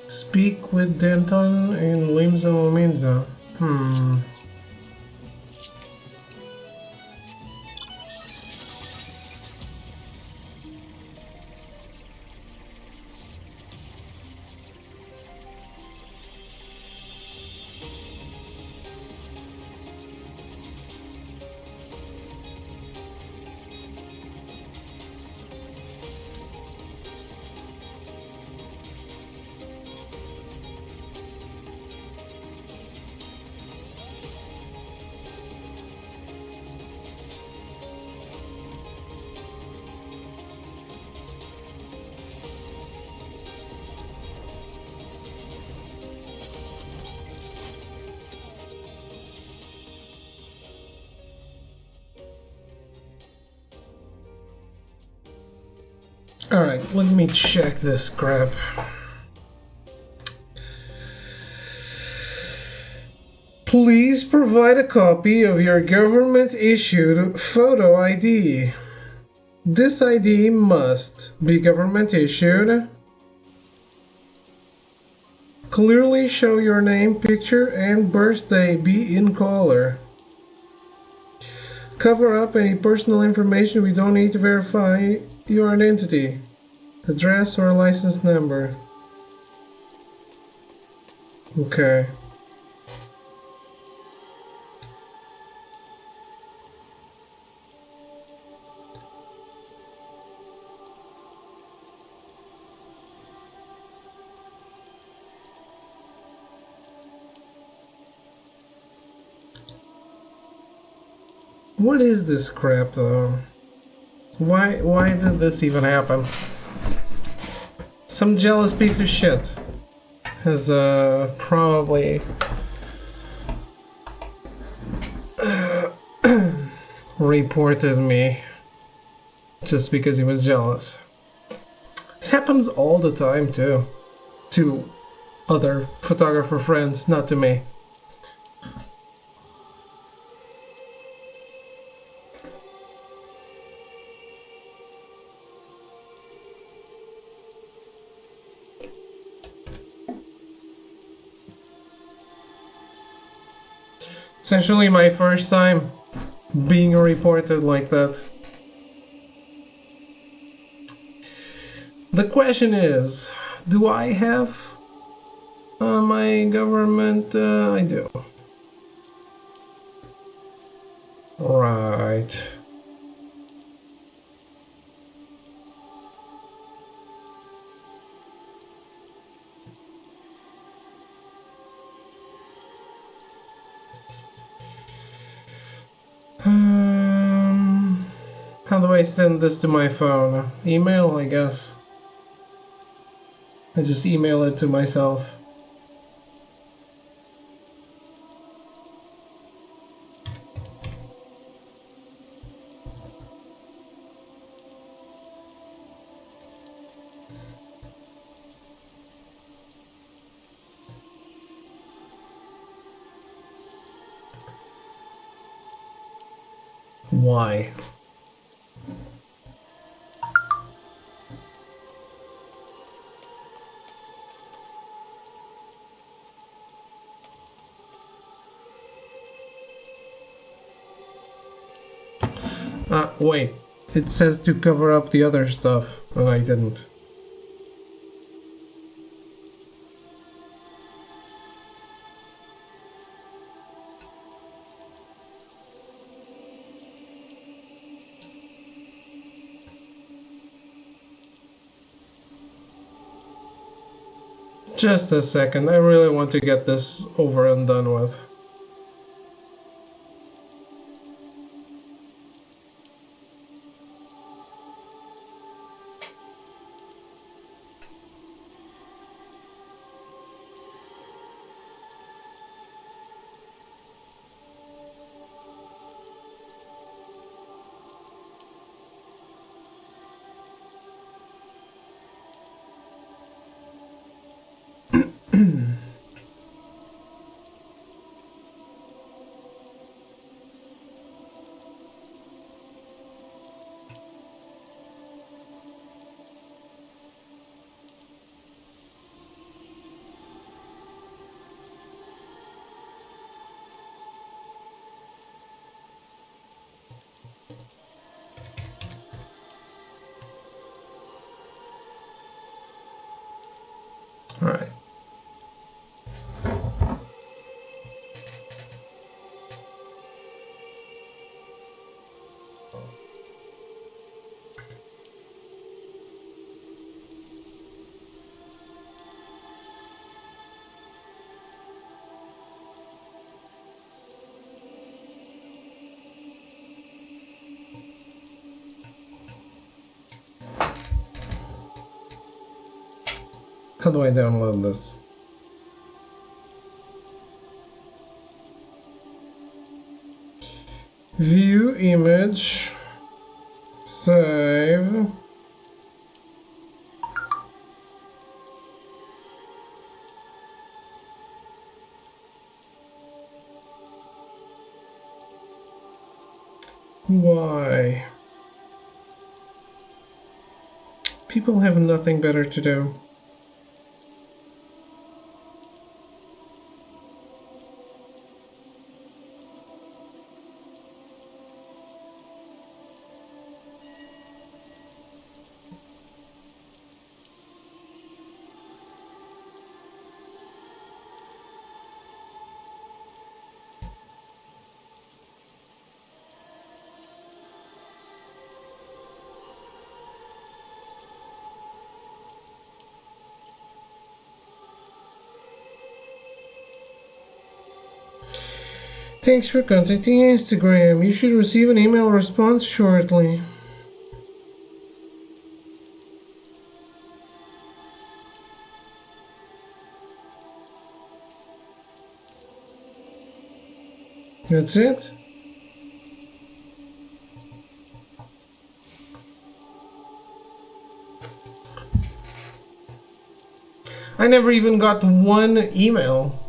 Speak with Denton and Limza Mominza. Alright, let me check this crap. Please provide a copy of your government-issued photo ID. This ID must be government-issued. Clearly show your name, picture, and birthday. Be in color. Cover up any personal information we don't need to verify your identity. Address or license number. Okay. What is this crap though? Why did this even happen? Some jealous piece of shit has probably reported me just because he was jealous. This happens all the time too, to other photographer friends, not to me. Essentially my first time being reported like that. The question is, do I have my government? I do. Right. How do I send this to my phone? Email, I guess. I just email it to myself. Why? Wait. It says to cover up the other stuff. Oh, I didn't. Just a second, I really want to get this over and done with. Alright. How do I download this? View image, save. Why? People have nothing better to do. Thanks for contacting Instagram. You should receive an email response shortly. That's it? I never even got one email.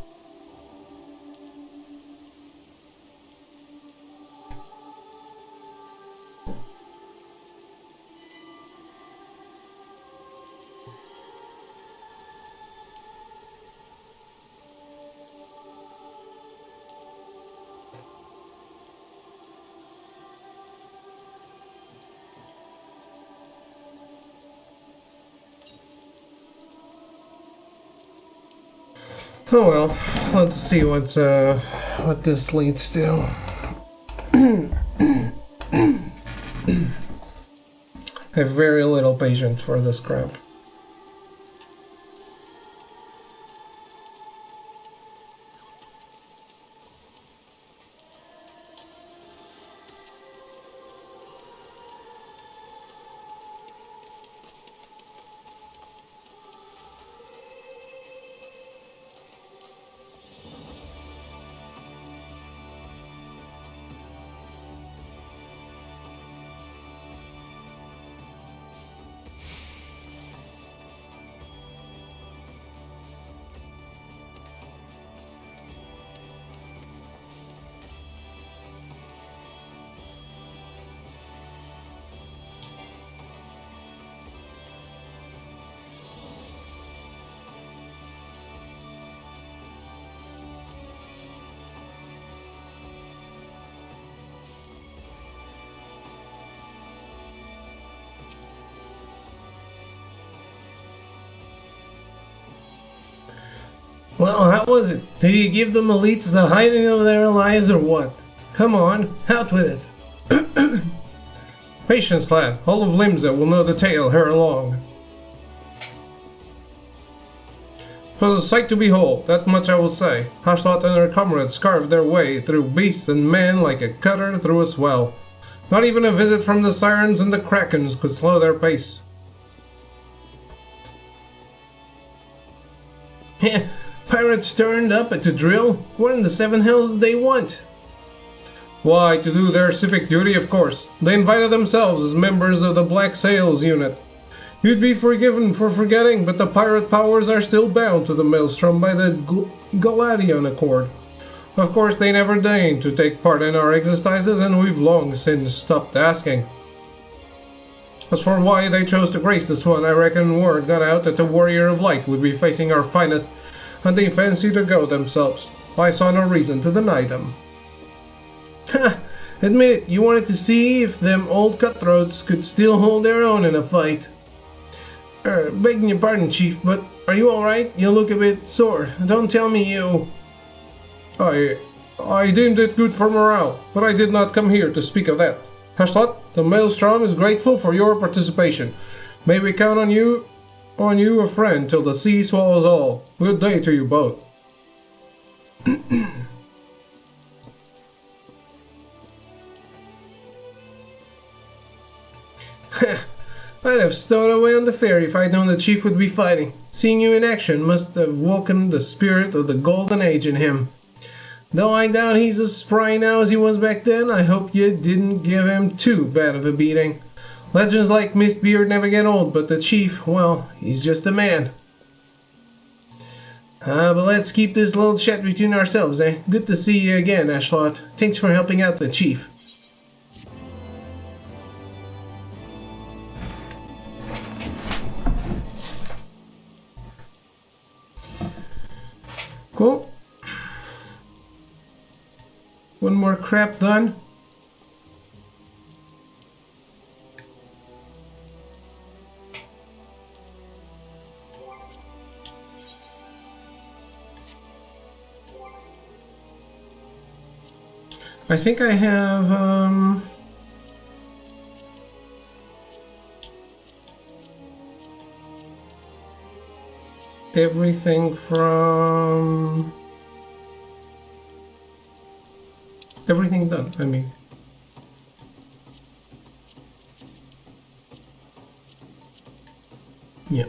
Oh well, let's see what this leads to. I have very little patience for this crap. Well, how was it? Did you give the elites the hiding of their lives or what? Come on, out with it. Patience, lad. All of Limsa will know the tale ere long. 'Twas a sight to behold, that much I will say. Hashlot and her comrades carved their way through beasts and men like a cutter through a swell. Not even a visit from the sirens and the krakens could slow their pace. Heh, pirates turned up to drill? What in the seven hells did they want? Why, to do their civic duty, of course. They invited themselves as members of the Black Sails unit. You'd be forgiven for forgetting, but the pirate powers are still bound to the Maelstrom by the Galadian Accord. Of course, they never deigned to take part in our exercises, and we've long since stopped asking. As for why they chose to grace this one, I reckon word got out that the Warrior of Light would be facing our finest, and they fancied to go themselves. I saw no reason to deny them. Ha! Admit it, you wanted to see if them old cutthroats could still hold their own in a fight. Begging your pardon, Chief, but are you alright? You look a bit sore. Don't tell me you... I deemed it good for morale, but I did not come here to speak of that. Hashlot, the Maelstrom is grateful for your participation. May we count on you, a friend, till the sea swallows all. Good day to you both. I'd have stowed away on the ferry if I'd known the chief would be fighting. Seeing you in action must have woken the spirit of the golden age in him. Though I doubt he's as spry now as he was back then, I hope you didn't give him too bad of a beating. Legends like Mistbeard never get old, but the chief, well, he's just a man. But let's keep this little chat between ourselves, eh? Good to see you again, Hashlot. Thanks for helping out the chief. Cool. One more crap done. I think I have everything from everything done, I mean. Yeah.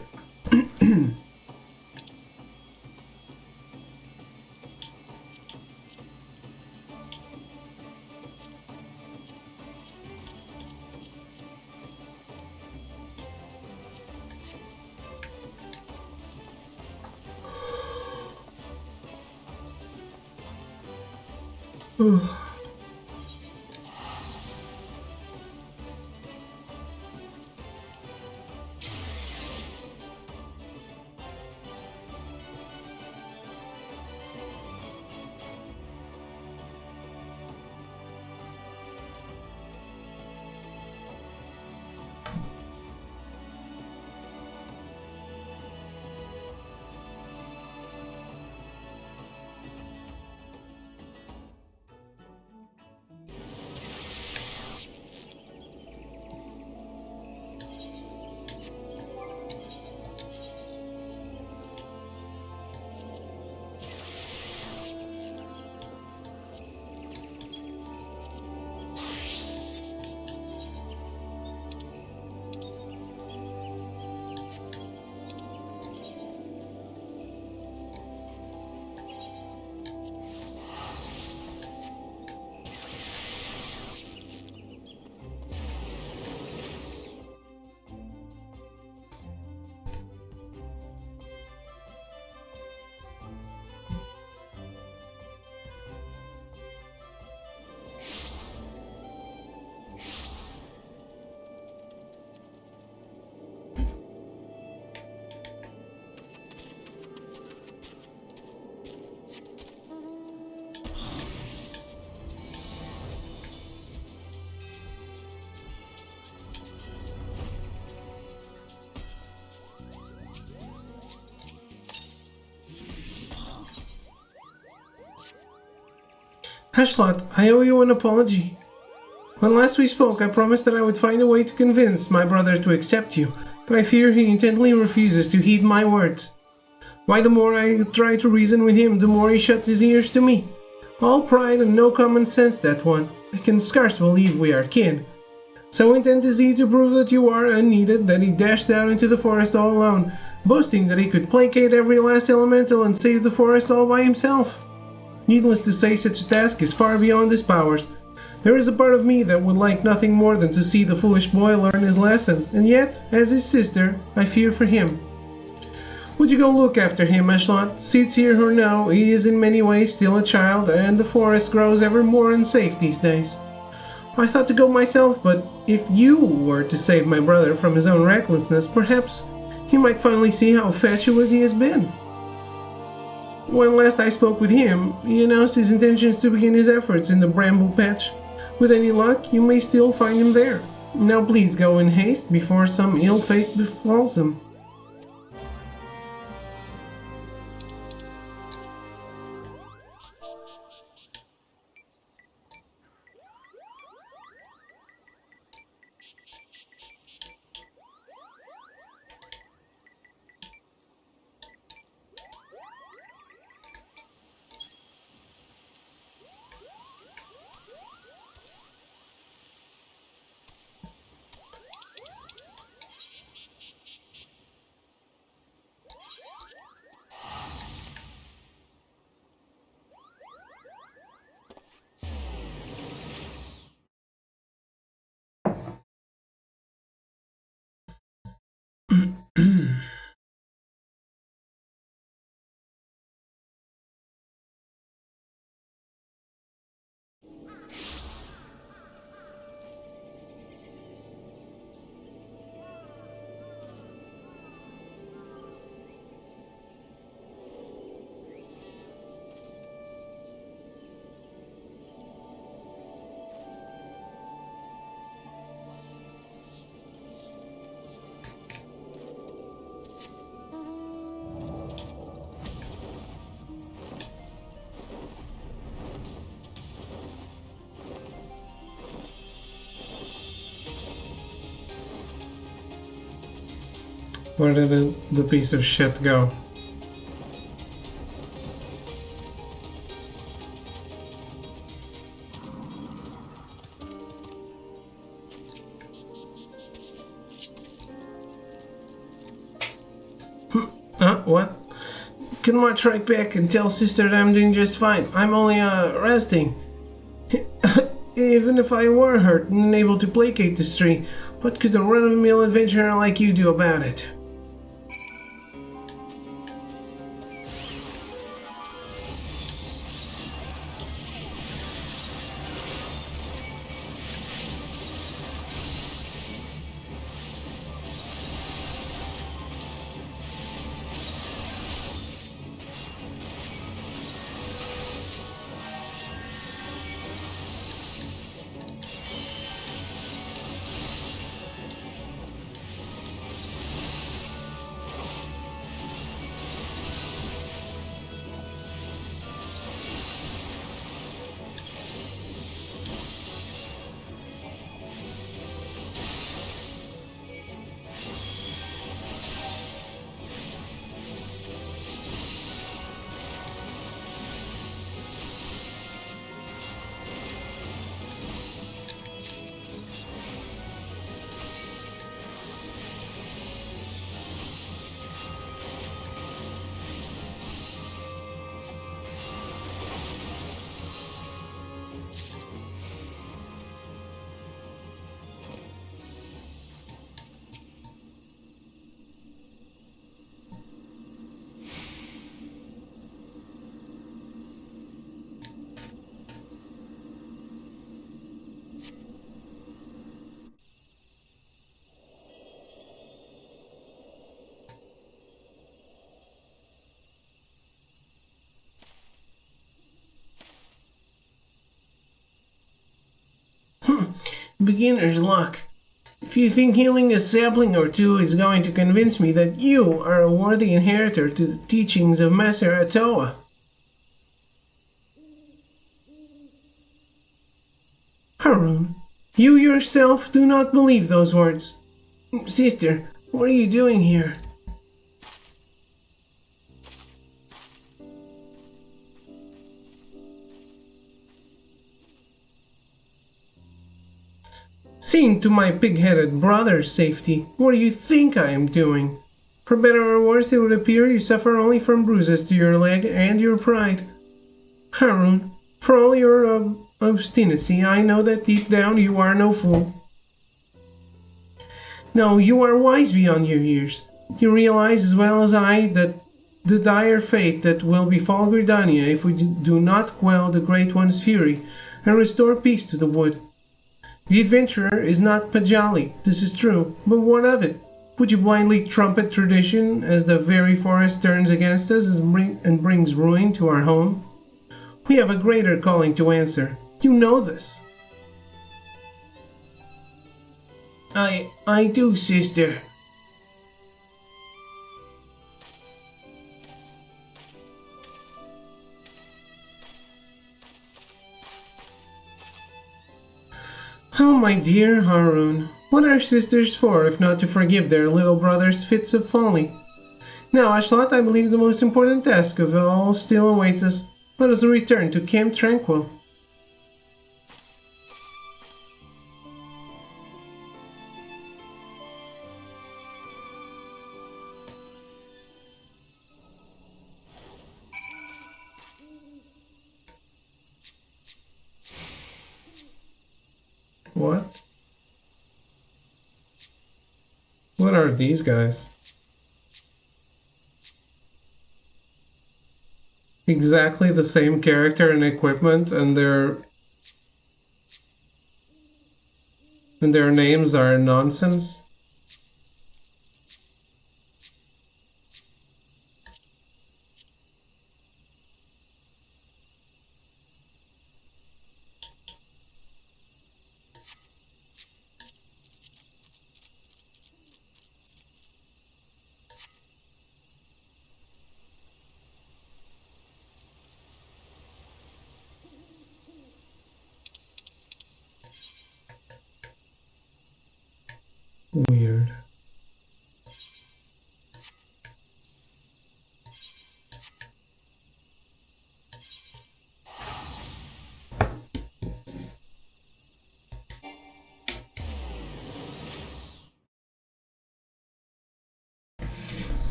Ashlot, I owe you an apology. When last we spoke, I promised that I would find a way to convince my brother to accept you, but I fear he intently refuses to heed my words. Why, the more I try to reason with him, the more he shuts his ears to me. All pride and no common sense, that one. I can scarce believe we are kin. So intent is he to prove that you are unneeded that he dashed out into the forest all alone, boasting that he could placate every last elemental and save the forest all by himself. Needless to say, such a task is far beyond his powers. There is a part of me that would like nothing more than to see the foolish boy learn his lesson, and yet, as his sister, I fear for him. Would you go look after him, Ashlot? Seats here or no, he is in many ways still a child, and the forest grows ever more unsafe these days. I thought to go myself, but if you were to save my brother from his own recklessness, perhaps he might finally see how fatuous he has been. When last I spoke with him, he announced his intentions to begin his efforts in the bramble patch. With any luck, you may still find him there. Now please go in haste before some ill fate befalls him. Where did the piece of shit go? What? Can march right back and tell sister that I'm doing just fine. I'm only, resting. Even if I were hurt and unable to placate this tree, what could a run-of-the-mill adventurer like you do about it? Beginner's luck. If you think healing a sapling or two is going to convince me that you are a worthy inheritor to the teachings of Master Atoa. Harun, you yourself do not believe those words. Sister, what are you doing here? Seeing to my pig-headed brother's safety, what do you think I am doing? For better or worse, it would appear you suffer only from bruises to your leg and your pride. Harun, for all your obstinacy, I know that deep down you are no fool. No, you are wise beyond your years. You realize as well as I that the dire fate that will befall Gridania if we do not quell the Great One's fury and restore peace to the wood. The adventurer is not Pajali, this is true, but what of it? Would you blindly trumpet tradition as the very forest turns against us and brings ruin to our home? We have a greater calling to answer. You know this. I do, sister. Oh, my dear Harun, what are sisters for if not to forgive their little brother's fits of folly? Now, Ashlat, I believe the most important task of all still awaits us. Let us return to Camp Tranquil. What? What are these guys? Exactly the same character and equipment, and their names are nonsense. Weird.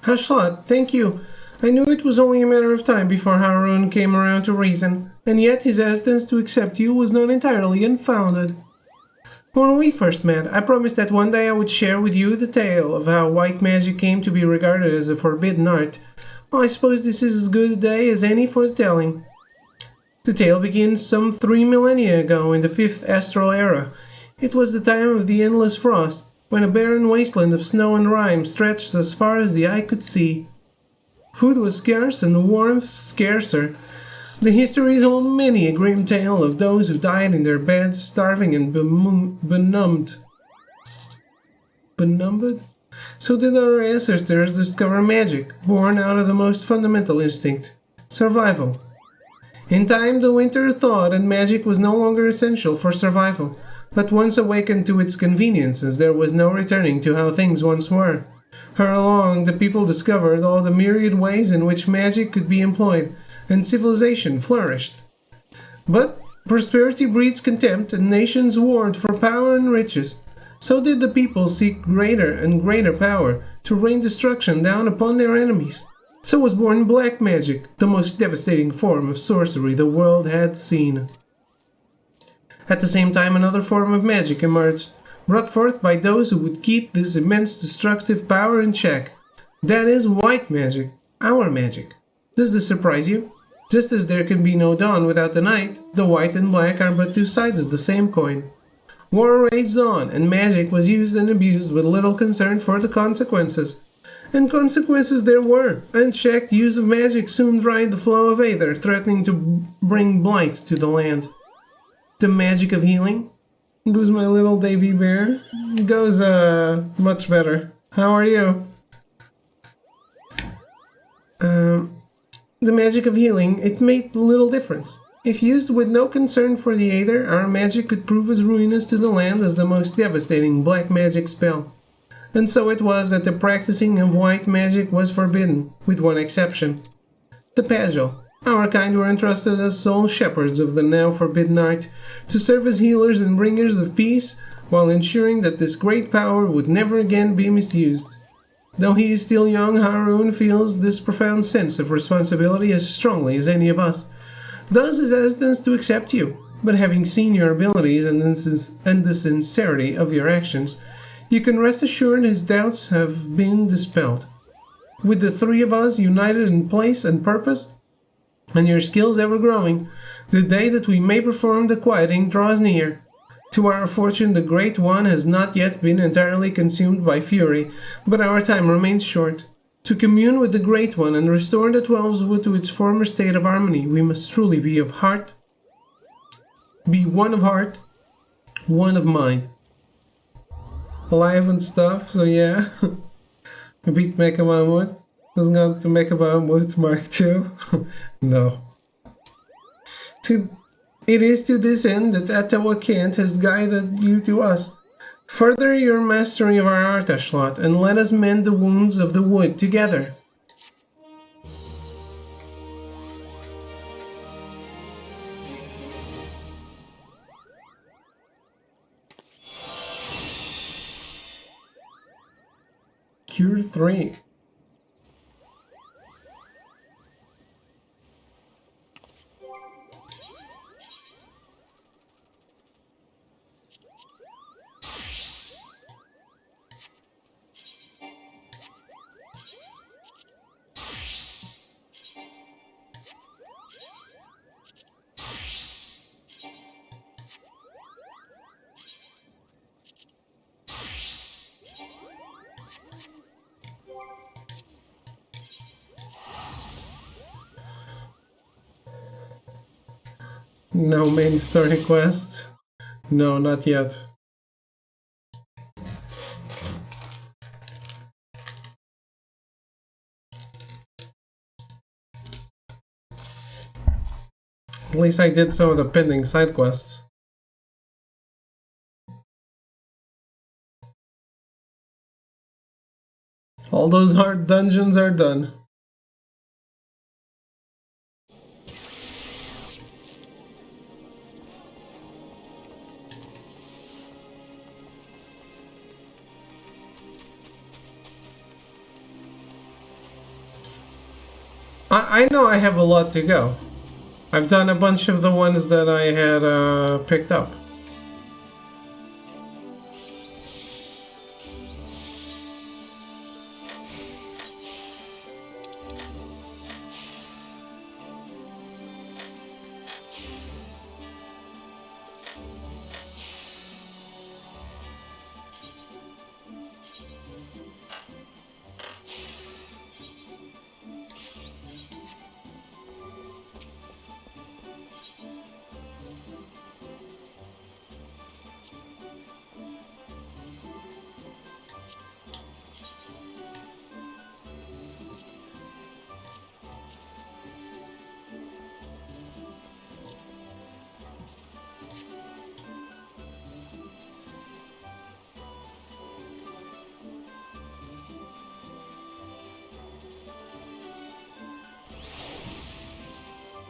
Hashlat, thank you. I knew it was only a matter of time before Harun came around to reason, and yet his hesitance to accept you was not entirely unfounded. When we first met, I promised that one day I would share with you the tale of how white magic came to be regarded as a forbidden art. Well, I suppose this is as good a day as any for the telling. The tale begins some 3 millennia ago in the 5th Astral Era. It was the time of the endless frost, when a barren wasteland of snow and rime stretched as far as the eye could see. Food was scarce and warmth scarcer. The histories hold many a grim tale of those who died in their beds, starving and benumbed. benumbed? So did our ancestors discover magic, born out of the most fundamental instinct, survival. In time, the winter thawed and magic was no longer essential for survival, but once awakened to its conveniences, there was no returning to how things once were. Ere long, the people discovered all the myriad ways in which magic could be employed, and civilization flourished. But prosperity breeds contempt, and nations warred for power and riches. So did the people seek greater and greater power to rain destruction down upon their enemies. So was born black magic, the most devastating form of sorcery the world had seen. At the same time, another form of magic emerged, brought forth by those who would keep this immense destructive power in check. That is white magic, our magic. Does this surprise you? Just as there can be no dawn without the night, the white and black are but two sides of the same coin. War raged on, and magic was used and abused with little concern for the consequences. And consequences there were. Unchecked use of magic soon dried the flow of Aether, threatening to bring blight to the land. The magic of healing? Goes my little Davy Bear? Goes, much better. How are you? The magic of healing, it made little difference. If used with no concern for the Aether, our magic could prove as ruinous to the land as the most devastating black magic spell. And so it was that the practicing of white magic was forbidden, with one exception. The Pagel. Our kind were entrusted as sole shepherds of the now forbidden art, to serve as healers and bringers of peace, while ensuring that this great power would never again be misused. Though he is still young, Haroun feels this profound sense of responsibility as strongly as any of us. Thus his hesitance to accept you, but having seen your abilities and the sincerity of your actions, you can rest assured his doubts have been dispelled. With the three of us united in place and purpose, and your skills ever growing, the day that we may perform the quieting draws near. To our fortune, the Great One has not yet been entirely consumed by fury, but our time remains short. To commune with the Great One and restore the Twelveswood to its former state of harmony, we must truly be one of heart, one of mind. Alive and stuff, so yeah. We beat Mecha Mammoth. Let's go to Mecha Mammoth Mark II. No. It is to this end that Atawa Kent has guided you to us. Further your mastery of our Artashlot, and let us mend the wounds of the wood together. Cure 3. No main story quest? No, not yet. At least I did some of the pending side quests. All those hard dungeons are done. I know I have a lot to go. I've done a bunch of the ones that I had picked up.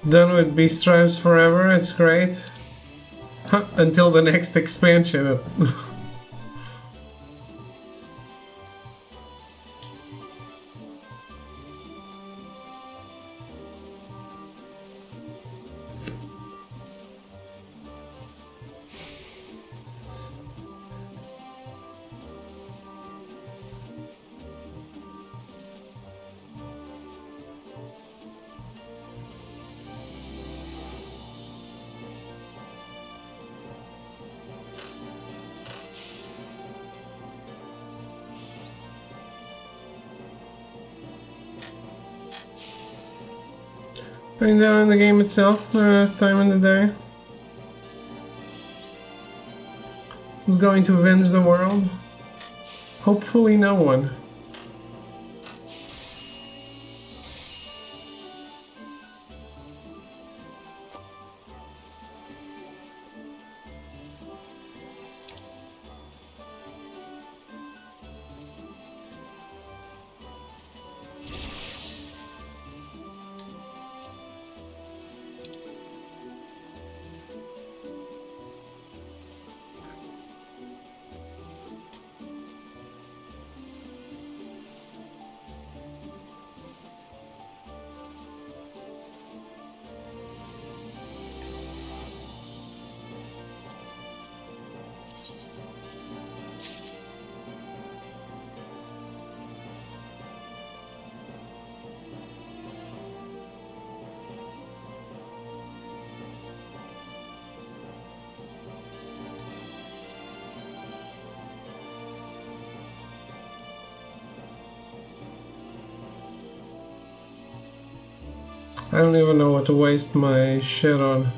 Done with Beast Tribes forever, it's great. Until the next expansion. Going down in the game itself, time in the day. Who's going to avenge the world? Hopefully no one. I don't even know what to waste my shit on.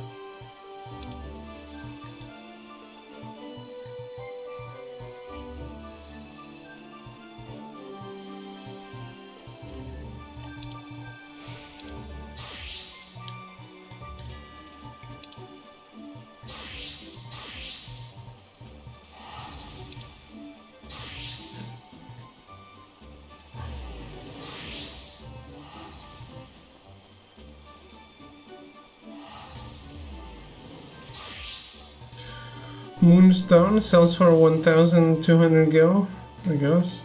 Moonstone sells for 1,200 gil, I guess.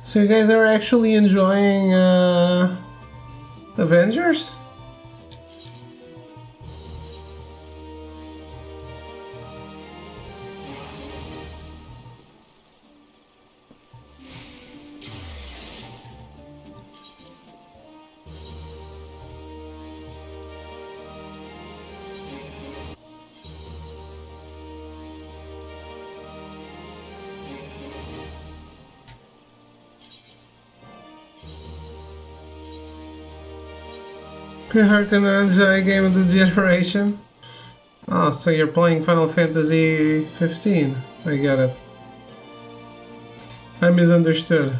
So you guys are actually enjoying Avengers? Heart and Anjai game of the generation? Oh, so you're playing Final Fantasy 15. I get it. I misunderstood.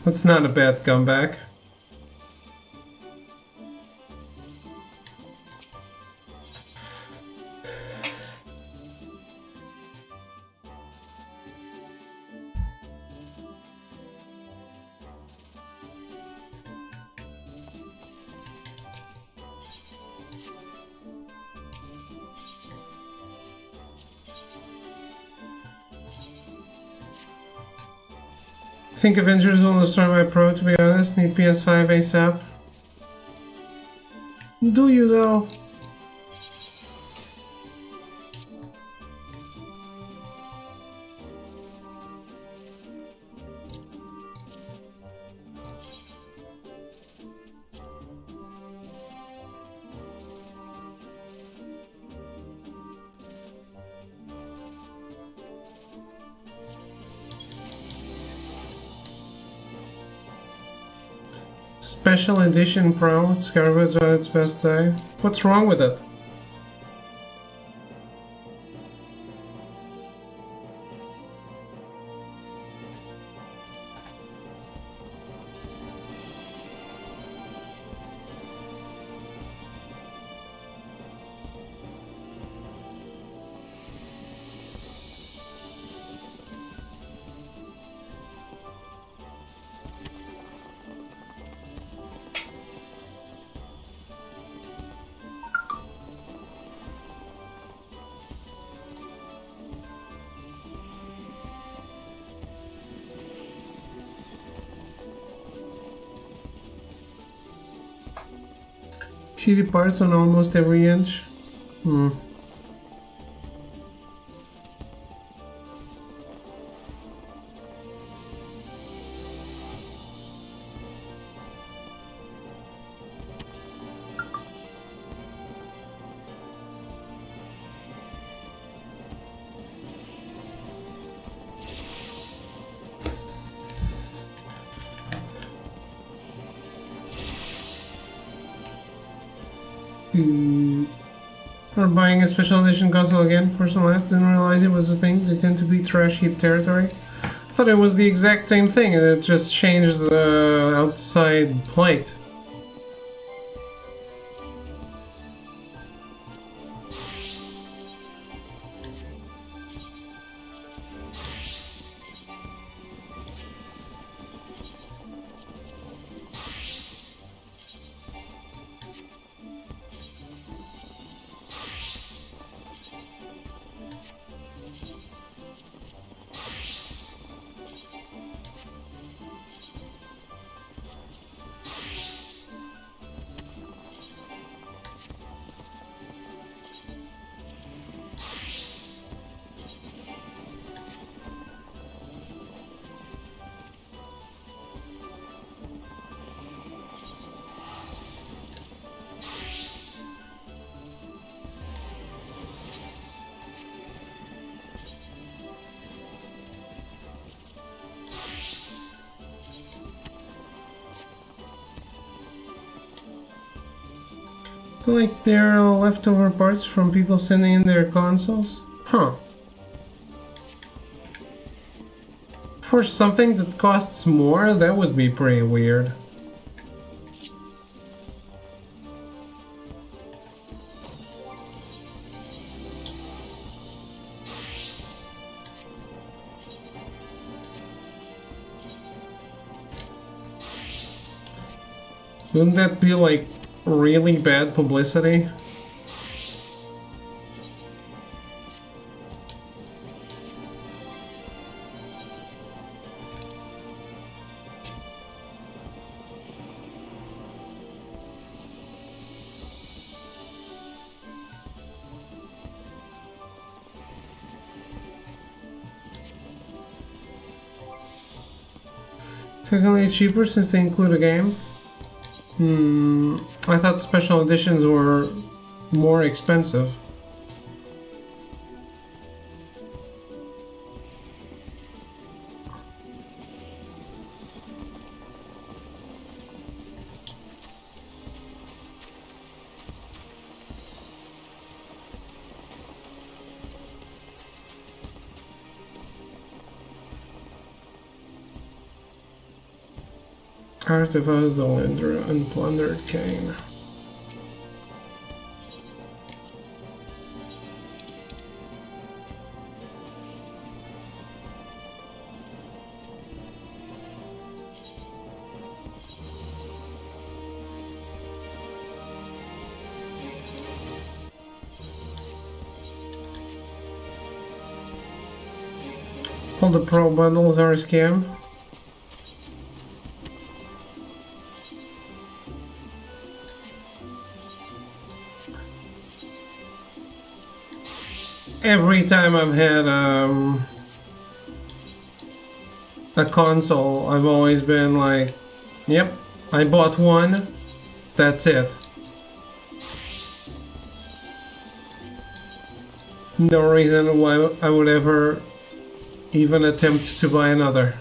That's not a bad comeback. I think Avengers will destroy my Pro, to be honest. Need PS5 ASAP. Do you though? Special Edition Pro, it's garbage on its best day. What's wrong with it? Shitty parts on almost every inch. Or buying a special edition console again, first and last. Didn't realize it was a thing. They tend to be trash heap territory. I thought it was the exact same thing, and it just changed the outside plate. Like they're leftover parts from people sending in their consoles? Huh. For something that costs more, that would be pretty weird. Wouldn't that be like really bad publicity? Technically cheaper since they include a game. I thought special editions were more expensive. Artifice the Lender, Unplundered Cane. All the pro bundles are a scam. Every time I've had a console, I've always been like, yep, I bought one, that's it. No reason why I would ever even attempt to buy another.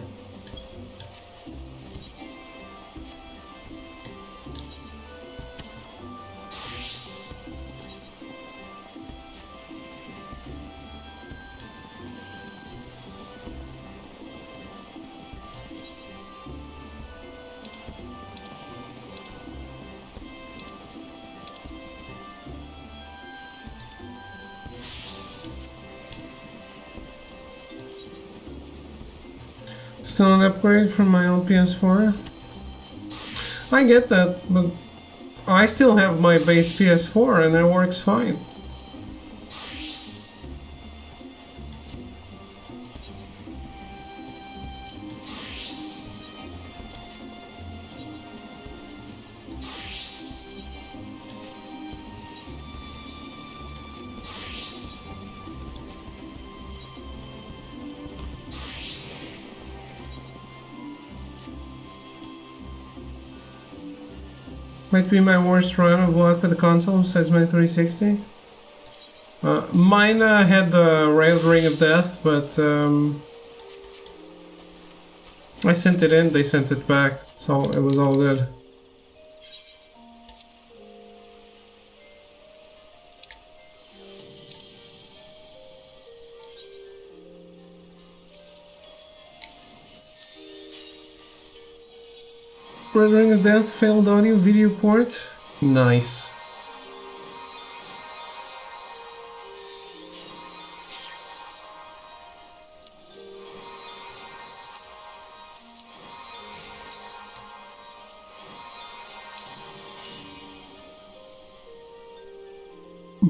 Still an upgrade from my old PS4. I get that, but I still have my base PS4 and it works fine. Might be my worst run of luck with the console besides my 360. Mine had the Railed Ring of Death, but I sent it in, they sent it back, so it was all good. Red Ring of Death, failed audio video port. Nice.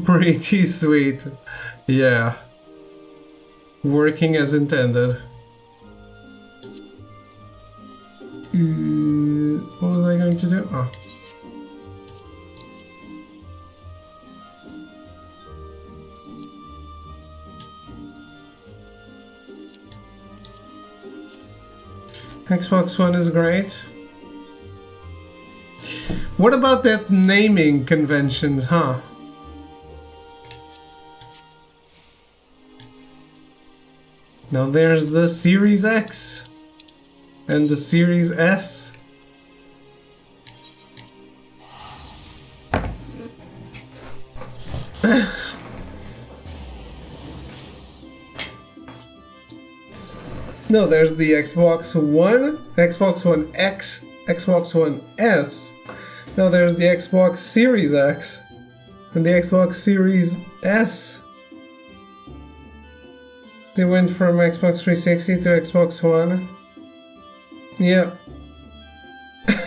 Pretty sweet. Yeah. Working as intended. What was I going to do? Oh. Xbox One is great. What about that naming conventions, huh? Now there's the Series X and the Series S. No, there's the Xbox One, Xbox One X, Xbox One S. No, there's the Xbox Series X and the Xbox Series S. They went from Xbox 360 to Xbox One. Yeah.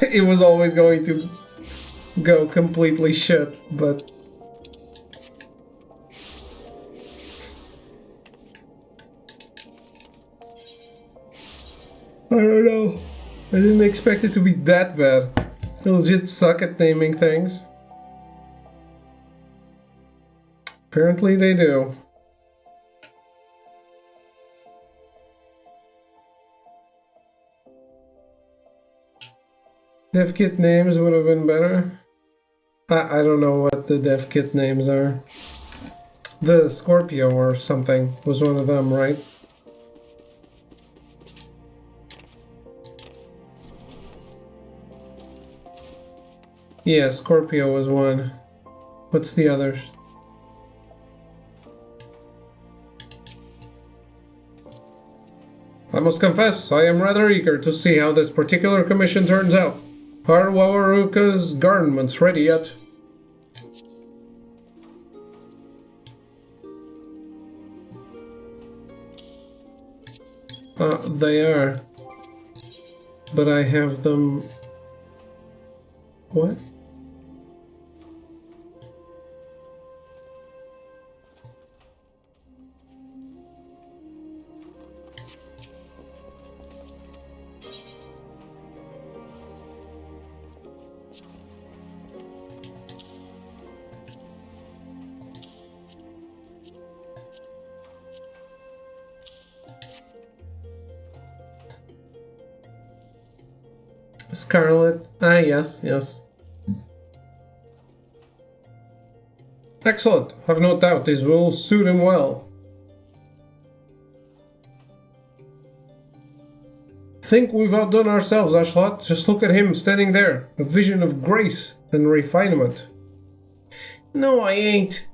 It was always going to go completely shit, but I don't know. I didn't expect it to be that bad. I legit suck at naming things. Apparently they do. Dev kit names would have been better. I don't know what the dev kit names are. The Scorpio or something was one of them, right? Yeah, Scorpio was one. What's the others? I must confess, I am rather eager to see how this particular commission turns out. Are Wawaruka's garments ready yet? They are. But I have them... What? Scarlet. Ah, yes, yes. Excellent. I've no doubt these will suit him well. Think we've outdone ourselves, Ashlot. Just look at him standing there. A vision of grace and refinement. No, I ain't.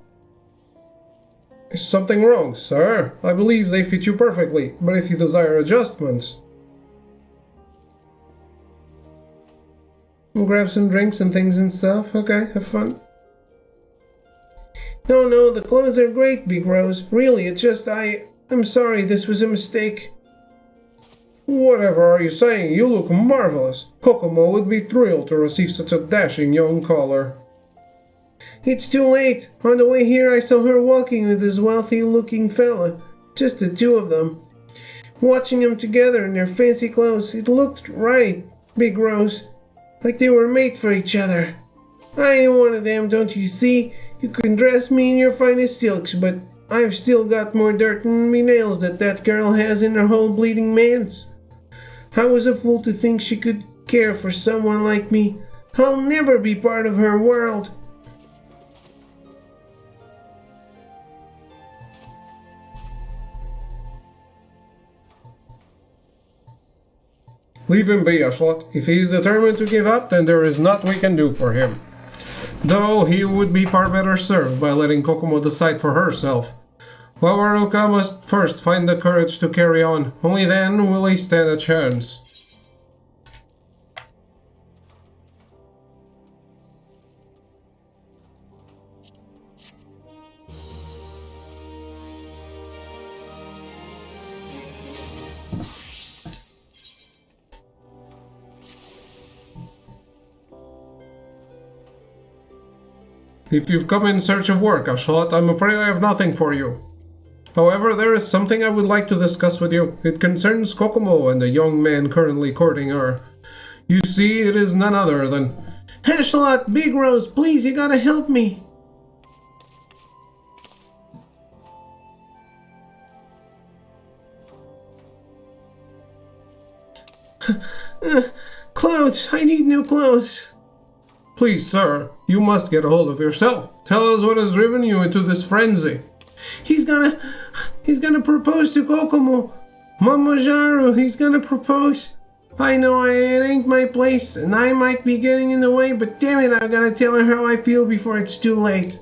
Is something wrong, sir? I believe they fit you perfectly, but if you desire adjustments... We'll grab some drinks and things and stuff. Okay, have fun. No, the clothes are great, Big Rose. Really, it's just I'm sorry, this was a mistake. Whatever are you saying? You look marvelous. Kokomo would be thrilled to receive such a dashing young caller. It's too late. On the way here, I saw her walking with this wealthy-looking fella. Just the two of them. Watching them together in their fancy clothes, it looked right, Big Rose. Like they were made for each other. I ain't one of them, don't you see? You can dress me in your finest silks, but I've still got more dirt in me nails than that girl has in her whole bleeding manse. I was a fool to think she could care for someone like me. I'll never be part of her world. Leave him be, Ashlot. If he is determined to give up, then there is naught we can do for him. Though he would be far better served by letting Kokomo decide for herself. Wawaruka must first find the courage to carry on. Only then will he stand a chance. If you've come in search of work, Ashlot, I'm afraid I have nothing for you. However, there is something I would like to discuss with you. It concerns Kokomo and the young man currently courting her. You see, it is none other than... Ashlot, Big Rose, please, you gotta help me. Clothes, I need new clothes. Please, sir, you must get a hold of yourself. Tell us what has driven you into this frenzy. He's gonna propose to Kokomo. Momojaru, he's gonna propose. I know it ain't my place, and I might be getting in the way, but damn it, I gotta tell her how I feel before it's too late.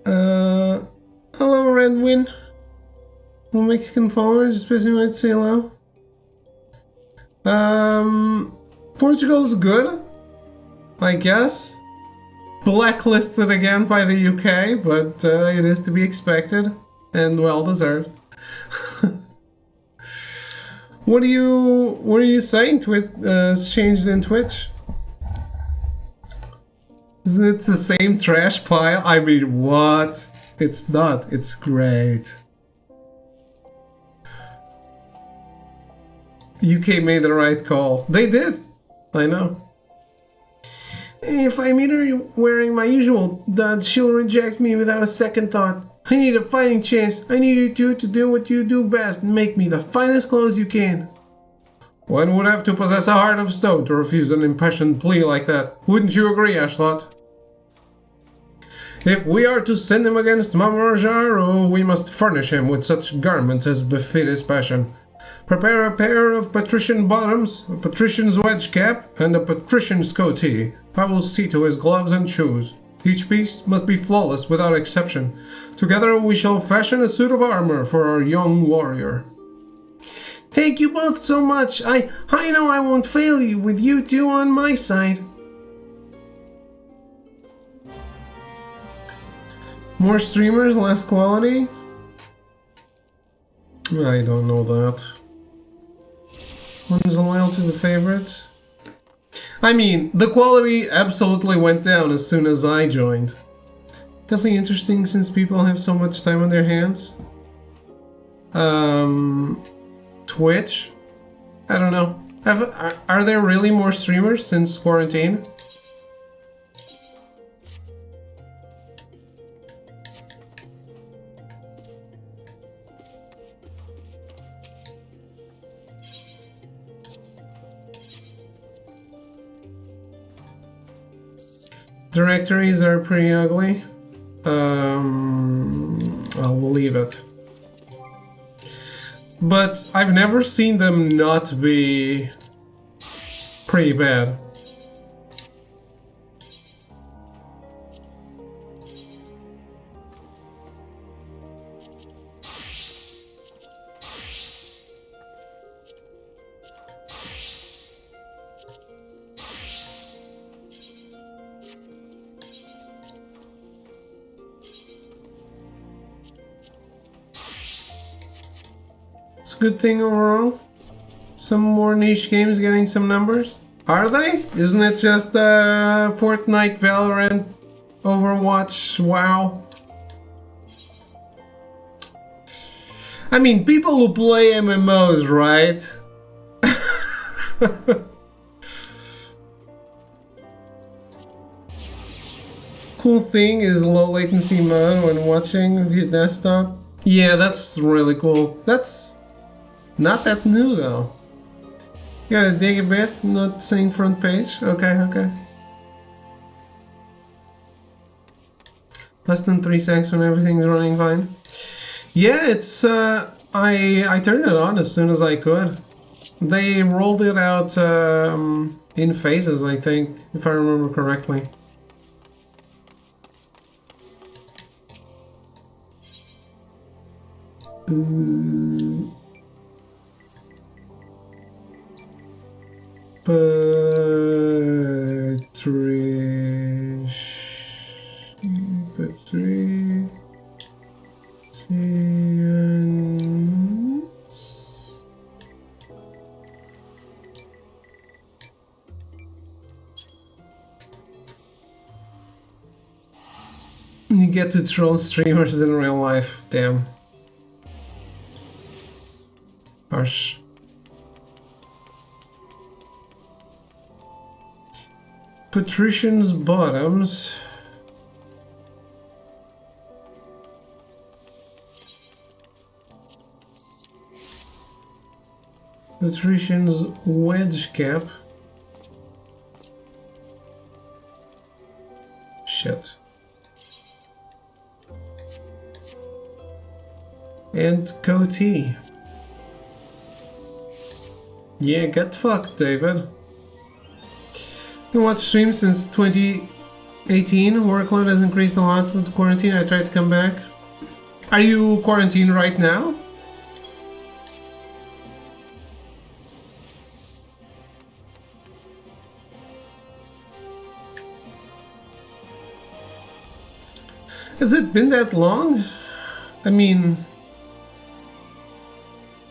Hello, Redwin. Well, Mexican followers, especially when say hello. Portugal's good, I guess. Blacklisted again by the UK, but it is to be expected and well deserved. What are you saying? It's changed in Twitch. Isn't it the same trash pile? I mean, what? It's not. It's great. UK made the right call. They did. I know. If I meet her wearing my usual duds, she'll reject me without a second thought. I need a fighting chance. I need you two to do what you do best and make me the finest clothes you can. One would have to possess a heart of stone to refuse an impassioned plea like that. Wouldn't you agree, Ashlot? If we are to send him against Mamojaru, we must furnish him with such garments as befit his passion. Prepare a pair of patrician bottoms, a patrician's wedge cap, and a patrician's coatee. I will see to his gloves and shoes. Each piece must be flawless without exception. Together we shall fashion a suit of armor for our young warrior. Thank you both so much. I know I won't fail you with you two on my side. More streamers, less quality? I don't know that. One's loyal to the favorites. I mean, the quality absolutely went down as soon as I joined. Definitely interesting since people have so much time on their hands. Twitch? I don't know. Are there really more streamers since quarantine? Directories are pretty ugly. We'll leave it. But I've never seen them not be pretty bad. It's a good thing overall. Some more niche games getting some numbers. Are they? Isn't it just Fortnite, Valorant, Overwatch, WoW? I mean, people who play MMOs, right? Cool thing is low latency mode when watching via desktop. Yeah, that's really cool. That's not that new though. You gotta dig a bit, not saying front page. Okay. Less than 3 seconds when everything's running fine. Yeah, it's I turned it on as soon as I could. They rolled it out in phases, I think, if I remember correctly. You get to troll streamers in real life, damn. Harsh. Patrician's bottoms. Patrician's wedge cap. Shit. And goatee. Yeah, get fucked, David. Been watching streams since 2018. Workload has increased a lot with quarantine. I tried to come back. Are you quarantined right now? Has it been that long? I mean,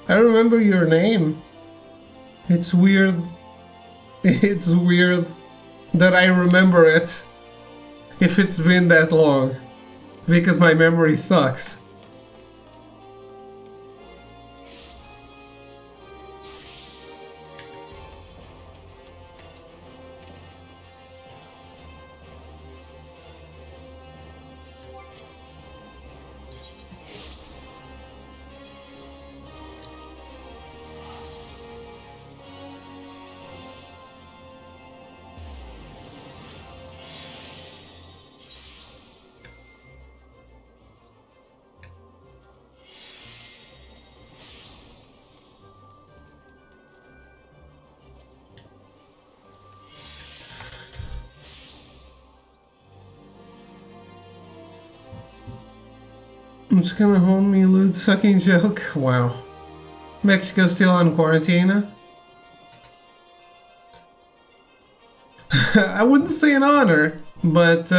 I remember your name. It's weird. It's weird that I remember it if it's been that long, because my memory sucks. It's gonna hold me loot sucking joke. Wow. Mexico still on quarantine? I wouldn't say an honor, but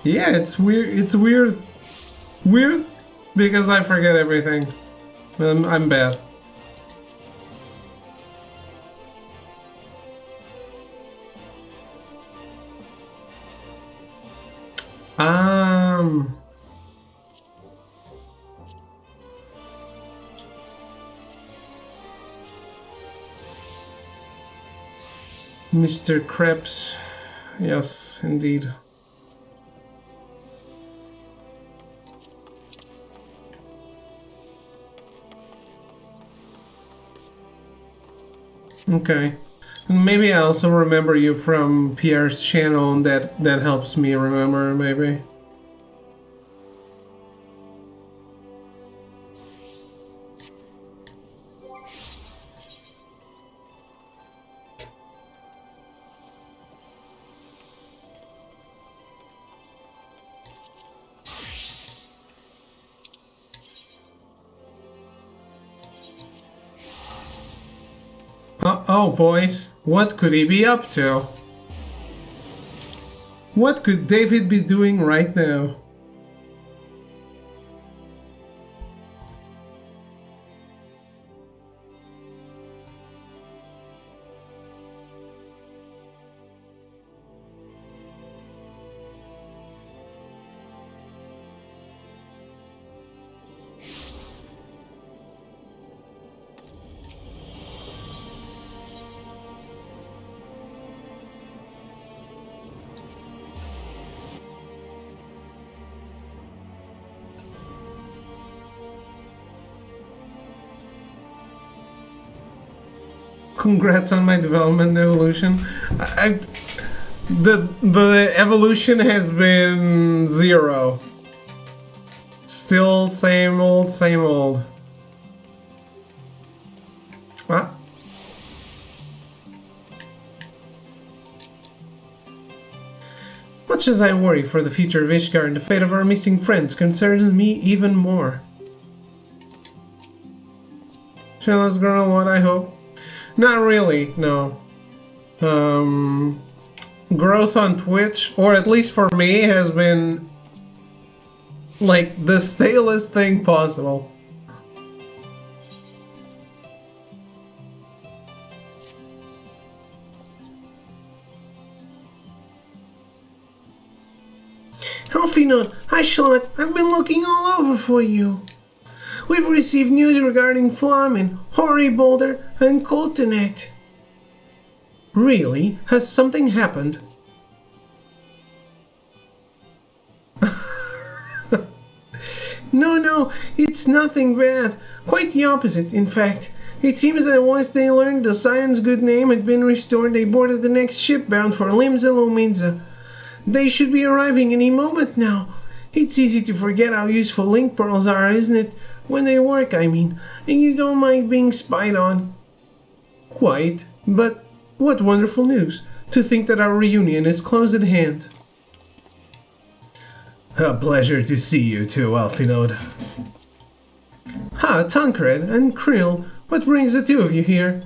yeah, it's weird. It's weird because I forget everything. I'm bad. Mr. Krebs. Yes, indeed. Okay. And maybe I also remember you from Pierre's channel, and that helps me remember, maybe. Uh-oh, boys. What could he be up to? What could David be doing right now? Congrats on my development evolution. The evolution has been 0. Still same old, same old. What? Much as I worry for the future of Ishgard, the fate of our missing friends concerns me even more. Jealous girl, what I hope? Not really, no. Growth on Twitch, or at least for me, has been like the stalest thing possible. Elfinod, hi Charlotte, I've been looking all over for you. We've received news regarding Flamin, Hoary Boulder, and Coltonet. Really? Has something happened? No, it's nothing bad. Quite the opposite, in fact. It seems that once they learned the Scion's good name had been restored, they boarded the next ship bound for Limsa. They should be arriving any moment now. It's easy to forget how useful link pearls are, isn't it? When they work, I mean, and you don't mind being spied on. Quite, but what wonderful news, to think that our reunion is close at hand. A pleasure to see you too, Elfinod. Ha, Tancred and Krill, what brings the two of you here?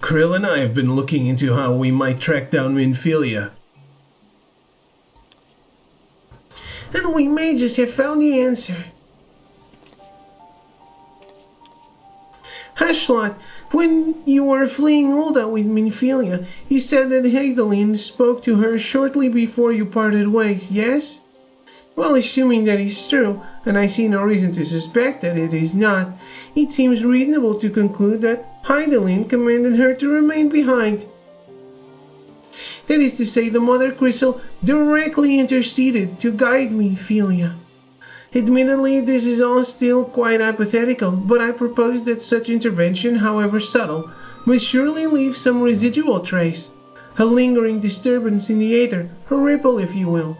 Krill and I have been looking into how we might track down Minfilia. And we may just have found the answer. Hashlat, when you were fleeing Ulda with Minfilia, you said that Hagdalin spoke to her shortly before you parted ways, yes? Well, assuming that is true, and I see no reason to suspect that it is not, it seems reasonable to conclude that Hagdalin commanded her to remain behind. That is to say, the Mother Crystal directly interceded to guide Minfilia. Admittedly, this is all still quite hypothetical, but I propose that such intervention, however subtle, must surely leave some residual trace, a lingering disturbance in the aether, a ripple if you will.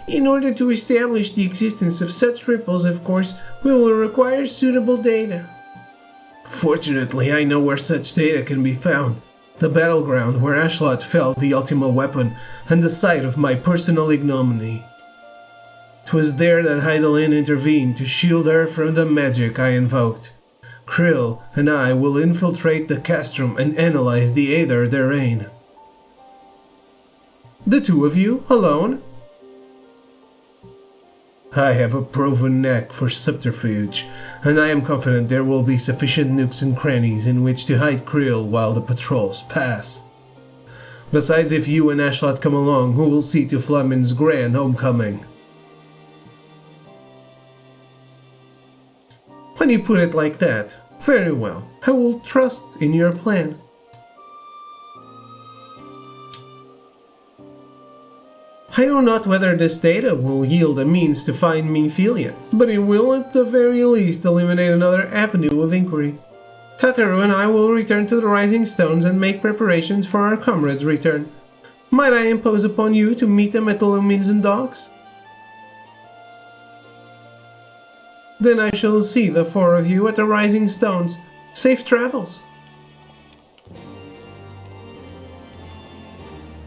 In order to establish the existence of such ripples, of course, we will require suitable data. Fortunately, I know where such data can be found. The battleground where Ashlot fell the Ultima weapon, and the site of my personal ignominy. 'Twas there that Heidelin intervened to shield her from the magic I invoked. Krill and I will infiltrate the castrum and analyze the aether therein. The two of you, alone? I have a proven knack for subterfuge, and I am confident there will be sufficient nooks and crannies in which to hide Krill while the patrols pass. Besides, if you and Ashlot come along, who will see to Flamin's grand homecoming? When you put it like that, very well, I will trust in your plan. I know not whether this data will yield a means to find Minfilia, but it will at the very least eliminate another avenue of inquiry. Tataru and I will return to the Rising Stones and make preparations for our comrades' return. Might I impose upon you to meet them at the Luminzen docks? Then I shall see the four of you at the Rising Stones. Safe travels.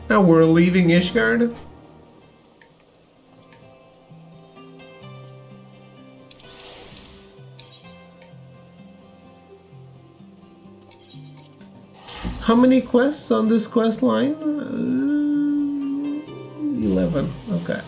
Now we're leaving Ishgard? How many quests on this quest line? 11. Okay.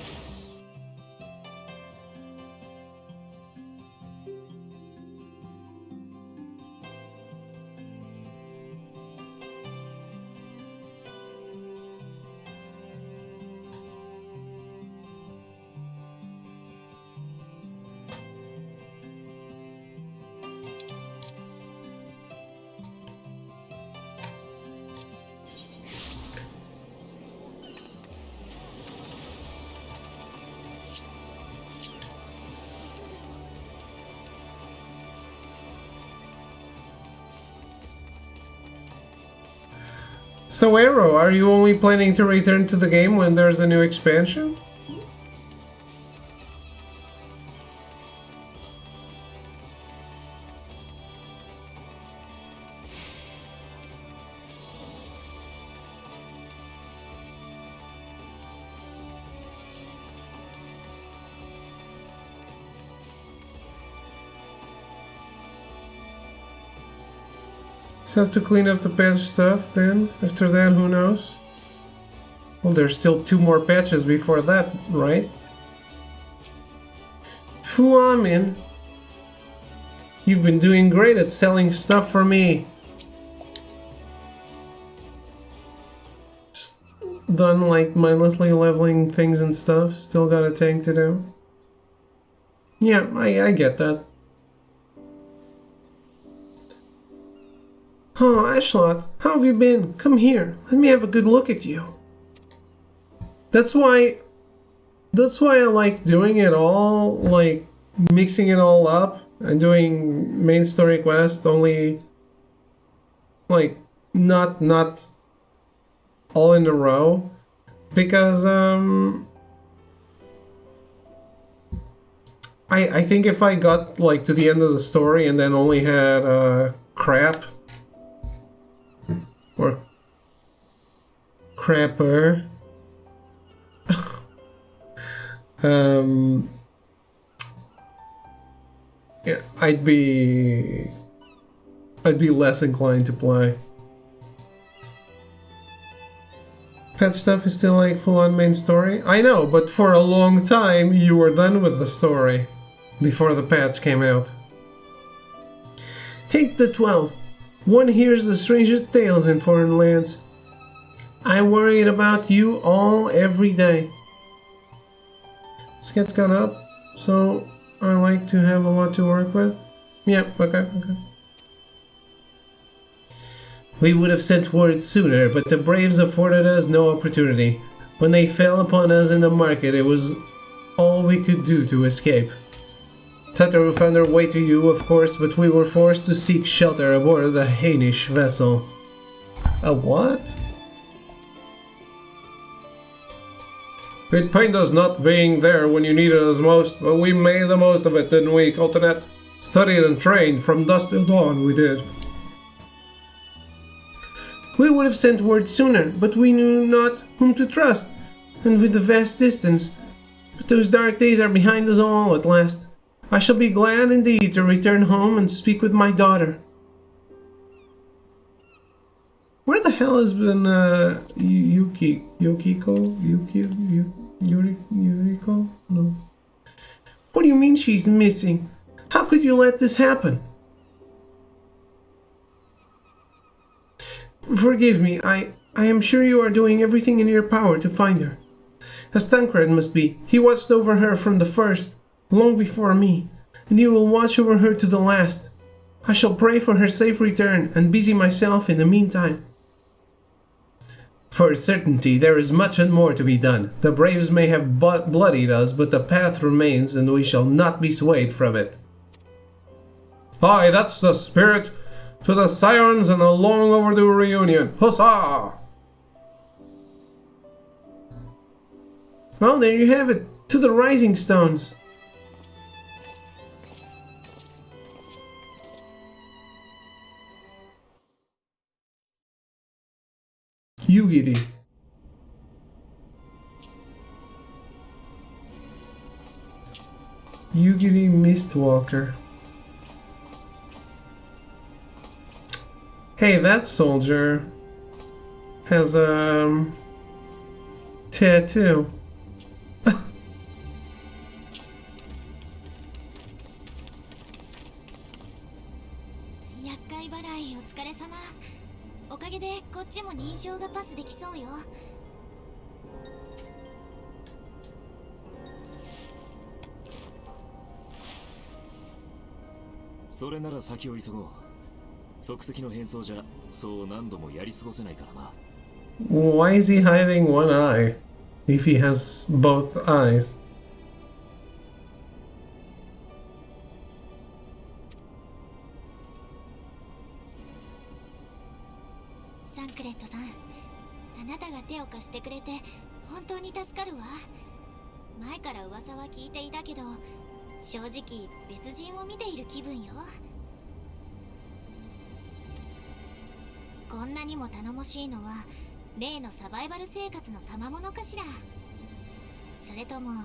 So Arrow, are you only planning to return to the game when there's a new expansion? So have to clean up the patch stuff then. After that, who knows? Well, there's still 2 more patches before that, right? Flamin, you've been doing great at selling stuff for me. Just done like mindlessly leveling things and stuff. Still got a tank to do. Yeah, I get that. Oh, Ashlot, how have you been? Come here, let me have a good look at you. That's why I like doing it all, like mixing it all up and doing main story quest only, like not all in a row, because I think if I got like to the end of the story and then only had crap or crapper, yeah, I'd be less inclined to play. Pet stuff is still like full-on main story. I know, but for a long time you were done with the story before the patch came out. Take the 12. One hears the strangest tales in foreign lands. I worried about you all every day. Let's get caught up. So I like to have a lot to work with. Yeah, okay. We would have sent word sooner, but the Braves afforded us no opportunity. When they fell upon us in the market, it was all we could do to escape. Tataru found her way to you, of course, but we were forced to seek shelter aboard the Hainish vessel. A what? It pained us not being there when you needed us most, but we made the most of it, didn't we, Coltonet? Studied and trained from dusk till dawn, we did. We would have sent word sooner, but we knew not whom to trust, and with the vast distance But those dark days are behind us all at last. I shall be glad indeed to return home and speak with my daughter. Where the hell has been Yuriko? No. What do you mean she's missing? How could you let this happen? Forgive me, I am sure you are doing everything in your power to find her. As Tancred must be, he watched over her from the first, long before me, and he will watch over her to the last. I shall pray for her safe return and busy myself in the meantime. For a certainty, there is much and more to be done. The braves may have bloodied us, but the path remains, and we shall not be swayed from it. Aye, that's the spirit! To the sirens and a long overdue reunion! Huzzah! Well, there you have it. To the Rising Stones. Yugiri. Yugiri Mistwalker. Hey, that soldier has a tattoo. っちも認証がパスできそうよ。それなら先を急ごう。即席の変装じゃそう何度もやり過ごせないからな。Why is he hiding one eye if he has both eyes? サンクレットさん、あなたが手を貸してくれて本当に助かるわ。前から噂は聞いていたけど、正直別人を見ている気分よ。こんなにも頼もしいのは例のサバイバル生活の賜物かしら。それとも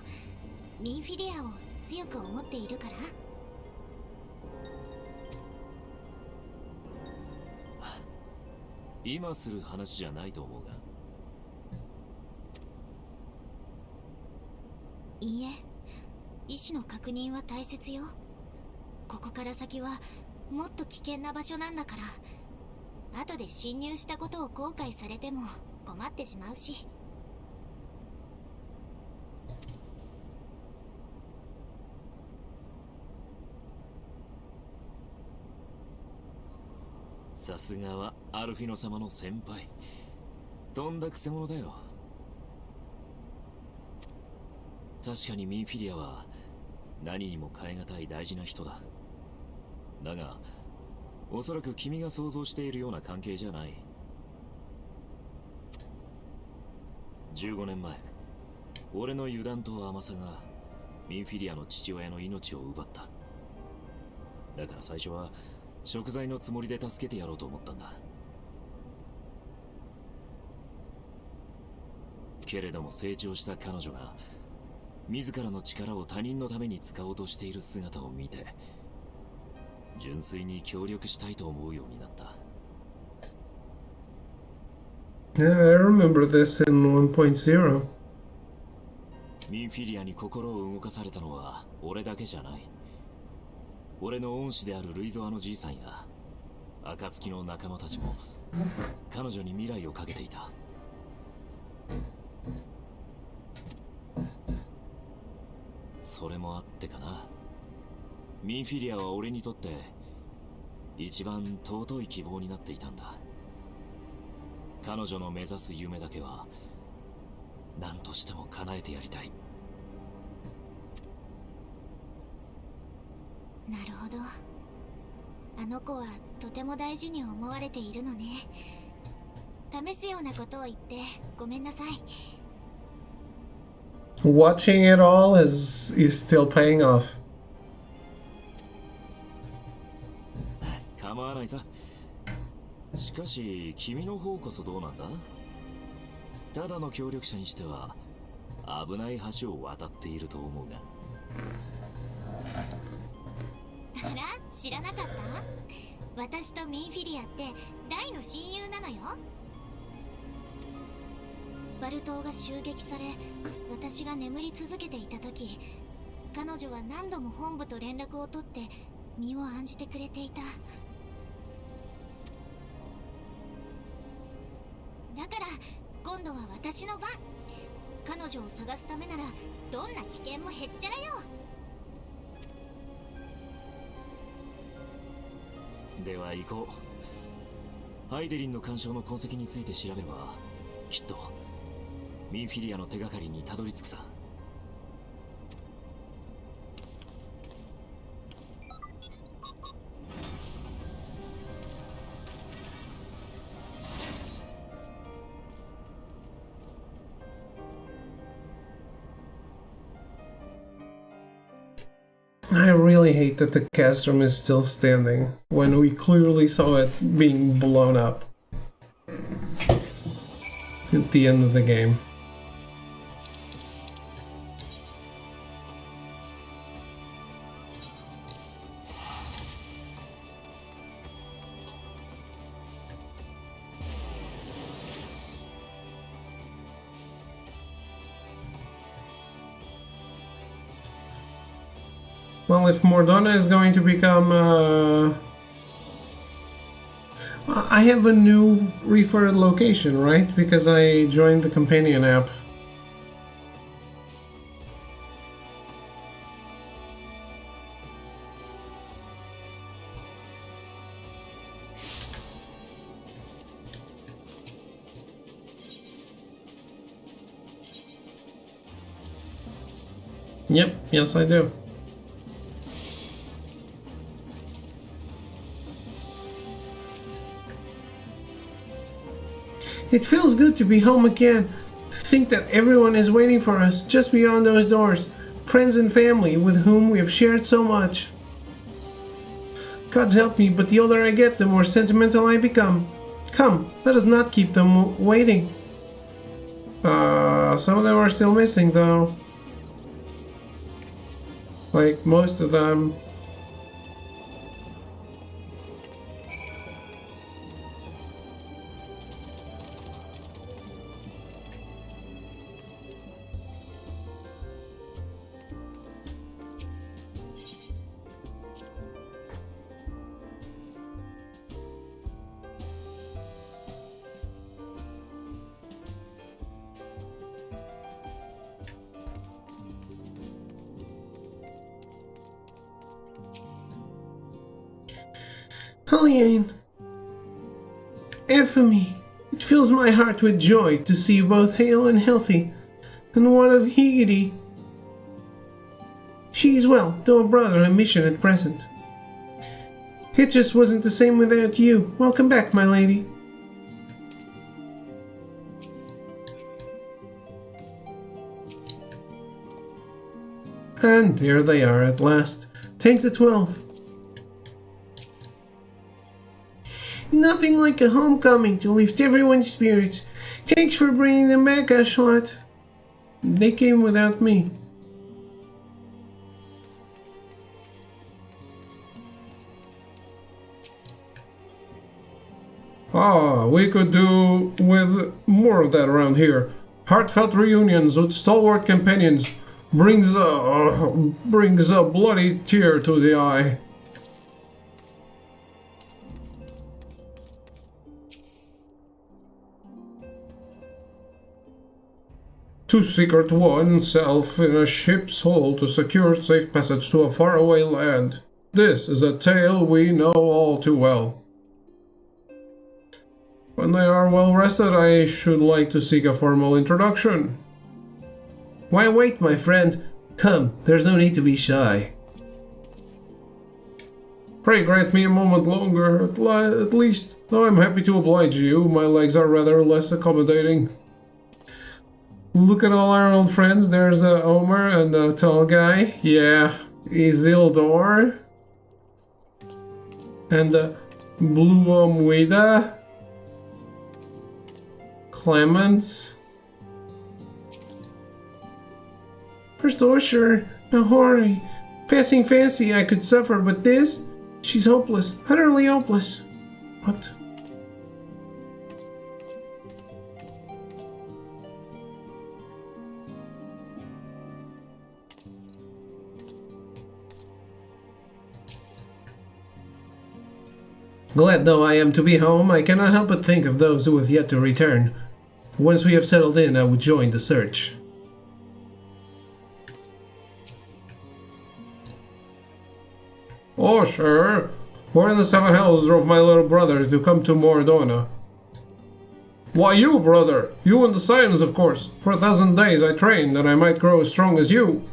ミンフィリアを強く思っているから。今する話じゃないと思うが。いいえ、意思の確認は大切よ。ここから先はもっと危険な場所なんだから、後で侵入したことを後悔されても困ってしまうし。さすがはアルフィノ様の先輩。とんだくせ者だよ。確かにミンフィリアは何にも代え難い大事な人だ。だがおそらく君が想像しているような関係じゃない。15年前、俺の油断と甘さがミンフィリアの父親の命を奪った。だから最初は贖罪のつもりで助けてやろうと思ったんだ。けれども成長した彼女が自らの力を他人のために使おうとしている姿を見て、純粋に協力したいと思うようになった。Yeah, I remember this in 1.0. ミンフィリアに心を動かされたのは俺だけじゃない。俺の恩師であるルイゾアのじいさんや暁の仲間たちも彼女に未来をかけていた。それもあってかな。ミンフィリアは俺にとって一番尊い希望になっていたんだ。彼女の目指す夢だけは何としても叶えてやりたい。なるほど。あの子はとても大事に思われているのね。試すようなことを言ってごめんなさい。Watching it all is still paying off. 構わないさ。しかし君の方こそどうなんだ。ただの協力者にしては危ない橋を渡っていると思うが。あら、知らなかった？私とミンフィリアって大の親友なのよ。バル島が襲撃され、私が眠り続けていた時、彼女は何度も本部と連絡を取って身を案じてくれていた。だから今度は私の番。彼女を探すためならどんな危険もへっちゃらよ。では行こう。ハイデリンの干渉の痕跡について調べればきっとミンフィリアの手がかりにたどり着くさ。I really hate that the castrum is still standing when we clearly saw it being blown up at the end of the game. Well, if Mordona is going to become, I have a new referred location, right? Because I joined the companion app. Yep, yes I do. It feels good to be home again. To think that everyone is waiting for us just beyond those doors. Friends and family with whom we have shared so much. Gods help me, but the older I get, the more sentimental I become. Come, let us not keep them waiting. Some of them are still missing though. Like most of them. Helliane, Ephemy, it fills my heart with joy to see you both hale and healthy, and what of Higiri? She is well, though abroad on a mission at present. It just wasn't the same without you. Welcome back, my lady. And there they are at last. Take the 12. Nothing like a homecoming to lift everyone's spirits. Thanks for bringing them back, Ashlat. They came without me. We could do with more of that around here. Heartfelt reunions with stalwart companions brings a bloody tear to the eye. To secret oneself in a ship's hold to secure safe passage to a faraway land. This is a tale we know all too well. When they are well rested, I should like to seek a formal introduction. Why wait, my friend? Come, there's no need to be shy. Pray grant me a moment longer, at least, though I'm happy to oblige you. My legs are rather less accommodating. Look at all our old friends. There's Omer and the tall guy. Yeah, Isildur. And Blue Omwida. Clemens. First Usher, a horny, passing fancy I could suffer, but this? She's hopeless, utterly hopeless. What? Glad though I am to be home, I cannot help but think of those who have yet to return. Once we have settled in, I would join the search. Oh, sure. Where in the seven hells drove my little brother to come to Mordona? Why, you, brother. You and the Sirens, of course. For 1,000 days I trained that I might grow as strong as you,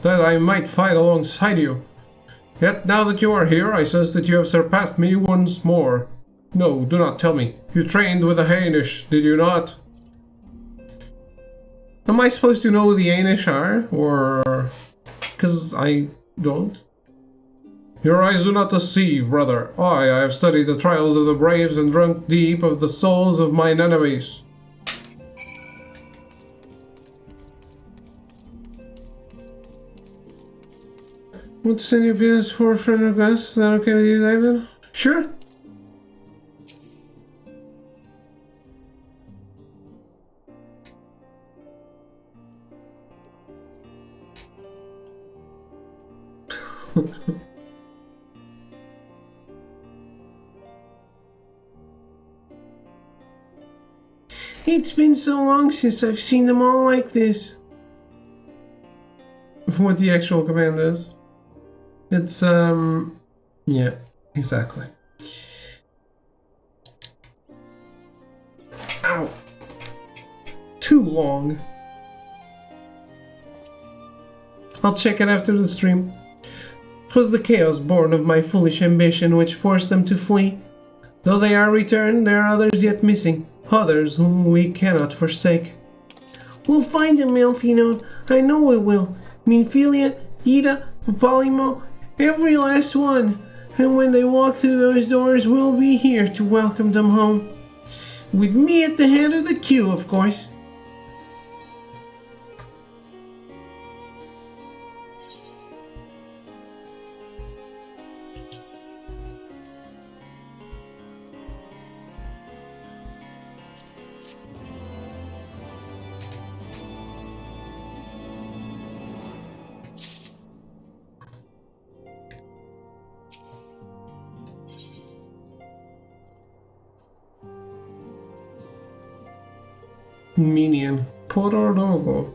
that I might fight alongside you. Yet now that you are here, I sense that you have surpassed me once more. No, do not tell me. You trained with the Hainish, did you not? Am I supposed to know who the Hainish are? Or... 'cause I don't? Your eyes do not deceive, brother. I have studied the trials of the braves and drunk deep of the souls of mine enemies. Want to send you appearance for a friend request? Is that okay with you, David? Sure. It's been so long since I've seen them all like this. What the actual command is. It's, yeah, exactly. Ow. Too long. I'll check it after the stream. 'Twas the chaos born of my foolish ambition which forced them to flee. Though they are returned, there are others yet missing, others whom we cannot forsake. We'll find them, Melfino. I know we will. Minfilia, Ida, Polimo, every last one. And when they walk through those doors, we'll be here to welcome them home. With me at the head of the queue, of course. Minion. Pororogo.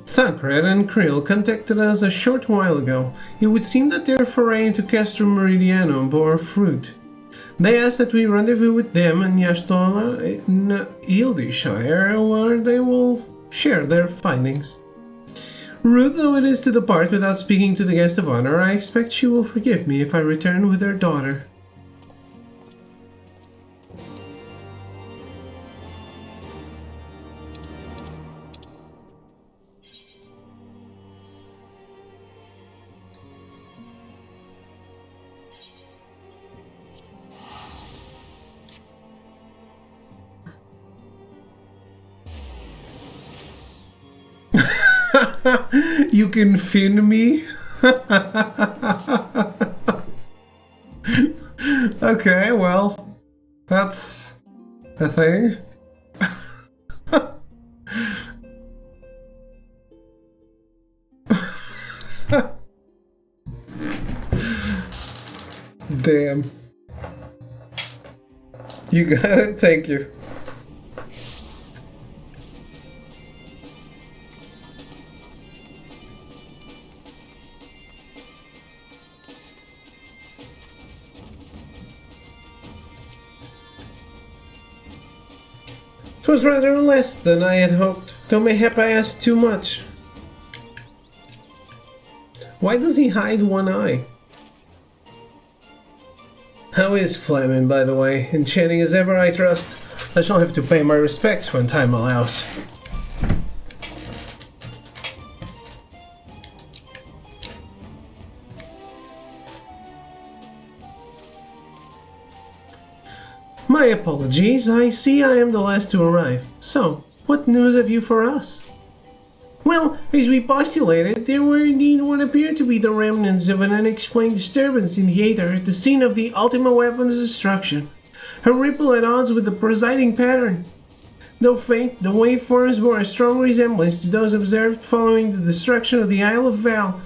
Thancred and Krill contacted us a short while ago. It would seem that their foray into Castrum Meridianum bore fruit. They asked that we rendezvous with them in Yashtola in Ealdishire, where they will share their findings. Rude though it is to depart without speaking to the guest of honor, I expect she will forgive me if I return with her daughter. You can fin me? Okay, well, that's a thing. Damn. You got it? Thank you. Was rather less than I had hoped, though mayhap I asked too much. Why does he hide one eye? How is Flamin, by the way? Enchanting as ever, I trust. I shall have to pay my respects when time allows. My apologies. I see I am the last to arrive. So, what news have you for us? Well, as we postulated, there were indeed what appeared to be the remnants of an unexplained disturbance in the Aether at the scene of the Ultima weapon's destruction. A ripple at odds with the presiding pattern. Though faint, the waveforms bore a strong resemblance to those observed following the destruction of the Isle of Val,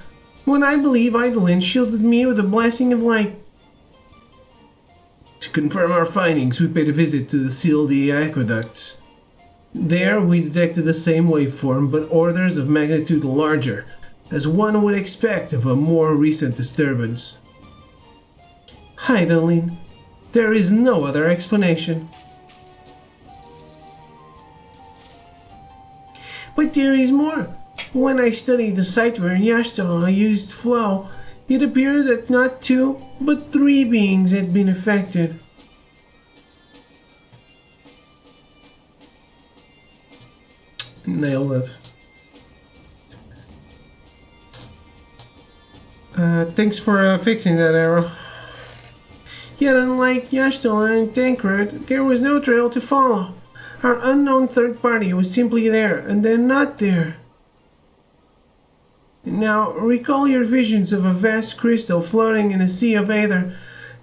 when I believe Eidolon shielded me with a blessing of light. To confirm our findings, we paid a visit to the sealed aqueducts. There, we detected the same waveform, but orders of magnitude larger, as one would expect of a more recent disturbance. Eidolon, there is no other explanation. But there is more. When I studied the site where Yashtal used flow, it appeared that not 2, but 3 beings had been affected. Nailed it. Thanks for fixing that arrow. Yet unlike Yashtal and Tancred, there was no trail to follow. Our unknown third party was simply there, and then not there. Now, recall your visions of a vast crystal floating in a sea of aether.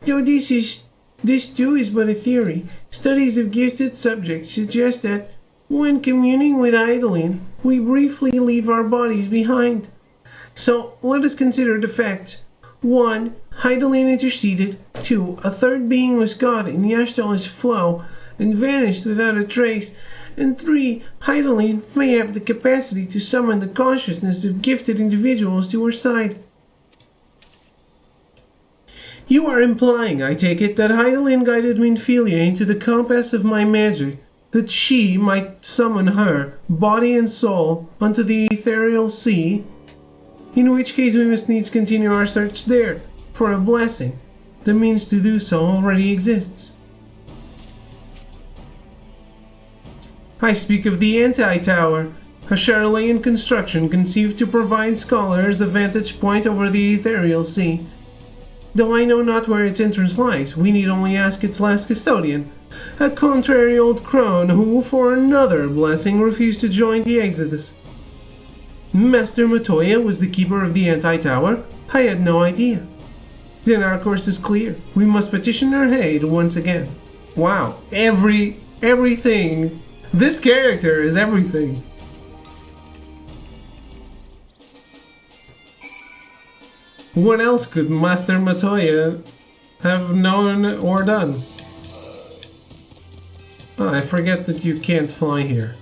Though this too is but a theory, studies of gifted subjects suggest that, when communing with Eidolon, we briefly leave our bodies behind. So, let us consider the facts. 1. Eidolon interceded. 2. A third being was caught in Yashtal's flow and vanished without a trace. And 3. Eidolon may have the capacity to summon the consciousness of gifted individuals to her side. You are implying, I take it, that Eidolon guided Minfilia into the compass of my magic, that she might summon her, body and soul, onto the ethereal sea? In which case we must needs continue our search there, for a blessing. The means to do so already exists. I speak of the Anti-Tower, a Charlatan construction conceived to provide scholars a vantage point over the ethereal sea. Though I know not where its entrance lies, we need only ask its last custodian, a contrary old crone who, for another blessing, refused to join the Exodus. Master Matoya was the keeper of the Anti-Tower? I had no idea. Then our course is clear. We must petition her aid once again. Wow, everything. This character is everything. What else could Master Matoya have known or done? Oh, I forget that you can't fly here.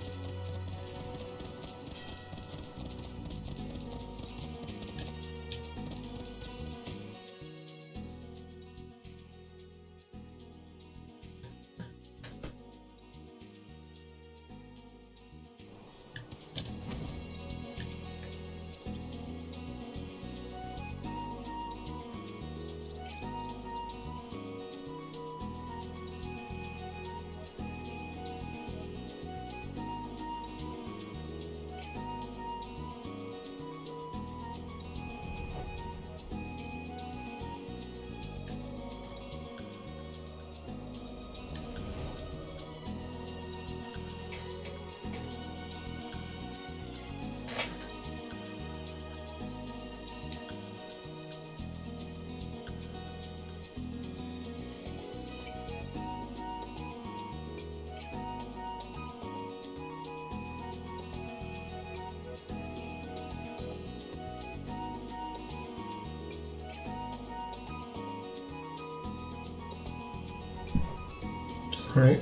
Sorry.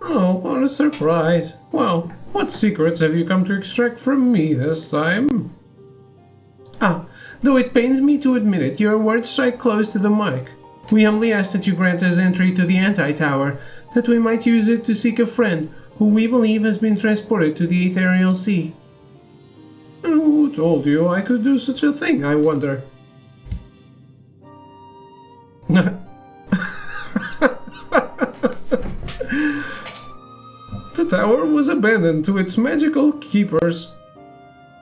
Oh, what a surprise. Well, what secrets have you come to extract from me this time? Ah, Though it pains me to admit it, your words strike close to the mark. We humbly ask that you grant us entry to the Anti-Tower, that we might use it to seek a friend who we believe has been transported to the Ethereal Sea. Who told you I could do such a thing, I wonder? The tower was abandoned to its magical keepers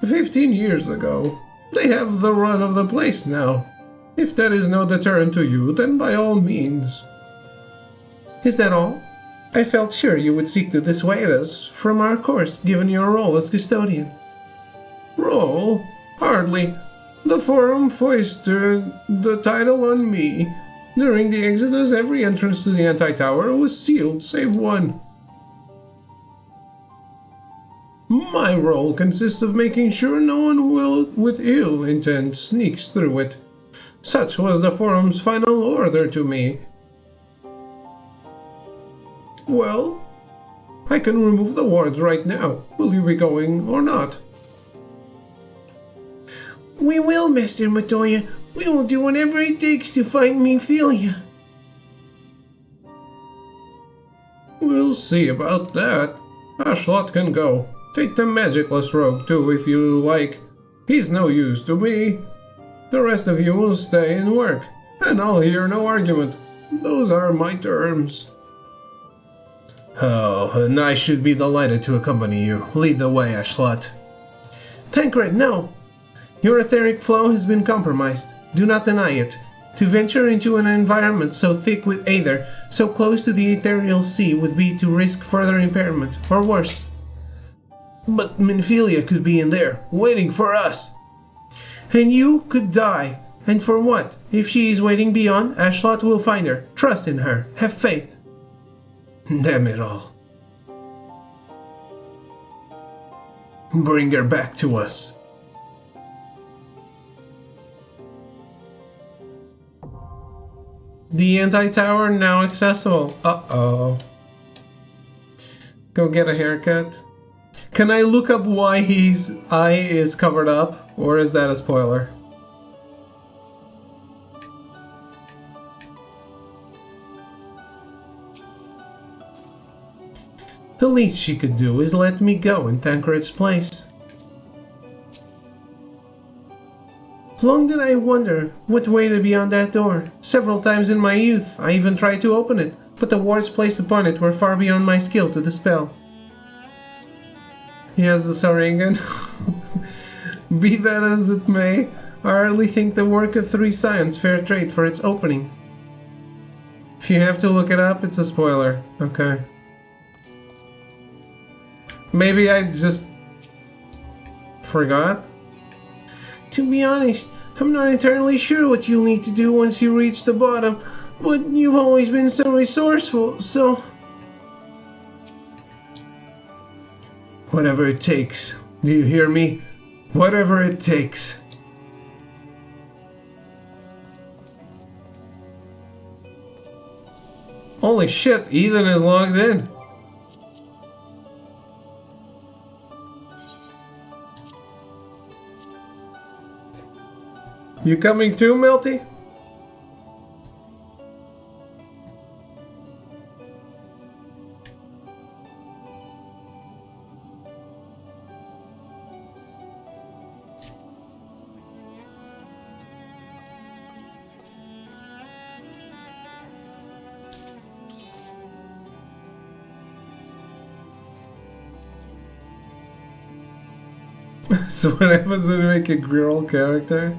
15 years ago. They have the run of the place now. If that is no deterrent to you, then by all means. Is that all? I felt sure you would seek to dissuade us from our course, given your role as custodian. Role? Hardly. The Forum foisted the title on me. During the Exodus, every entrance to the Anti-Tower was sealed, save one. My role consists of making sure no one with ill intent sneaks through it. Such was the Forum's final order to me. Well, I can remove the wards right now. Will you be going or not? We will, Master Matoya. We will do whatever it takes to find Minfilia. We'll see about that. Ashlot can go. Take the magicless rogue too if you like. He's no use to me. The rest of you will stay and work, and I'll hear no argument. Those are my terms. Oh, and I should be delighted to accompany you. Lead the way, Ashlot. Tancred, no! Your etheric flow has been compromised. Do not deny it. To venture into an environment so thick with aether, so close to the ethereal sea, would be to risk further impairment, or worse. But Minfilia could be in there, waiting for us. And you could die. And for what? If she is waiting beyond, Ashlot will find her. Trust in her. Have faith. Damn it all. Bring her back to us. The Anti-Tower now accessible. Uh-oh. Go get a haircut. Can I look up why his eye is covered up? Or is that a spoiler? The least she could do is let me go in Tancred's place. Long did I wonder what waited beyond that door. Several times in my youth I even tried to open it, but the wards placed upon it were far beyond my skill to dispel. He has the Sarengan. Be that as it may, I hardly think the work of 3 Scions fair trade for its opening. If you have to look it up, it's a spoiler. Okay. Maybe I just forgot? To be honest, I'm not entirely sure what you'll need to do once you reach the bottom, but you've always been so resourceful, so... Whatever it takes. Do you hear me? Whatever it takes. Holy shit, Ethan is logged in. You coming too, Melty? So what happens when you make a girl character?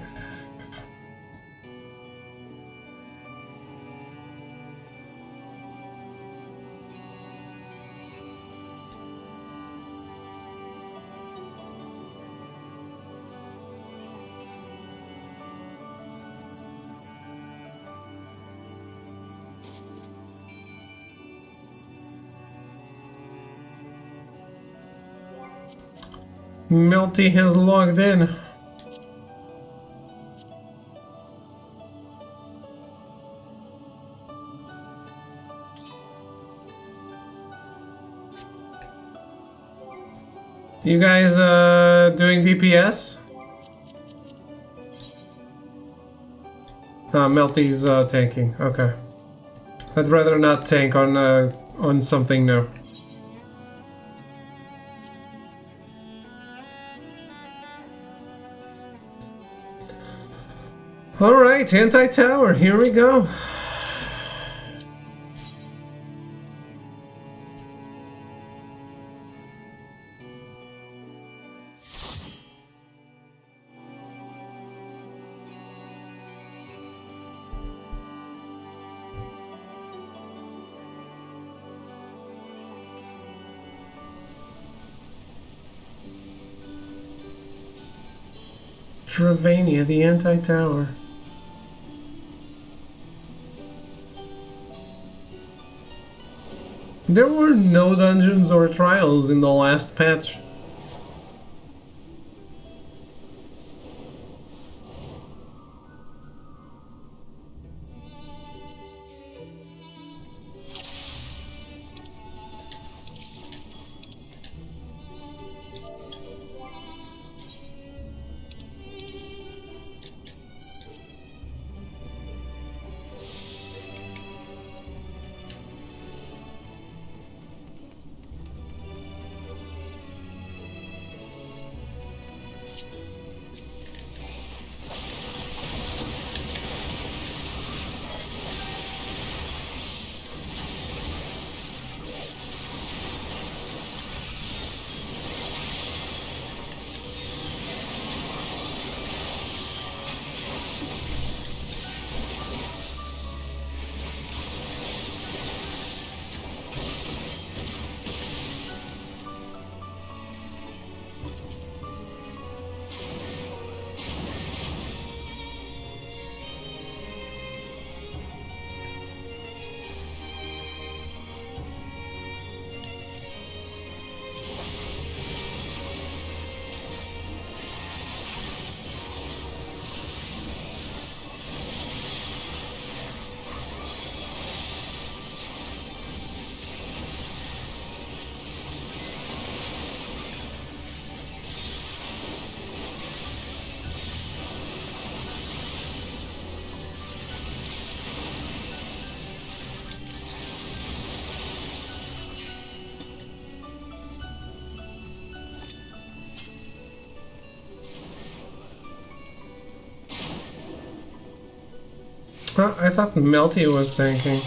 Melty has logged in. You guys doing DPS? Melty's tanking. Okay. I'd rather not tank on something new. Alright, anti-tower, here we go. Travania, the anti-tower. There were no dungeons or trials in the last patch. I thought Melty was tanking.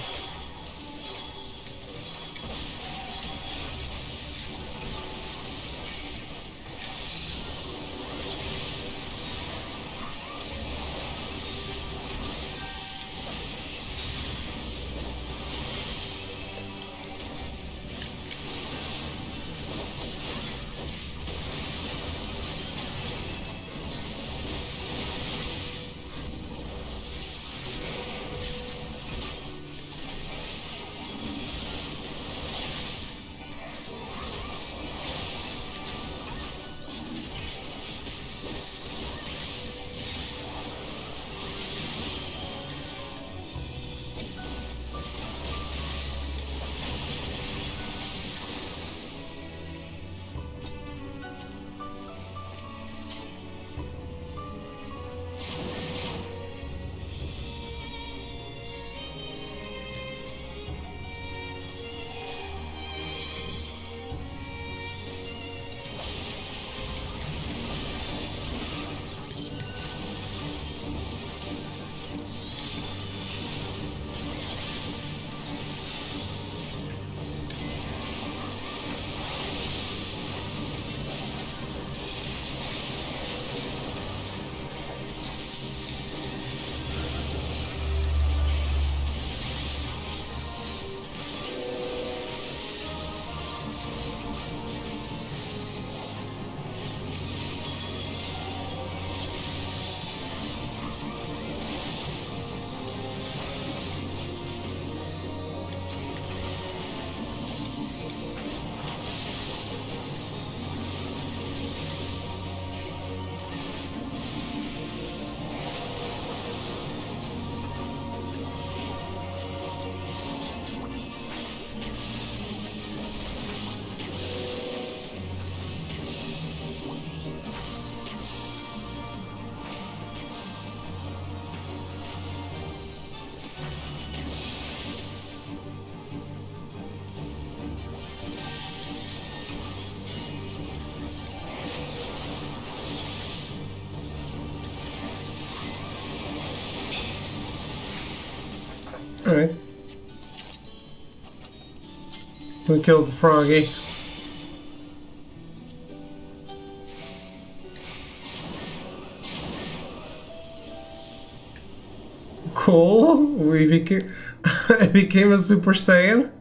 Alright. We killed the froggy. Cool. We became I became a Super Saiyan.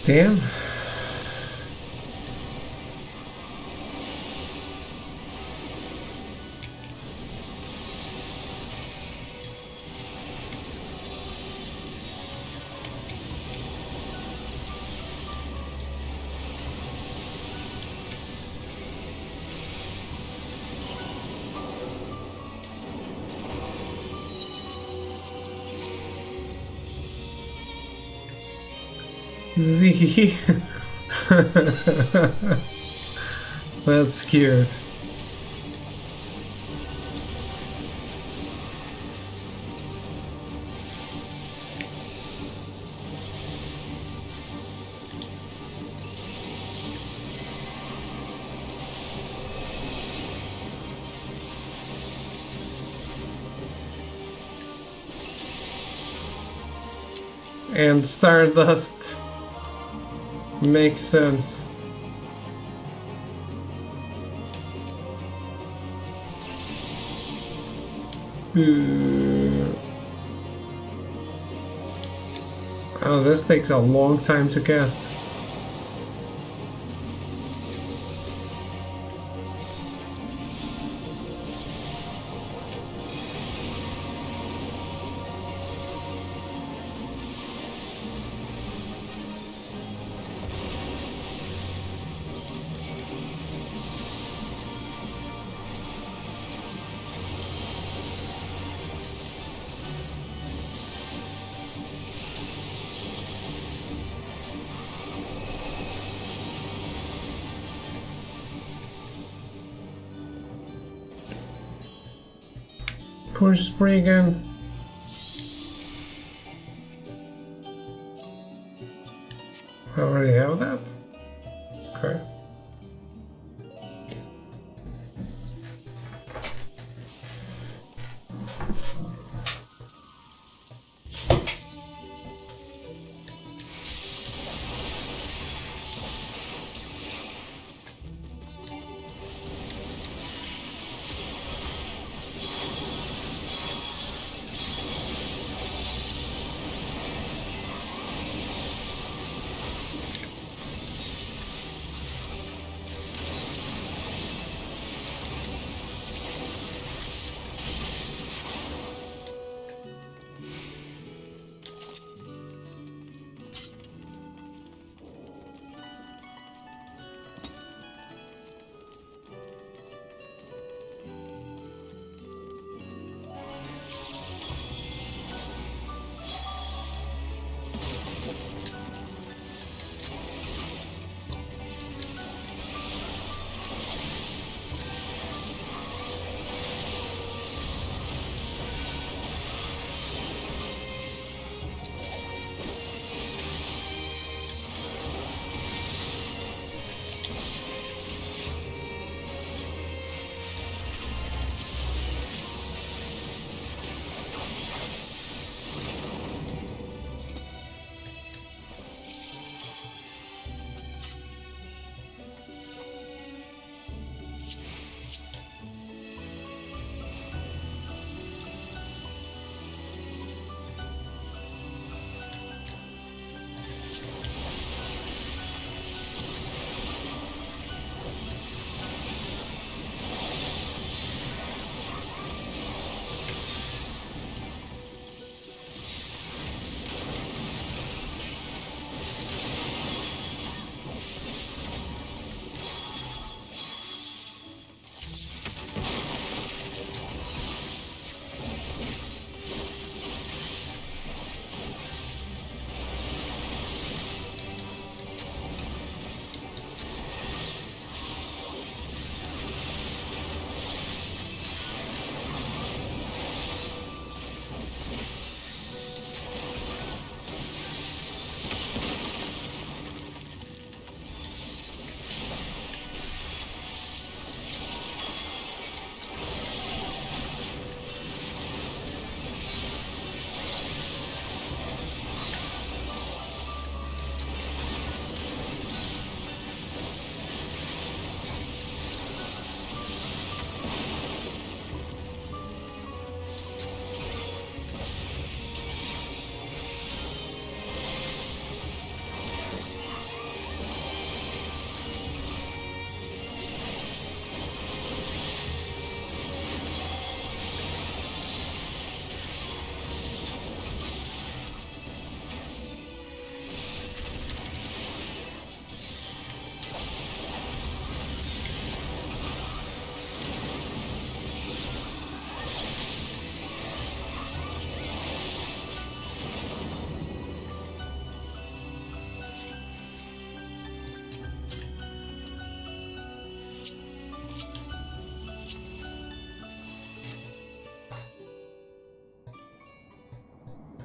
Damn. Z. That's cute. And Stardust. Makes sense. Oh, this takes a long time to cast. Push spray again. I already have that? Okay.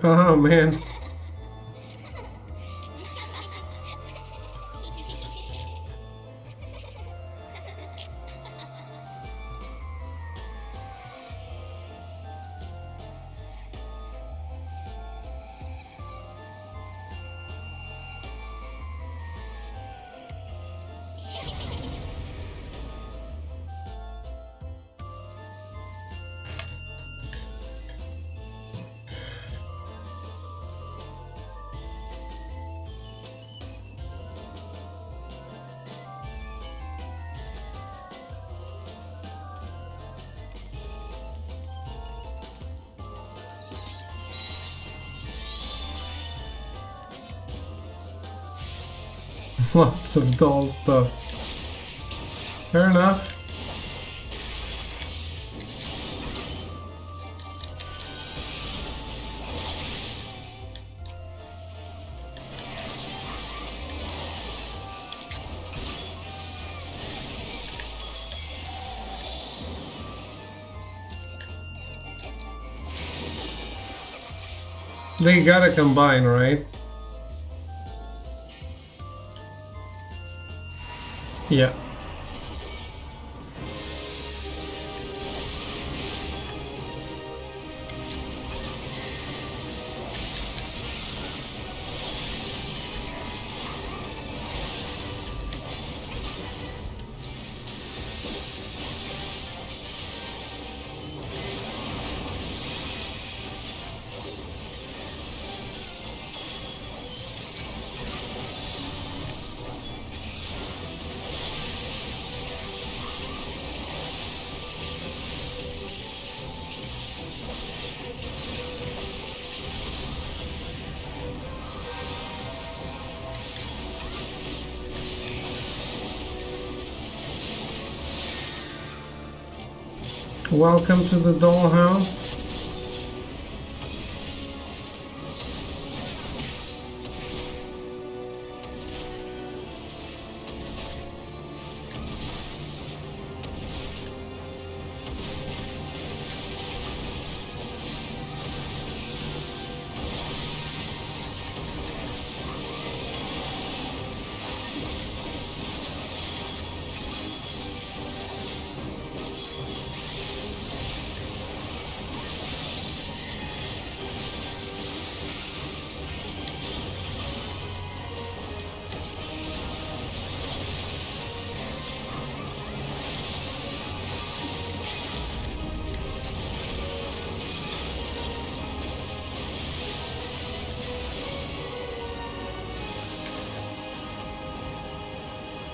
Oh man. Lots of doll stuff. Fair enough. They gotta combine, right? Yeah. Welcome to the dollhouse.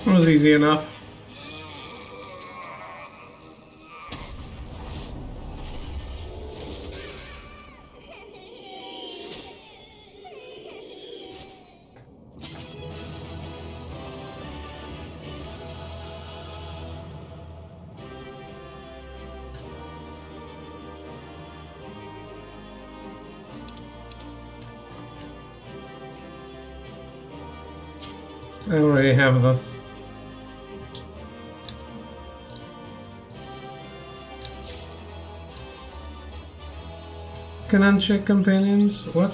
It was easy enough. I already have this. Can uncheck companions? What?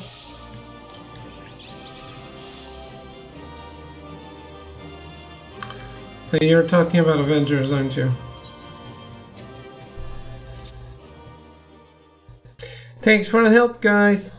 Hey, you're talking about Avengers, aren't you? Thanks for the help, guys.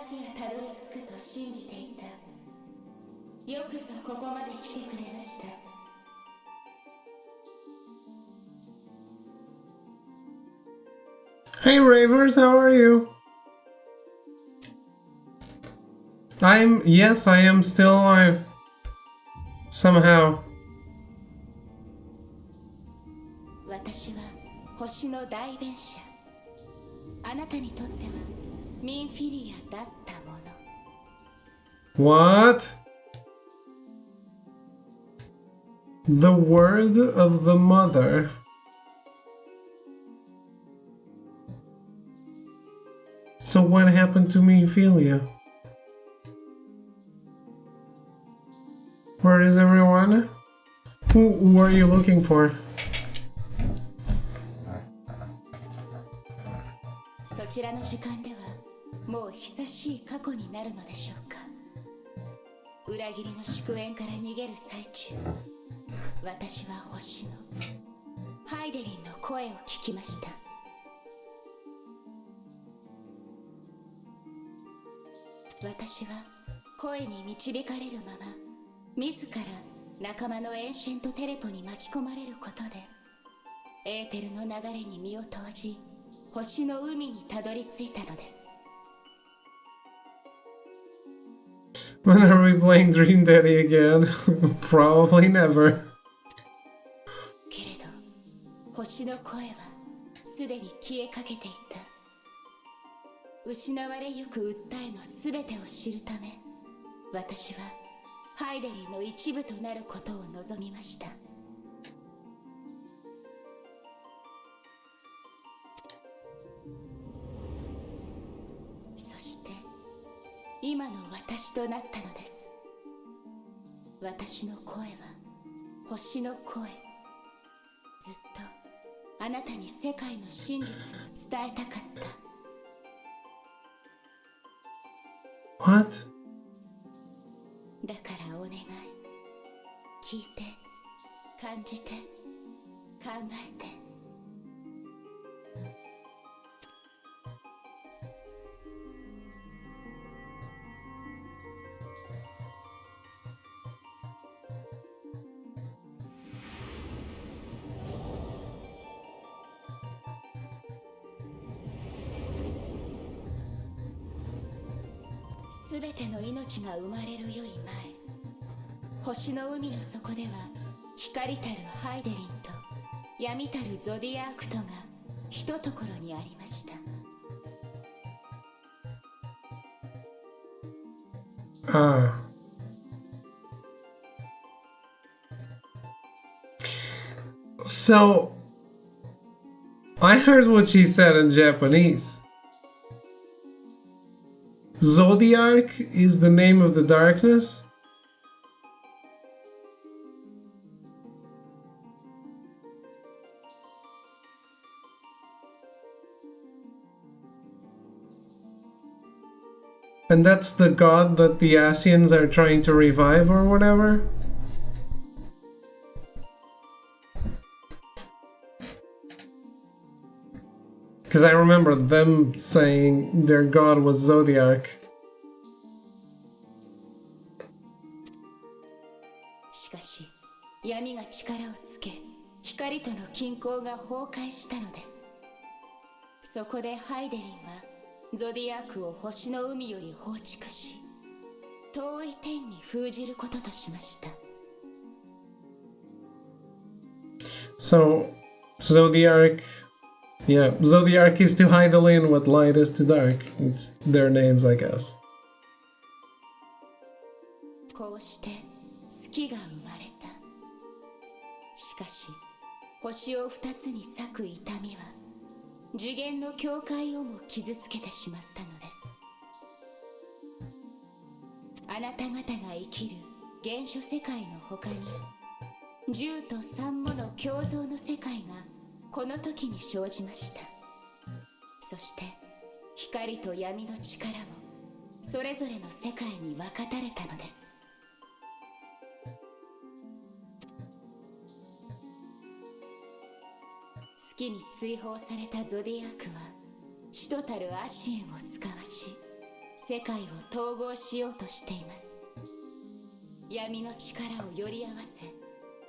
ずやたどり着くと信じていた。よくぞここまで来てくれました。Hey Ravers, how are you? Yes, I am still alive. Somehow. 私は星の代弁者。あなたにとってはミンフィリアだったもの。What? The word of the mother. So what happened to me, Ophelia? Where is everyone? Who are you looking for? そちらの時間ではもう久しい過去になるのでしょうか。裏切りの祝宴から逃げる最中、私は星のハイデリンの声を聞きました。私は声に導かれるまま、自ら仲間のエンシェントテレポに巻き込まれることで、エーテルの流れに身を投じ、星の海にたどり着いたのです。When are we playing Dream Daddy again? Probably never. けれど、星の声はすでに消えかけていた。失われゆく訴えのすべてを知るため、私はハイデリンの一部となることを望みました。そして今の私となったのです。私の声は星の声。ずっとあなたに世界の真実を伝えたかった。What? だからお願い。聞いて、感じて、考えて。すべての命が生まれるより前、星の海の底では光たるハイデリンと闇たるゾディアークトがひとところにありました。Ah. So, I heard what she said in Japanese. Zodiac is the name of the darkness? And that's the god that the Asians are trying to revive or whatever? Because I remember them saying their god was Zodiac. しかし、闇が力をつけ、光との均衡が崩壊したのです。そこでハイデリンはゾディアークを星の海より放逐し、遠い天に封じることとしました。So, Zodiac... Yeah, Zodiac is to Hydaelyn what light is to dark. It's their names, I guess. こうして月が生まれた。しかし、星を二つに裂く痛みは次元の境界をも傷つけてしまったのです。あなた方が生きる原初世界の他に10と3もの共造の世界がこの時に生じました。そして光と闇の力もそれぞれの世界に分かたれたのです。月に追放されたゾディアークは使徒たるアシエンを使わし、世界を統合しようとしています。闇の力をより合わせ、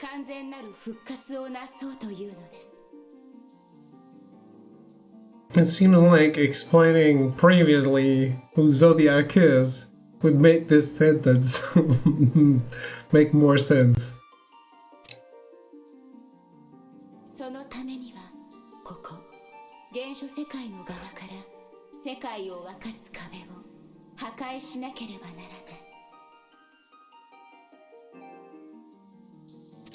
完全なる復活をなそうというのです。It seems like explaining previously who Zodiac is would make this sentence make more sense. そのためには、ここ、原初世界の側から世界を分かつ壁を破壊しなければならない。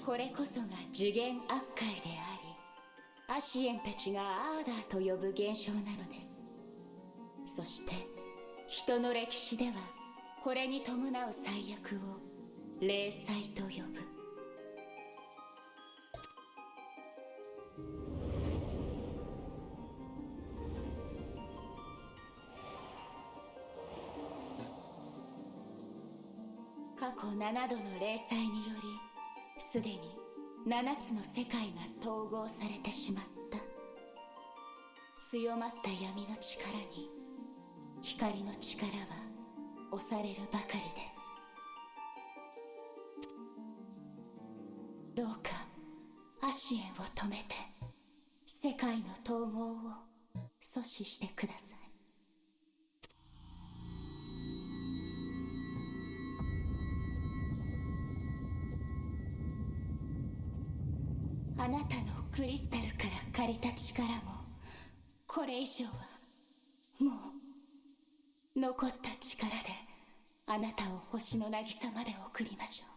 これこそが次元悪界であり、アシエンたちがアーダーと呼ぶ現象なのです。そして人の歴史ではこれに伴う最悪を霊災と呼ぶ。過去7度の霊災によりすでに7つの世界が統合されてしまった。強まった闇の力に光の力は押されるばかりです。どうかアシエンを止めて世界の統合を阻止してください。あなたのクリスタルから借りた力もこれ以上はもう残った力であなたを星の渚まで送りましょう。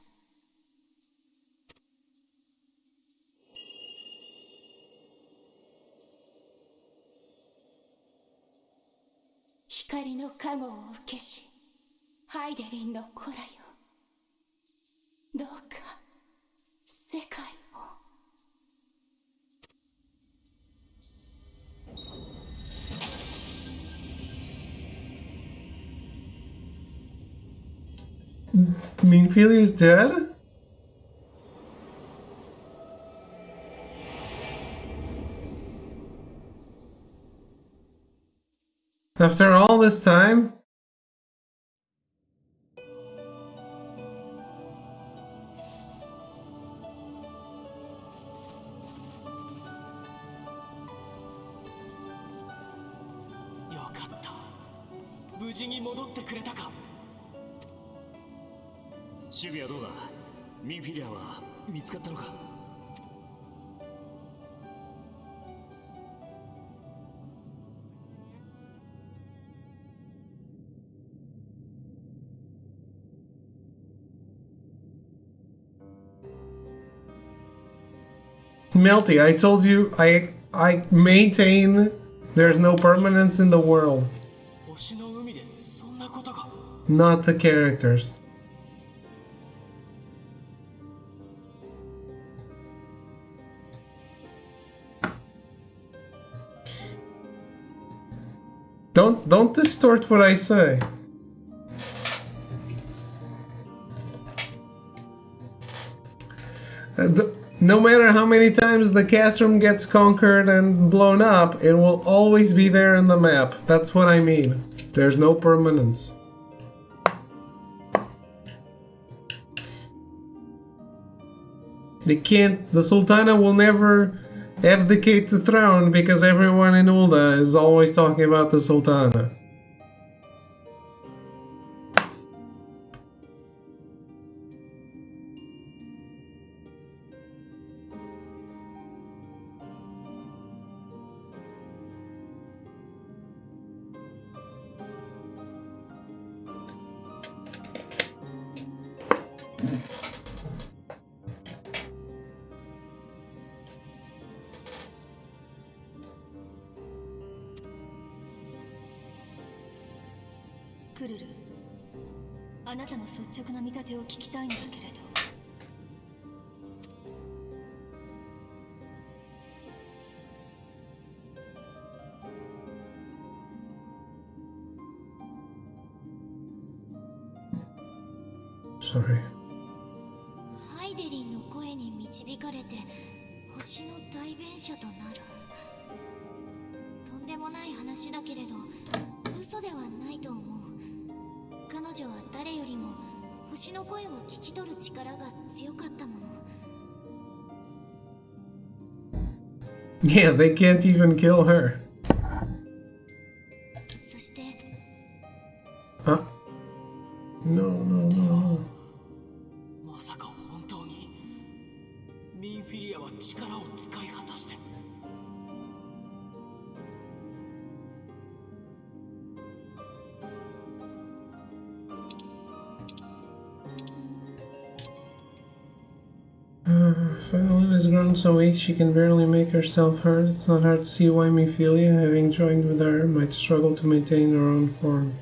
光の加護を受けしハイデリンの子らよ、どうか世界を。Minfilia's dead? After all this time? Yokatta. 無事に戻ってくれたか。守備はどうだ。ミンフィリアは見つかったのか。Melty, I told you I maintain there's no permanence in the world. 星の海でそんなことが。Not the characters. Don't distort what I say. No matter how many times the castrum gets conquered and blown up, it will always be there in the map. That's what I mean. There's no permanence. The Sultana will never abdicate the throne because everyone in Ulda is always talking about the Sultana.クルル、あなたの率直な見立てを聞きたいんだけれど。Sorry. ハイデリンの声に導かれて星の代弁者となる。とんでもない話だけれど嘘ではないと思う。彼女は誰よりも星の声を聞き取る力が強かったもの。 Yeah, they can't even kill her. そして Huh? No, no, no. まさか本当にミンフィリアは力を使い果たして。Finally has grown so weak she can barely make herself heard. It's not hard to see why Mephilia, having joined with her, might struggle to maintain her own form.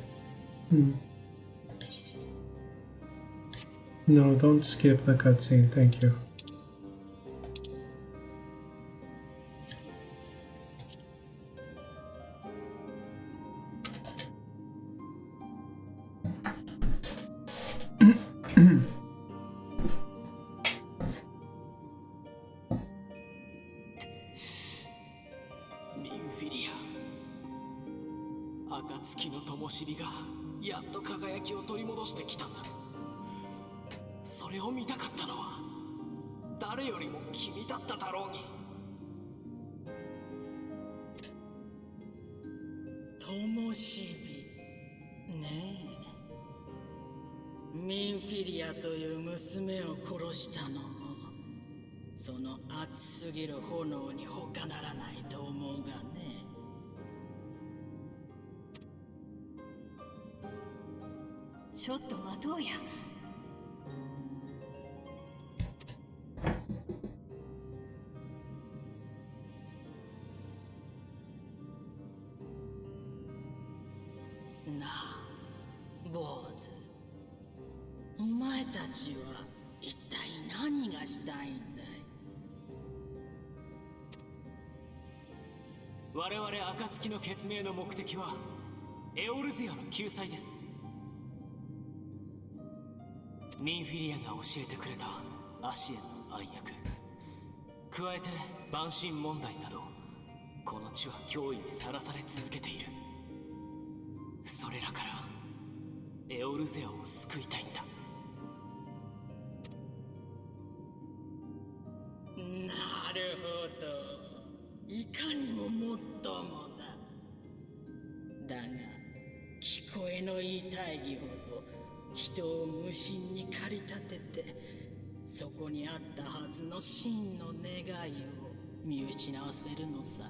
No, don't skip the cutscene, thank you.暁の灯火がやっと輝きを取り戻してきたんだ。それを見たかったのは誰よりも君だっただろうに。灯火ねえ、ミンフィリアという娘を殺したのもその熱すぎる炎に他ならないと思うがね。ちょっと待とうや。なあ、坊主。お前たちは一体何がしたいんだい？我々暁の決命の目的はエオルゼアの救済です。ミンフィリアが教えてくれたアシエンの暗躍、加えて万神問題など、この地は脅威にさらされ続けている。それらからエオルゼアを救いたいんだ。なるほど、いかにももっともだ。だが聞こえのいい大義ほど人を無心に駆り立てて、そこにあったはずの真の願いを見失わせるのさ。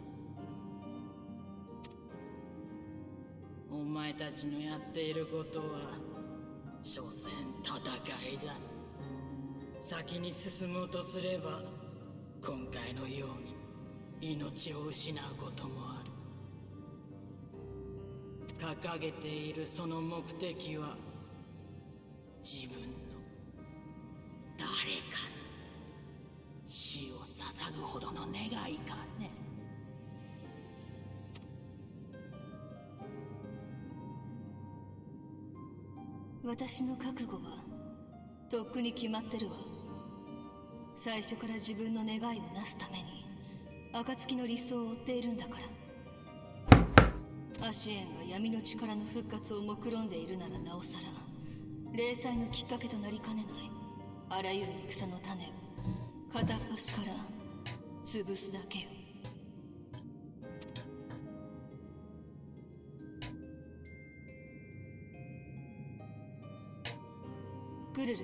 お前たちのやっていることは所詮戦いだ。先に進もうとすれば今回のように命を失うこともある。掲げているその目的は自分の誰かに死を捧ぐほどの願いかね。私の覚悟はとっくに決まってるわ。最初から自分の願いをなすために暁の理想を追っているんだから。アシエンが闇の力の復活を目論んでいるならなおさら、霊祭のきっかけとなりかねないあらゆる戦の種を片っ端から潰すだけよ。グルル、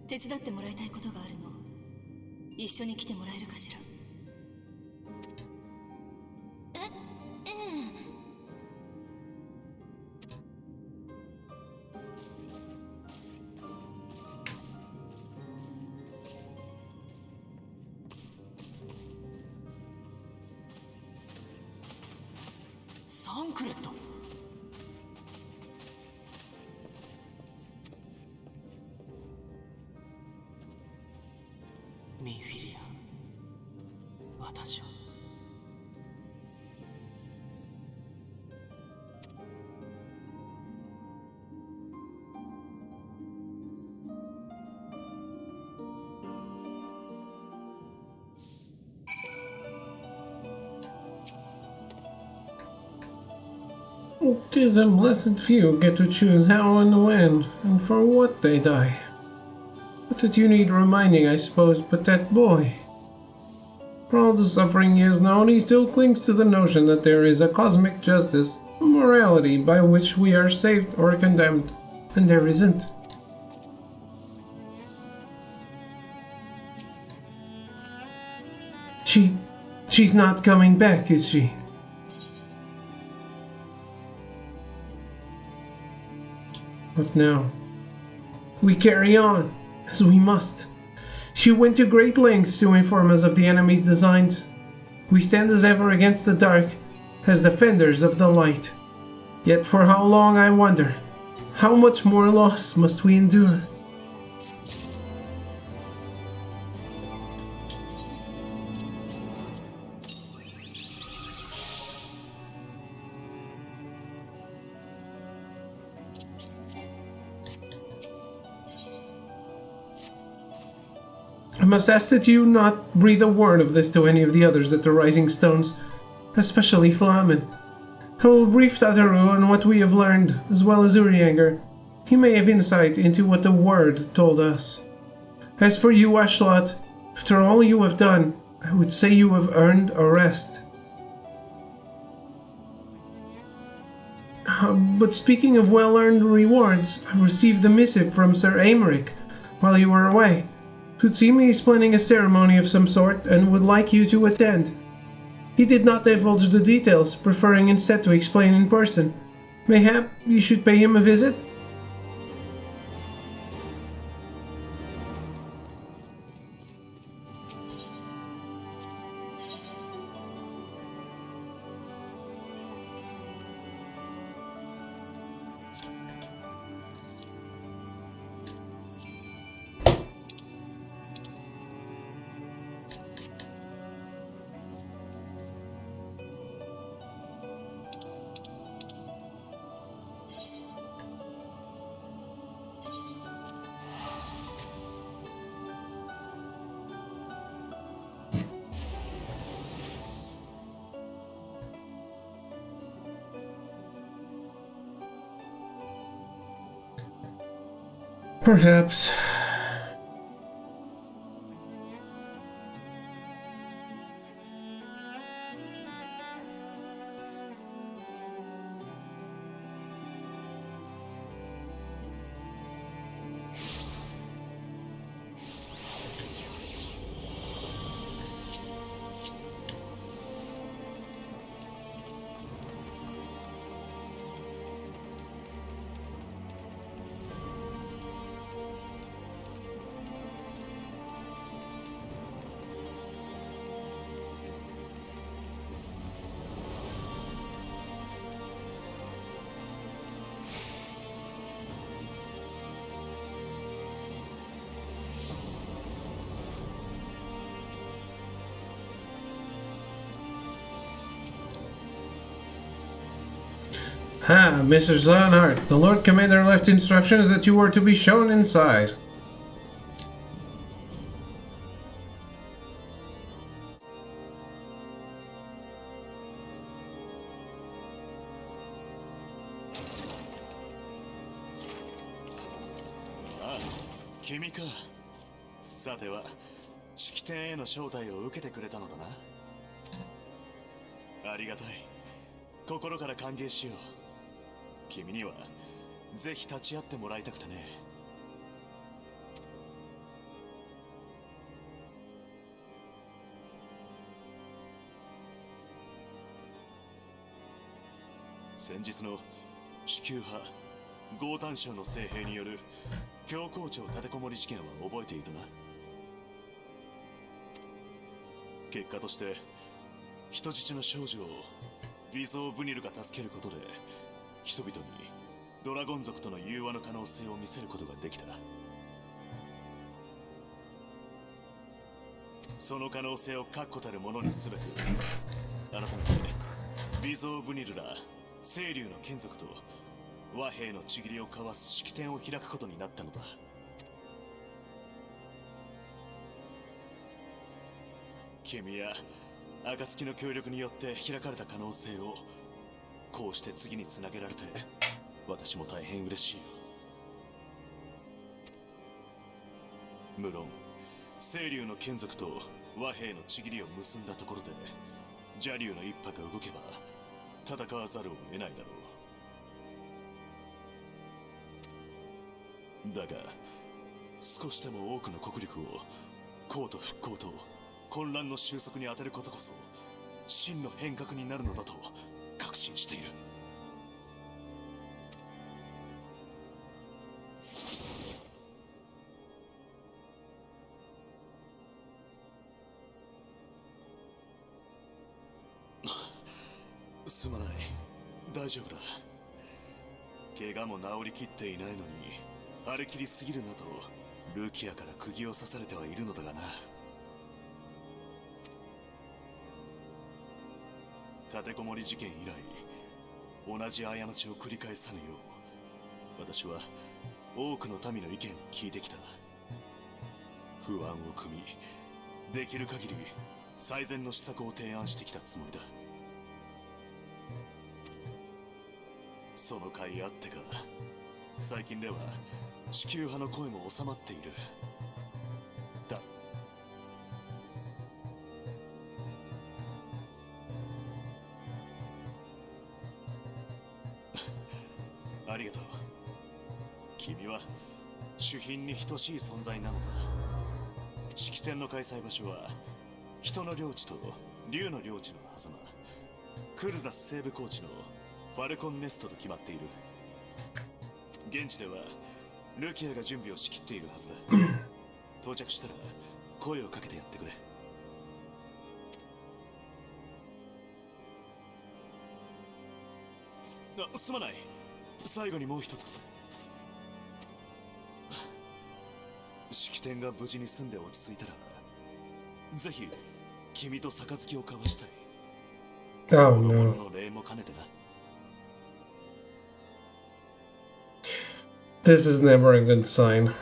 手伝ってもらいたいことがあるの。一緒に来てもらえるかしら。ええ。サンクレット。ミンフィリア、私は 'Tis a blessed few get to choose how and when, and for what they die. But that you need reminding, I suppose, but that boy. For all the suffering he has known, he still clings to the notion that there is a cosmic justice, a morality by which we are saved or condemned, and there isn't. She's not coming back, is she? But now, we carry on, as we must. She went to great lengths to inform us of the enemy's designs. We stand as ever against the dark, as defenders of the light. Yet for how long, I wonder? How much more loss must we endure? I must ask that you not breathe a word of this to any of the others at the Rising Stones, especially Flamen. I will brief Tataru on what we have learned, as well as Urianger. He may have insight into what the Word told us. As for you, Ashlot, after all you have done, I would say you have earned a rest. But speaking of well-earned rewards, I received a missive from Sir Aymeric while you were away. It would seem he is planning a ceremony of some sort and would like you to attend. He did not divulge the details, preferring instead to explain in person. Mayhap you should pay him a visit? Perhaps. Ah, Mrs. Leonhardt, the Lord Commander left instructions that you were to be shown inside. Ah, 君か。さては、式典への招待を受けてくれたのだな。ありがたい。心から歓迎しよう。君にはぜひ立ち会ってもらいたくてね。先日の主級派豪丹省の聖兵による教皇庁立てこもり事件は覚えているな。結果として人質の少女をヴィゾー・ブニルが助けることで人々にドラゴン族との融和の可能性を見せることができた。その可能性を確固たるものにすべく改めてヴィゾー・ブニルら清流の眷属と和平のちぎりを交わす式典を開くことになったのだ。君や暁の協力によって開かれた可能性をこうして次につなげられて私も大変嬉しいよ。無論清流の眷属と和平のちぎりを結んだところで邪竜の一派が動けば戦わざるを得ないだろう。だが少しでも多くの国力を公と復興と混乱の収束に当てることこそ真の変革になるのだと確信している。すまない、大丈夫だ。怪我も治りきっていないのに張り切りすぎるなとルキアから釘を刺されてはいるのだがな。立てこもり事件以来同じ過ちを繰り返さぬよう私は多くの民の意見を聞いてきた。不安を汲みできる限り最善の施策を提案してきたつもりだ。その甲斐あってか最近では地球派の声も収まっている。だありがとう。君は主賓に等しい存在なのだ。式典の開催場所は人の領地と竜の領地の狭間クルザス西部高地のファルコンネストと決まっている。現地ではルキアが準備を仕切っているはずだ。到着したら声をかけてやってくれ。すまない、最後にもう一つ。式典が無事に済んで落ち着いたらぜひ君と杯を交わしたい。Oh の no. 礼も兼ねてな。This is never a good sign.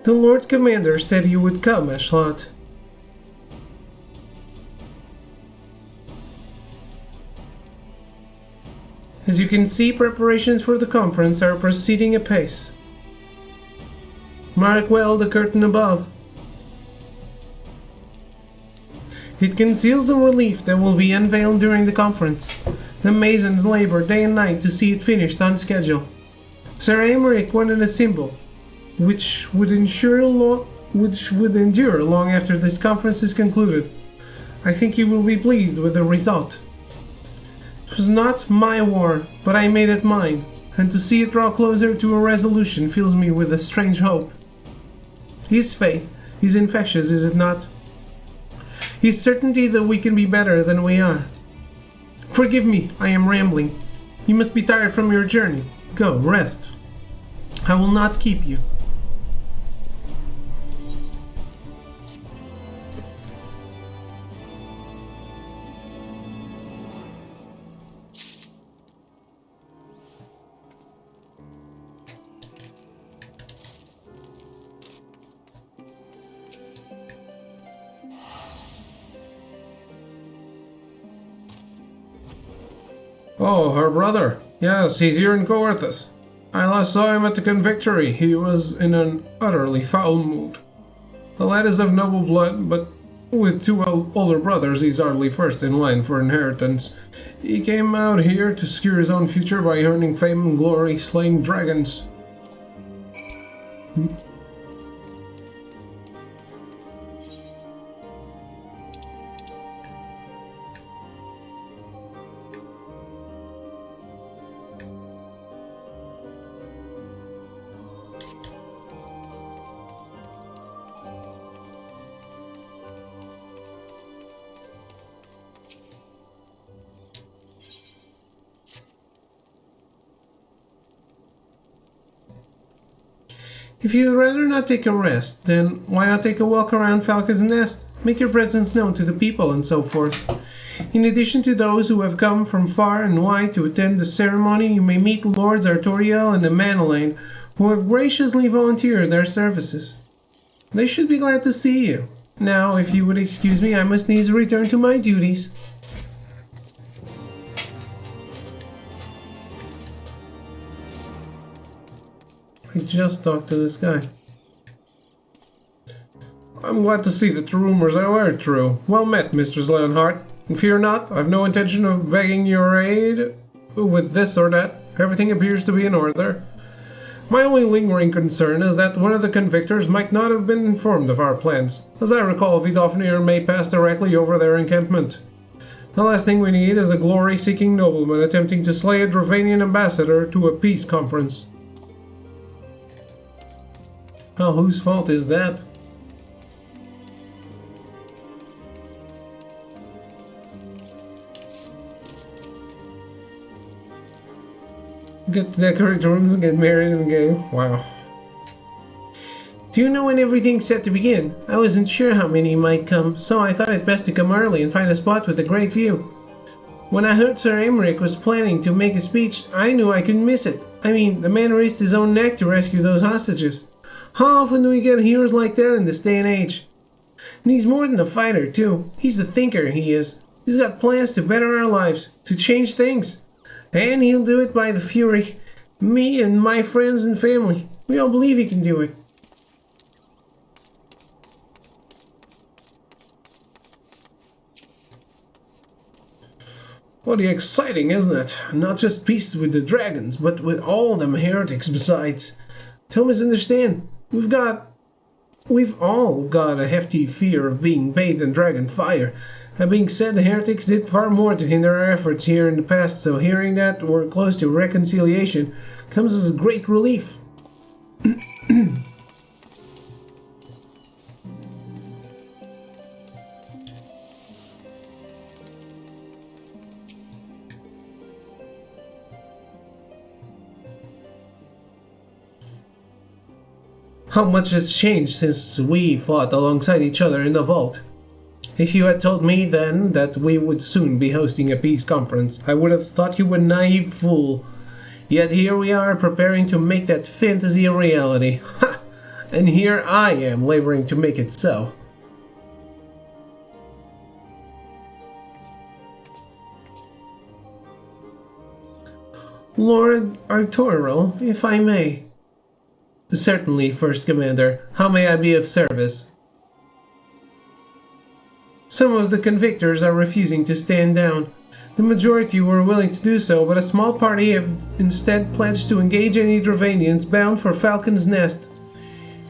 The Lord Commander said he would come, Ashlot. As you can see, preparations for the conference are proceeding apace. Mark well the curtain above. It conceals the relief that will be unveiled during the conference. The masons labor day and night to see it finished on schedule. Sir Aymeric wanted a symbol, which would endure long after this conference is concluded. I think he will be pleased with the result. It was not my war, but I made it mine, and to see it draw closer to a resolution fills me with a strange hope. His faith is infectious, is it not? His certainty that we can be better than we are. Forgive me, I am rambling. You must be tired from your journey. Go, rest. I will not keep you. Oh, her brother. Yes, he's here in Coerthas. I last saw him at the Convictory. He was in an utterly foul mood. The lad is of noble blood, but with two older brothers, he's hardly first in line for inheritance. He came out here to secure his own future by earning fame and glory, slaying dragons. If you'd rather not take a rest, then why not take a walk around Falcon's Nest? Make your presence known to the people and so forth. In addition to those who have come from far and wide to attend the ceremony, you may meet Lords Artoriel and Emanelaine, who have graciously volunteered their services. They should be glad to see you. Now, if you would excuse me, I must needs return to my duties. I just talked to this guy. I'm glad to see that the rumors are true. Well met, Mistress Leonhardt. And fear not, I've no intention of begging your aid with this or that. Everything appears to be in order. My only lingering concern is that one of the convictors might not have been informed of our plans. As I recall, Vidofnir may pass directly over their encampment. The last thing we need is a glory-seeking nobleman attempting to slay a Dravanian ambassador to a peace conference. Well, whose fault is that? Get to decorate rooms and get married and go. Wow. Do you know when everything's set to begin? I wasn't sure how many might come, so I thought it best to come early and find a spot with a great view. When I heard Sir Aymeric was planning to make a speech, I knew I couldn't miss it. I mean, the man risked his own neck to rescue those hostages. How often do we get heroes like that in this day and age? And he's more than a fighter, too. He's a thinker, he is. He's got plans to better our lives, to change things. And he'll do it by the fury. Me and my friends and family. We all believe he can do it. Bloody exciting, isn't it? Not just peace with the dragons, but with all them heretics besides. Don't misunderstand. We've all got a hefty fear of being bathed in dragon fire. That being said, the heretics did far more to hinder our efforts here in the past, so hearing that we're close to reconciliation comes as a great relief. How much has changed since we fought alongside each other in the vault? If you had told me then that we would soon be hosting a peace conference, I would have thought you a naive fool. Yet here we are preparing to make that fantasy a reality. Ha! And here I am laboring to make it so. Lord Arturo, if I may. Certainly, First Commander. How may I be of service? Some of the convictors are refusing to stand down. The majority were willing to do so, but a small party have instead pledged to engage any Dravanians bound for Falcon's Nest.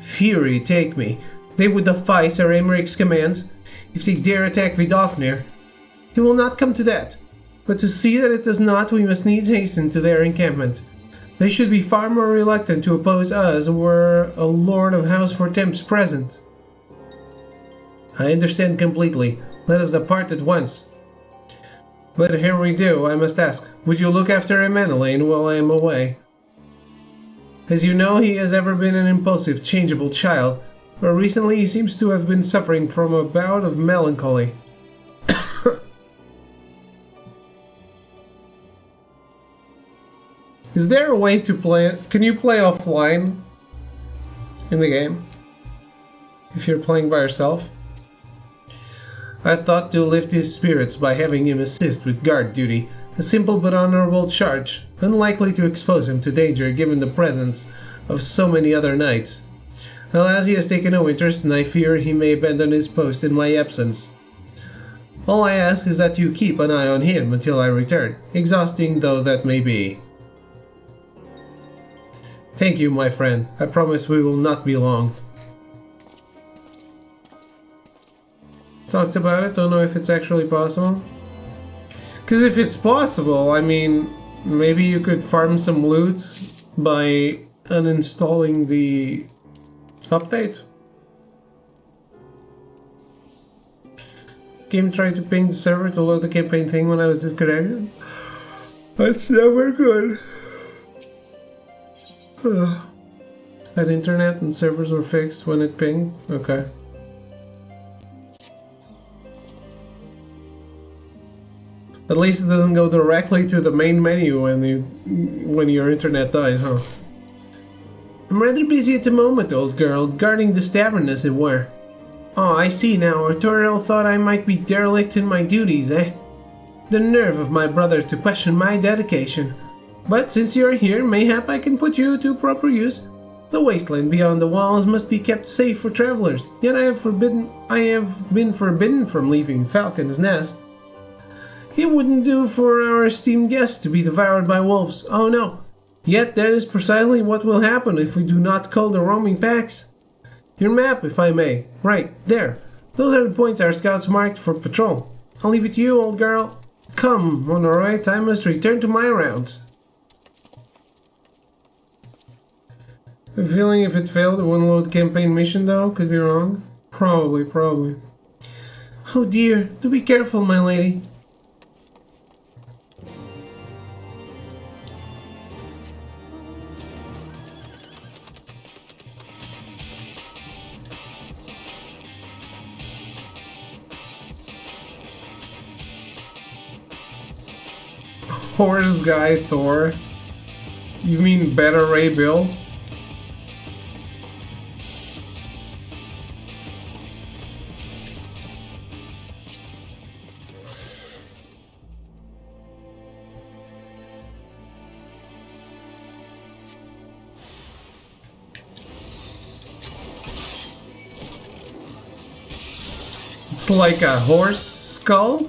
Fury take me. They would defy Sir Americ's commands if they dare attack Vidofnir. It will not come to that, but to see that it does not, we must needs hasten to their encampment. They should be far more reluctant to oppose us were a Lord of House Fortemps present. I understand completely. Let us depart at once. But here we do, I must ask, would you look after Emmanuel while I am away? As you know, he has ever been an impulsive, changeable child, but recently he seems to have been suffering from a bout of melancholy. Is there a way to play... Can you play offline in the game? If you're playing by yourself? I thought to lift his spirits by having him assist with guard duty, a simple but honorable charge, unlikely to expose him to danger given the presence of so many other knights. Alas, he has taken no interest, and I fear he may abandon his post in my absence. All I ask is that you keep an eye on him until I return, exhausting though that may be. Thank you, my friend. I promise we will not be long. Talked about it, don't know if it's actually possible. Because if it's possible, I mean, maybe you could farm some loot by uninstalling the update. Game tried to ping the server to load the campaign thing when I was disconnected. That's never good. Had internet and servers were fixed when it pinged? Okay. At least it doesn't go directly to the main menu when your internet dies, huh? I'm rather busy at the moment, old girl, guarding this tavern as it were. Oh, I see now. Arturiel thought I might be derelict in my duties, eh? The nerve of my brother to question my dedication. But since you're here, mayhap I can put you to proper use. The wasteland beyond the walls must be kept safe for travelers, yet I have been forbidden from leaving Falcon's Nest. It wouldn't do for our esteemed guests to be devoured by wolves, oh no. Yet that is precisely what will happen if we do not cull the roaming packs. Your map, if I may. Right, there. Those are the points our scouts marked for patrol. I'll leave it to you, old girl. Come, Monoroy, I must return to my rounds. I have a feeling if it failed, it wouldn't load the campaign mission though. Could be wrong. Probably. Oh dear, do be careful, my lady. Horse guy Thor? You mean Beta Ray Bill? It's like a horse skull?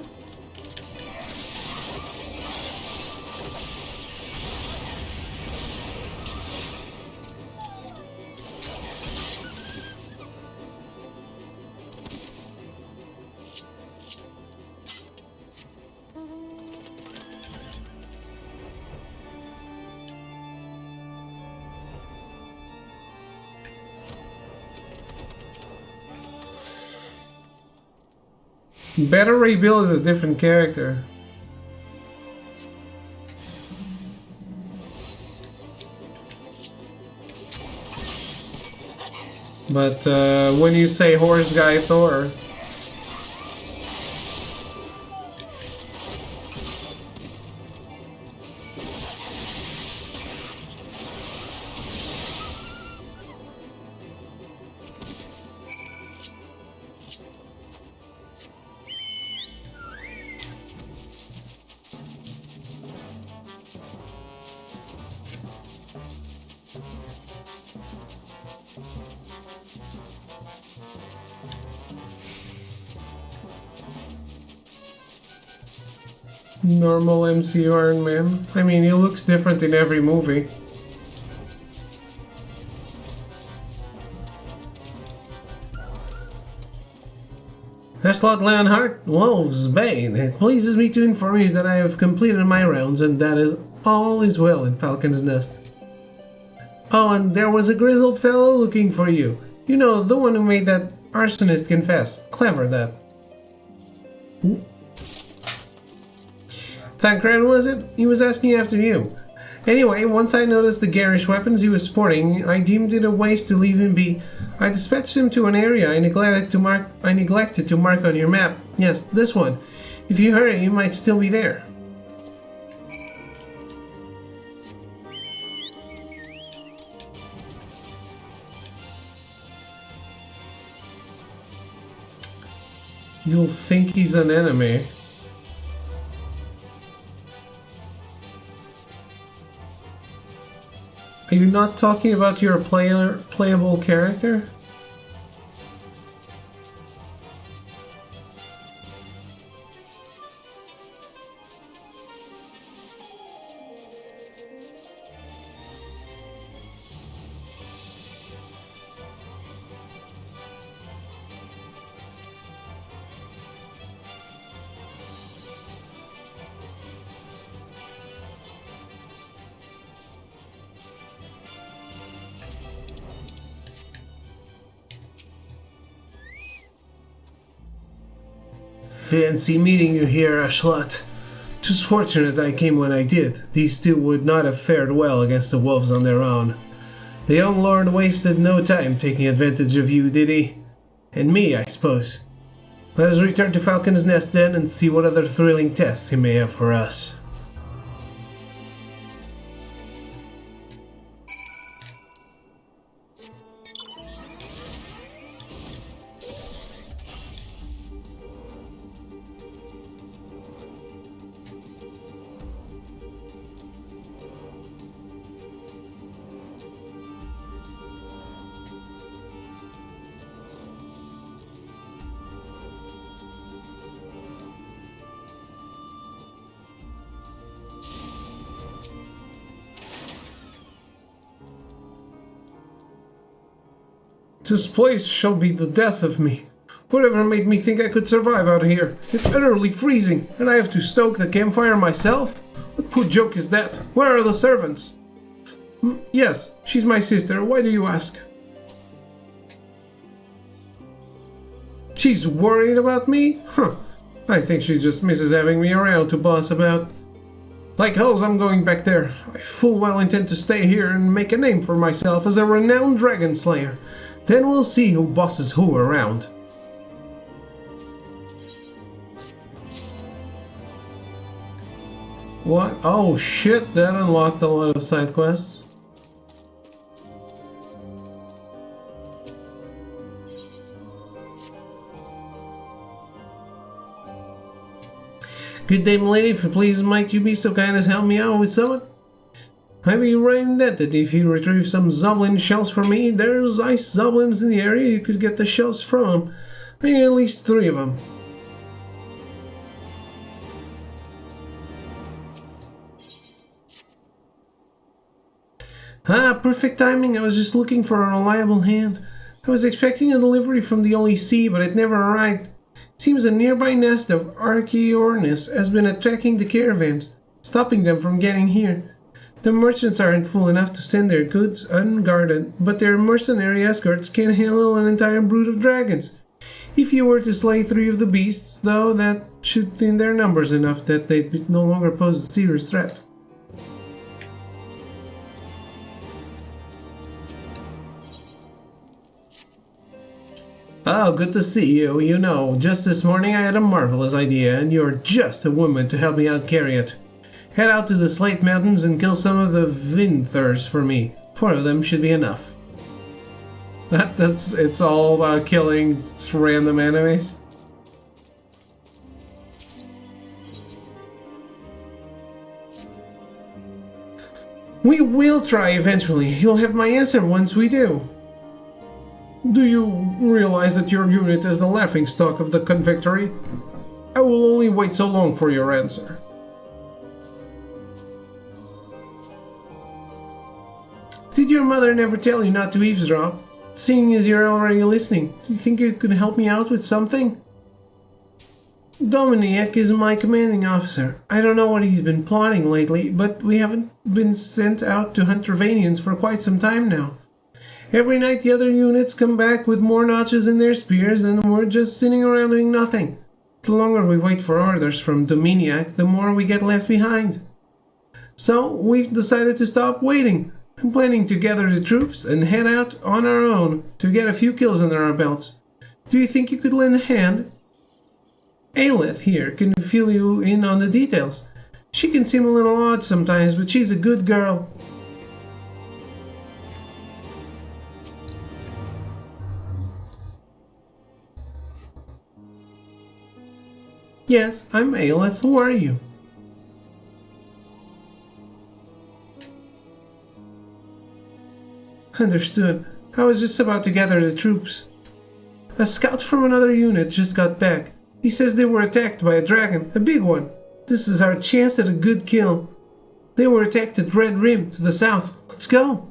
Beta Ray Bill is a different character. But when you say horse guy Thor, normal MCU Iron Man. I mean, he looks different in every movie. Heslot Leonhardt, Wolf's Bane. It pleases me to inform you that I have completed my rounds and that all is well in Falcon's Nest. Oh, and there was a grizzled fellow looking for you. You know, the one who made that arsonist confess. Clever, that. Thancred, was it? He was asking after you. Anyway, once I noticed the garish weapons he was sporting, I deemed it a waste to leave him be. I dispatched him to an area I neglected to mark on your map. Yes, this one. If you hurry, you might still be there. You'll think he's an enemy. Are you not talking about your playable character? Fancy meeting you here, Ashlat. 'Tis fortunate I came when I did. These two would not have fared well against the wolves on their own. The young lord wasted no time taking advantage of you, did he? And me, I suppose. Let us return to Falcon's Nest then and see what other thrilling tests he may have for us. This place shall be the death of me. Whatever made me think I could survive out here? It's utterly freezing, and I have to stoke the campfire myself? What poor joke is that? Where are the servants? Yes, she's my sister. Why do you ask? She's worried about me? Huh. I think she just misses having me around to boss about. Like hells, I'm going back there. I full well intend to stay here and make a name for myself as a renowned dragon slayer. Then we'll see who bosses who around. What? Oh shit, that unlocked a lot of side quests. Good day, m'lady. If you please, might you be so kind as help me out with someone? I'd be right in that if you retrieve some Zoblin shells for me, there's ice Zoblins in the area you could get the shells from. I need at least 3 of them. Ah, perfect timing. I was just looking for a reliable hand. I was expecting a delivery from the OEC, but it never arrived. It seems a nearby nest of Archaeornis has been attacking the caravans, stopping them from getting here. The merchants aren't fool enough to send their goods unguarded, but their mercenary escorts can handle an entire brood of dragons. If you were to slay 3 of the beasts, though, that should thin their numbers enough that they'd no longer pose a serious threat. Oh, good to see you. You know, just this morning I had a marvelous idea, and you're just a woman to help me out carry it. Head out to the Slate Mountains and kill some of the Vinthers for me. 4 of them should be enough. It's all about killing random enemies. We will try eventually. You'll have my answer once we do. Do you realize that your unit is the laughingstock of the convictory? I will only wait so long for your answer. Did your mother never tell you not to eavesdrop? Seeing as you're already listening, do you think you could help me out with something? Dominic is my commanding officer. I don't know what he's been plotting lately, but we haven't been sent out to hunt Trevanians for quite some time now. Every night the other units come back with more notches in their spears, and we're just sitting around doing nothing. The longer we wait for orders from Dominic, the more we get left behind. So we've decided to stop waiting. I'm planning to gather the troops and head out on our own to get a few kills under our belts. Do you think you could lend a hand? Aelith here can fill you in on the details. She can seem a little odd sometimes, but she's a good girl. Yes, I'm Aelith. Who are you? Understood. I was just about to gather the troops. A scout from another unit just got back. He says they were attacked by a dragon, a big one. This is our chance at a good kill. They were attacked at Red Rim, to the south. Let's go.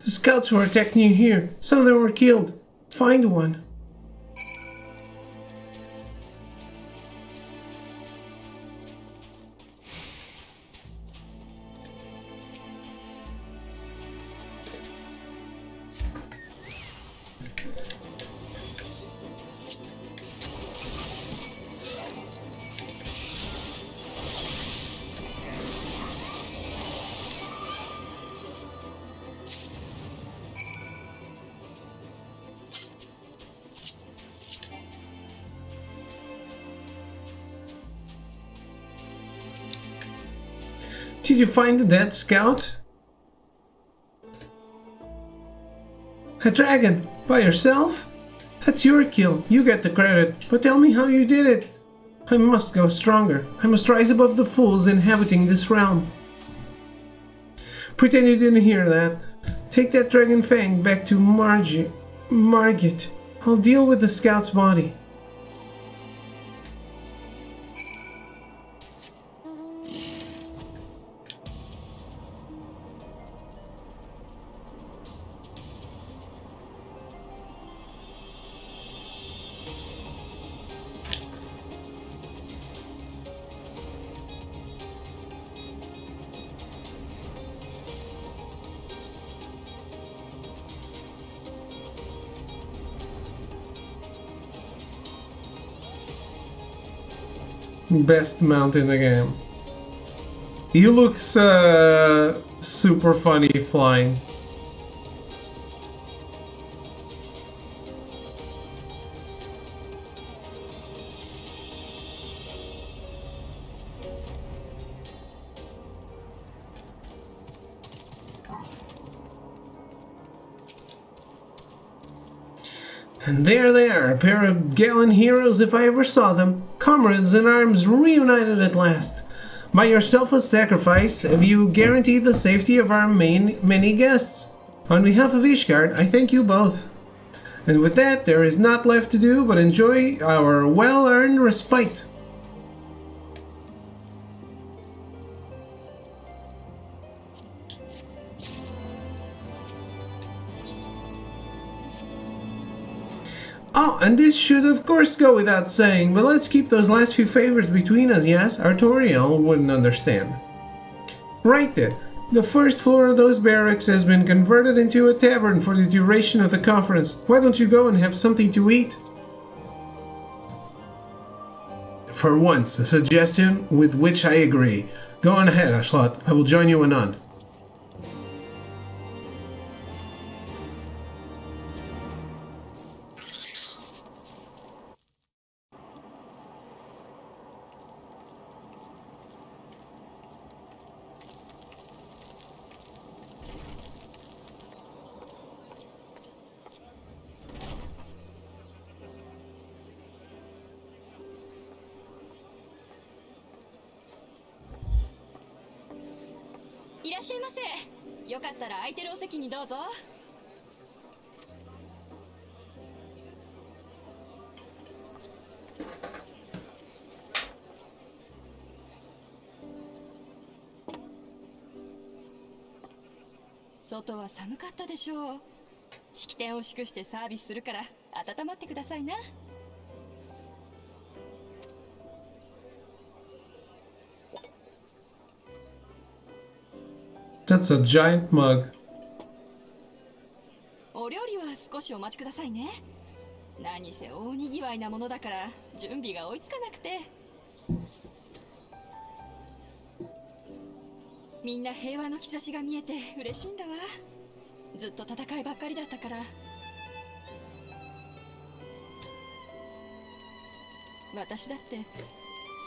The scouts were attacked near here. Some of them were killed. Find one. Did you find the dead scout? A dragon? By yourself? That's your kill. You get the credit. But tell me how you did it. I must go stronger. I must rise above the fools inhabiting this realm. Pretend you didn't hear that. Take that dragon fang back to Margit. I'll deal with the scout's body. best mount in the game. He looks super funny flying. And there they are, a pair of gallant heroes if I ever saw them, comrades in arms reunited at last. By your selfless sacrifice, have you guaranteed the safety of our many guests? On behalf of Ishgard, I thank you both. And with that, there is not left to do but enjoy our well-earned respite. Oh, and this should of course go without saying, but let's keep those last few favors between us, yes? Artoriel wouldn't understand. Right then, the first floor of those barracks has been converted into a tavern for the duration of the conference. Why don't you go and have something to eat? For once, a suggestion with which I agree. Go on ahead, Ashlot. I will join you anon.いらっしゃいませ。よかったら空いてるお席にどうぞ。外は寒かったでしょう。式典を祝してサービスするから温まってくださいな。That's a giant mug. お料理は少しお待ちくださいね。何せ大にぎわいなものだから準備が追いつかなくて。みんな平和の兆しが見えて嬉しいんだわ。ずっと戦いばっかりだったから。私だって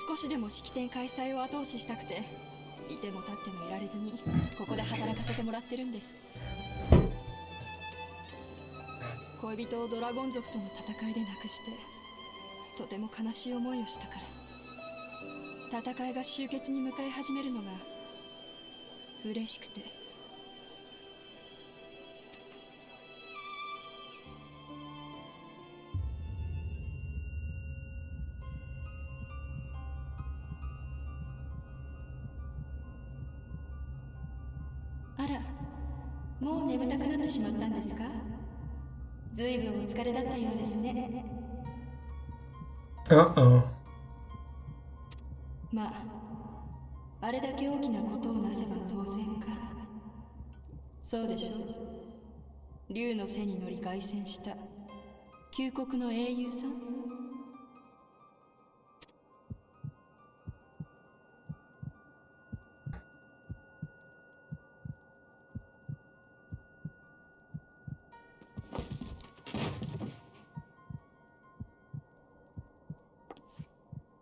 少しでも式典開催を後押ししたくて、いても立ってもいられずにここで働かせてもらってるんです。恋人をドラゴン族との戦いで亡くしてとても悲しい思いをしたから、戦いが終結に向かい始めるのが嬉しくて。あら、もう眠たくなってしまったんですか？ずいぶんお疲れだったようですね。Uh-oh. まあ、あれだけ大きなことをなせば当然か。そうでしょう。竜の背に乗り凱旋した旧国の英雄さん。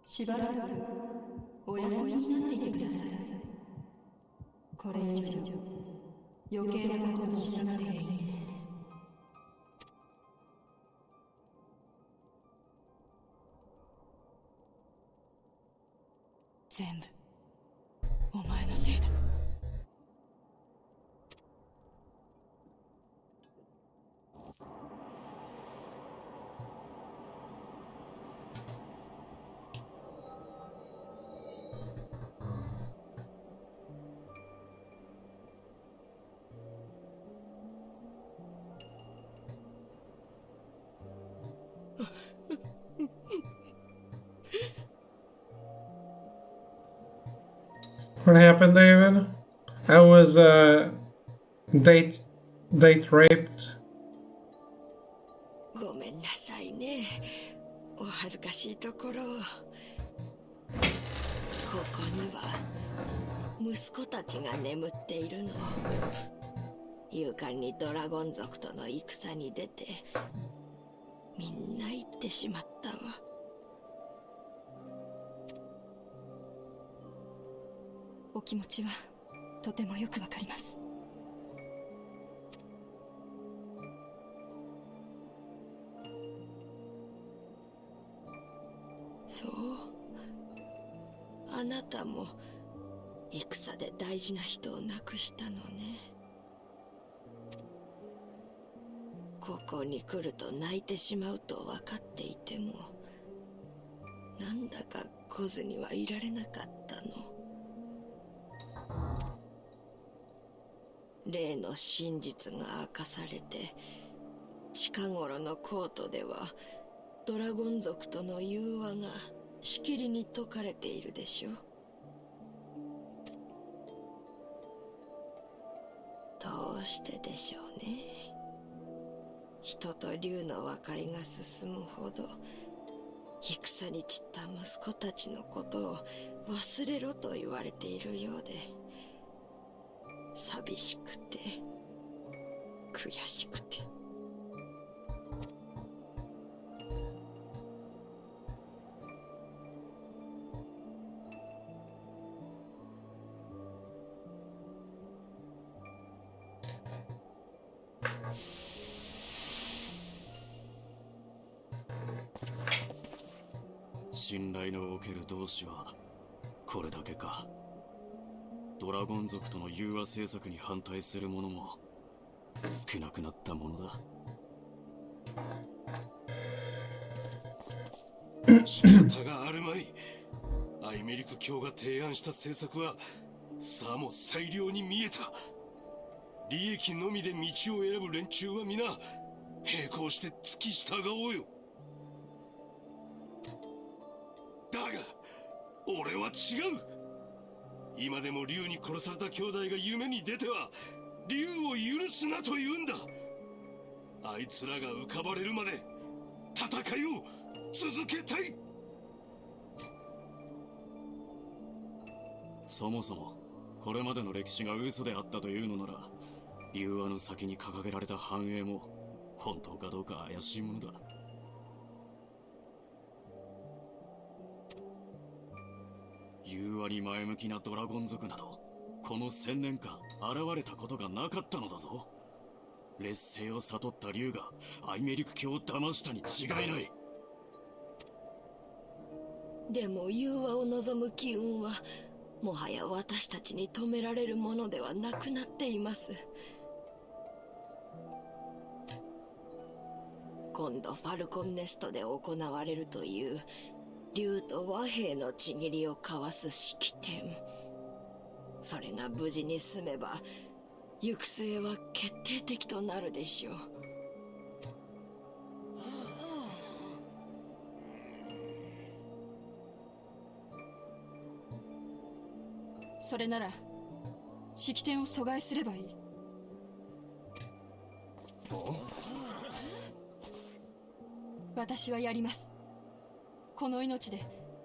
しばらくお休みになっていてください。これ以上余計なことをしなくていいんです。全部お前のせいだ。What happened, David? I was date raped. ごめんなさいね。お恥ずかしいところを。ここには息子たちが眠っているの。勇敢にドラゴン族との戦に出てみんな行ってしまったわ。お気持ちはとてもよくわかります。そう、あなたも戦で大事な人を亡くしたのね。ここに来ると泣いてしまうと分かっていても、なんだか来ずにはいられなかったの。例の真実が明かされて、近頃のコートではドラゴン族との融和がしきりに説かれているでしょ。どうしてでしょうね。人と竜の和解が進むほど、戦に散った息子たちのことを忘れろと言われているようで、寂しくて悔しくて。信頼のおける同志はこれだけか。ドラゴン族との融和政策に反対する者も少なくなったものだ。仕方があるまい。アイメリク卿が提案した政策はさも最良に見えた。利益のみで道を選ぶ連中は皆並行して付き従おうよ。だが俺は違う。今でも竜に殺された兄弟が夢に出ては竜を許すなと言うんだ。あいつらが浮かばれるまで戦いを続けたい。そもそもこれまでの歴史が嘘であったというのなら、融和の先に掲げられた繁栄も本当かどうか怪しいものだ。融和に前向きなドラゴン族などこの1000年間現れたことがなかったのだぞ。劣勢を悟った竜がアイメリク卿を騙したに違いない。でも融和を望む機運はもはや私たちに止められるものではなくなっています。今度ファルコンネストで行われるという竜と和平の契りを交わす式典。それが無事に済めば行く末は決定的となるでしょう。それなら式典を阻害すればいい。私はやります。この命で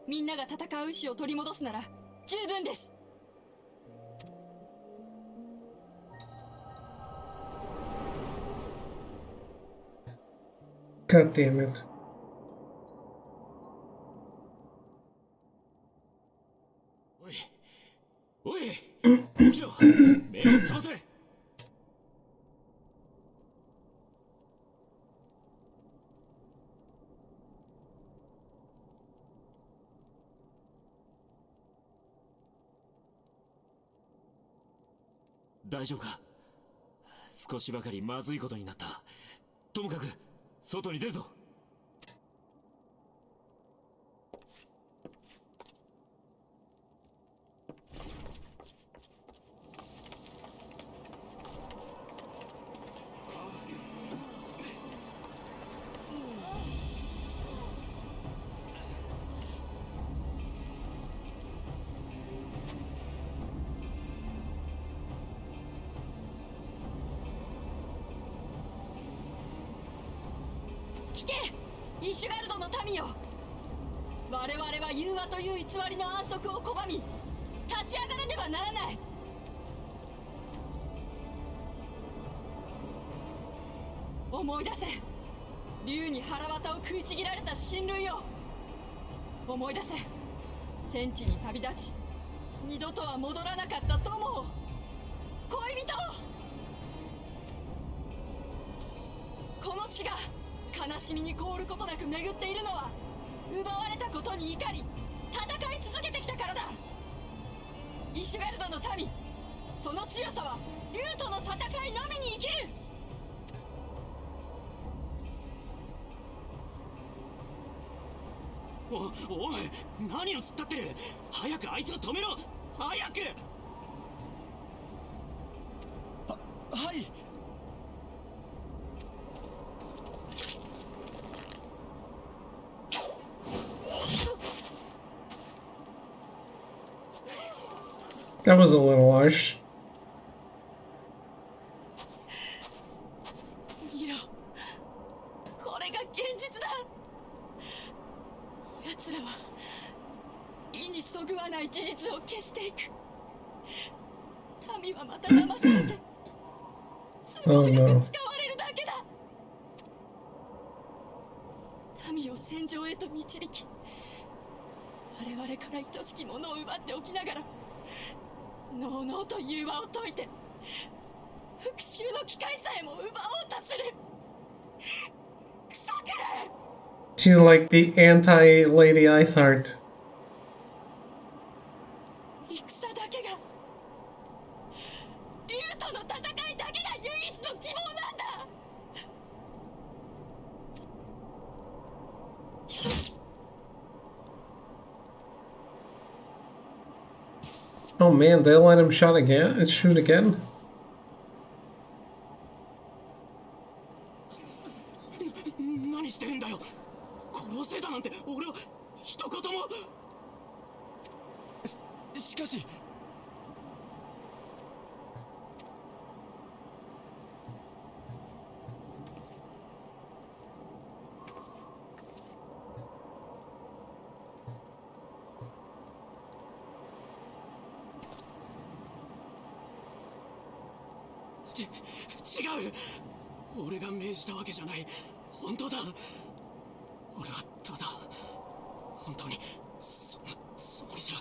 みんなが戦う意志を取り戻すなら十分です。God damn it. おいおい、起きろ。目を覚ませ。大丈夫か。少しばかりまずいことになった。ともかく外に出るぞ。聞け、イシュガルドの民よ。我々は融和という偽りの安息を拒み立ち上がらねばならない。思い出せ、竜に腹渡を食いちぎられた親類よ。思い出せ、戦地に旅立ち二度とは戻らなかった友を、恋人を。この地が悲しみに凍ることなく巡っているのは奪われたことに怒り戦い続けてきたからだ。イシュガルドの民、その強さは竜との戦いのみに生きる。おい、何を突っ立ってる。早くあいつを止めろ。早く。はい。That was a little harsh. 見ろ、これが現実だ。奴らは意にそぐわない事実を消していく。民はまた騙されて都合よく使われるだけだ。民を戦場へと導き、我々から愛しきものを奪っておきながらのうのうと融和を解いて復讐の機会さえも奪おうとする。クソくれ。 She's like the anti-Lady Iceheart. 戦だけが、竜との戦いだけが唯一の希望なんだ。Oh man, they'll let him shoot again? 何してるんだよ。殺せだなんて俺は一言も。しかし。違う。俺が命じたわけじゃない。本当だ。俺はただ本当にそんなつもりじゃ。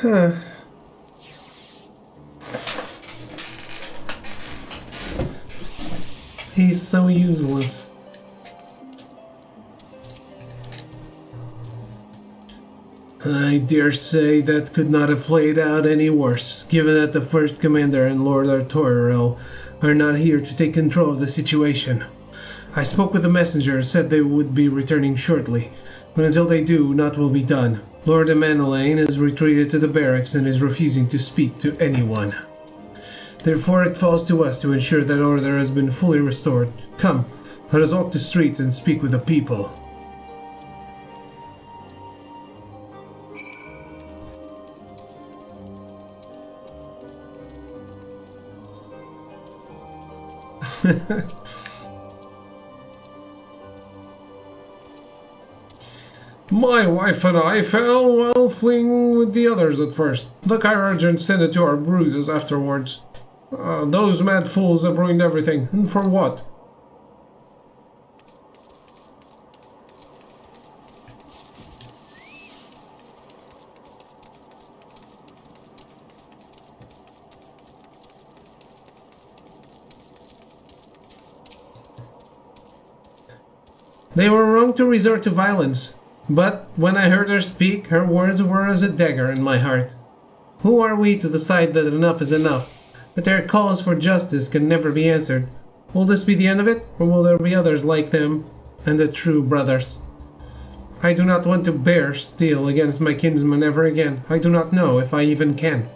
Huh. He's so useless. I dare say that could not have played out any worse, given that the First Commander and Lord Artoriel are not here to take control of the situation. I spoke with the messenger, said they would be returning shortly, but until they do, naught will be done. Lord Emanelaine has retreated to the barracks and is refusing to speak to anyone. Therefore it falls to us to ensure that order has been fully restored. Come, let us walk the streets and speak with the people. My wife and I fell while fleeing with the others at first. The Chirurgeons tended to our bruises afterwards. Those mad fools have ruined everything. And for what? They were wrong to resort to violence, but when I heard her speak, her words were as a dagger in my heart. Who are we to decide that enough is enough, that their calls for justice can never be answered? Will this be the end of it, or will there be others like them, and the true brothers? I do not want to bear steel against my kinsmen ever again. I do not know if I even can.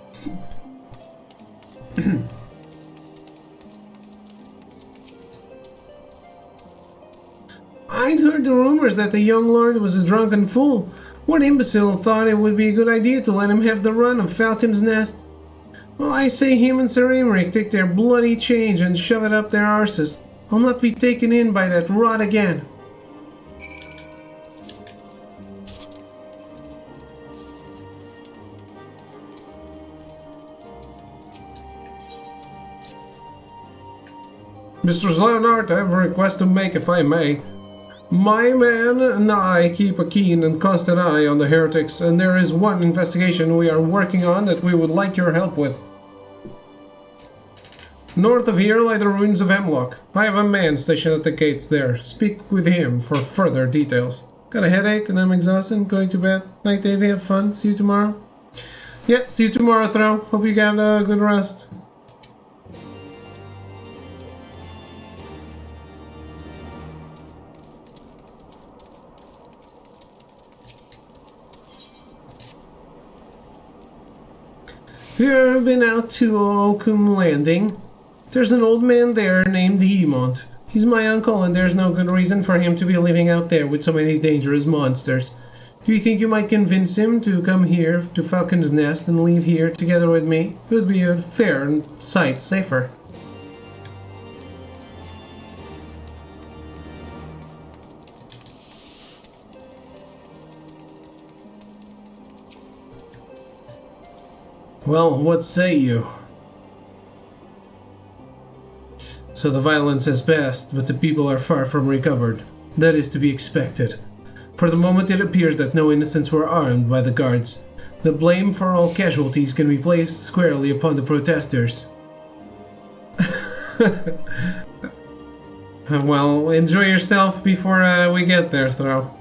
I'd heard the rumors that the young lord was a drunken fool. What imbecile thought it would be a good idea to let him have the run of Falcon's Nest? Well, I say him and Sir Emmerich take their bloody change and shove it up their arses. I'll not be taken in by that rot again. Mr. Leonard, I have a request to make if I may. My man and I keep a keen and constant eye on the heretics, and there is one investigation we are working on that we would like your help with. North of here lie the ruins of Hemlock. I have a man stationed at the gates there. Speak with him for further details. Got a headache and I'm exhausted. I'm going to bed. Night, Davey. Have fun. See you tomorrow. Yep, see you tomorrow, Throw. Hope you got a good rest. I've been out to Oakham Landing. There's an old man there named Hemont. He's my uncle, and there's no good reason for him to be living out there with so many dangerous monsters. Do you think you might convince him to come here to Falcon's Nest and leave here together with me? It would be a fair sight safer. Well, what say you? So the violence has passed, but the people are far from recovered. That is to be expected. For the moment it appears that no innocents were harmed by the guards. The blame for all casualties can be placed squarely upon the protesters. Well, enjoy yourself before we get there, Throw.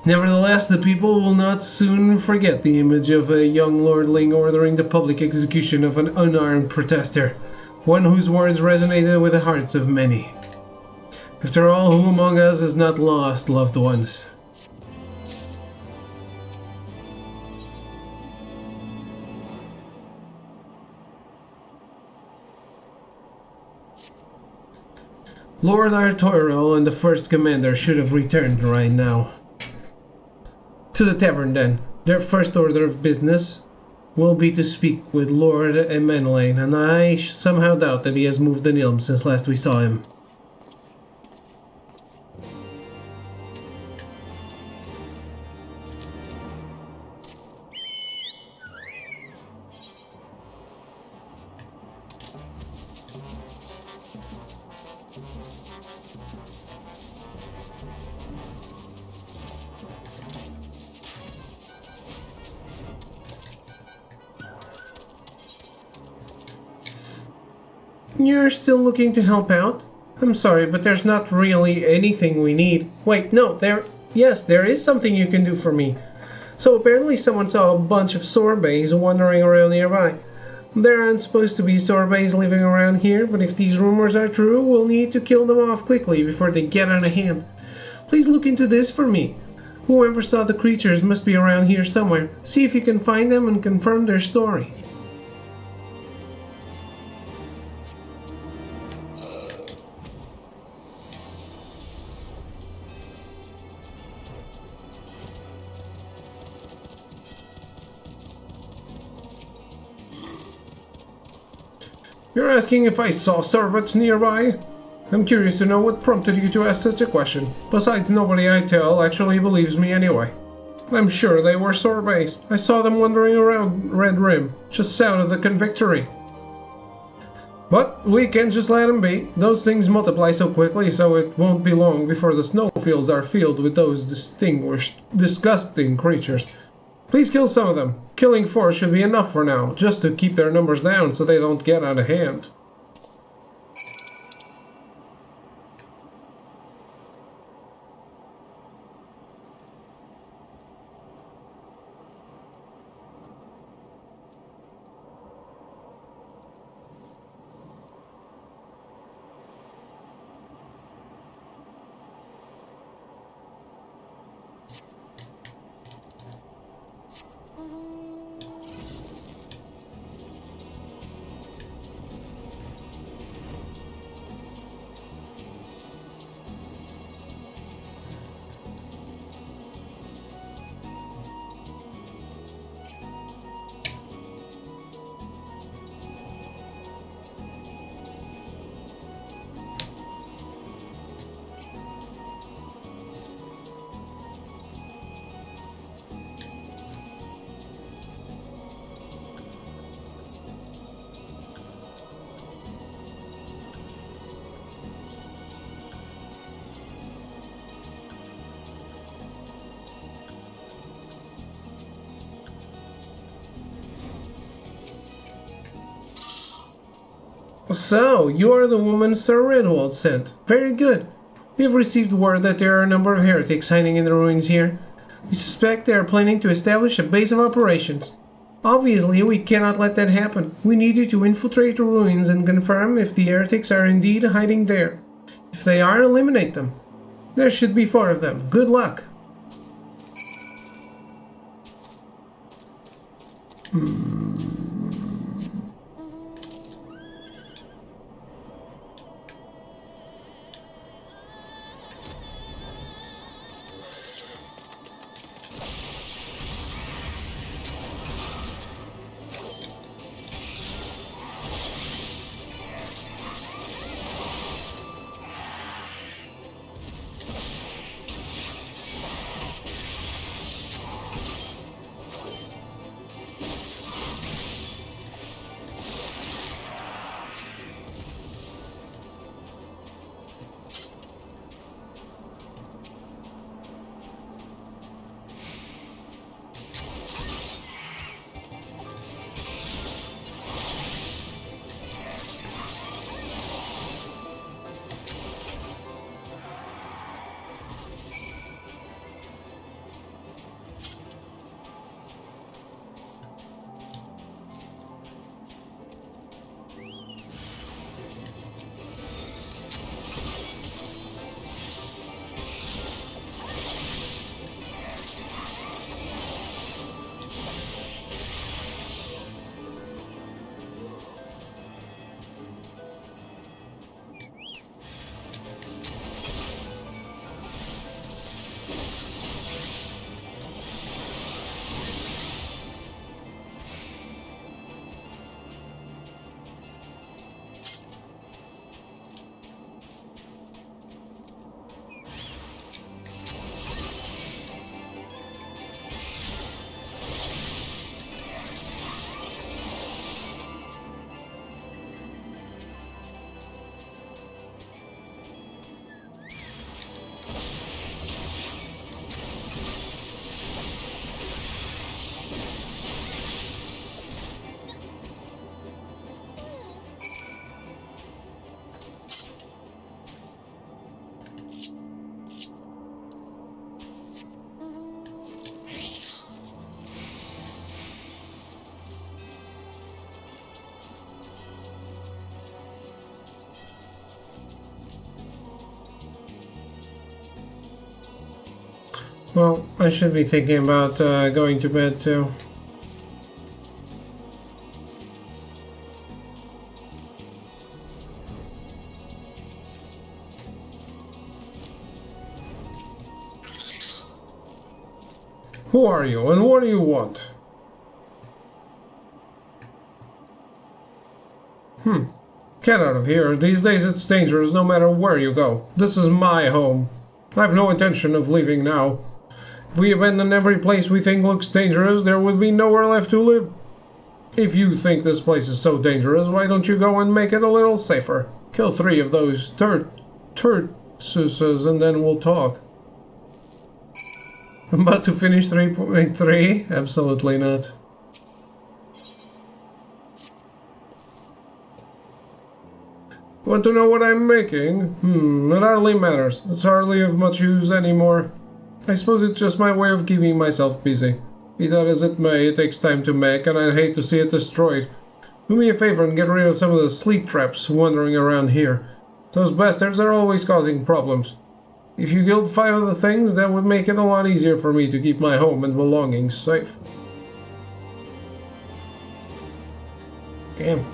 Nevertheless, the people will not soon forget the image of a young lordling ordering the public execution of an unarmed protester, one whose words resonated with the hearts of many. After all, who among us has not lost loved ones? Lord Arturo and the first commander should have returned right now. To the tavern, then. Their first order of business will be to speak with Lord Emmeline, and I somehow doubt that he has moved an ilm since last we saw him. You're still looking to help out? I'm sorry, but there's not really anything we need. Wait, no, yes, there is something you can do for me. So apparently someone saw a bunch of sorbays wandering around nearby. There aren't supposed to be sorbays living around here, but if these rumors are true, we'll need to kill them off quickly before they get out of hand. Please look into this for me. Whoever saw the creatures must be around here somewhere. See if you can find them and confirm their story. You're asking if I saw servants nearby? I'm curious to know what prompted you to ask such a question. Besides, nobody I tell actually believes me anyway. I'm sure they were sorbays. I saw them wandering around Red Rim, just south of the Convictory. But we can't just let them be. Those things multiply so quickly, so it won't be long before the snowfields are filled with those disgusting creatures. Please kill some of them. Killing 4 should be enough for now, just to keep their numbers down so they don't get out of hand. So, you are the woman Sir Redwald sent. Very good. We have received word that there are a number of heretics hiding in the ruins here. We suspect they are planning to establish a base of operations. Obviously, we cannot let that happen. We need you to infiltrate the ruins and confirm if the heretics are indeed hiding there. If they are, eliminate them. There should be 4 of them. Good luck. Well, I should be thinking about going to bed too. Who are you and what do you want? Get out of here. These days it's dangerous no matter where you go. This is my home. I have no intention of leaving now. If we abandon every place we think looks dangerous, there would be nowhere left to live. If you think this place is so dangerous, why don't you go and make it a little safer? Kill 3 of those turtsuses and then we'll talk. I'm about to finish 3.3? Absolutely not. Want to know what I'm making? It hardly matters. It's hardly of much use anymore. I suppose it's just my way of keeping myself busy. Be that as it may, it takes time to make, and I'd hate to see it destroyed. Do me a favor and get rid of some of the sleep traps wandering around here. Those bastards are always causing problems. If you killed 5 of the things, that would make it a lot easier for me to keep my home and belongings safe. Damn.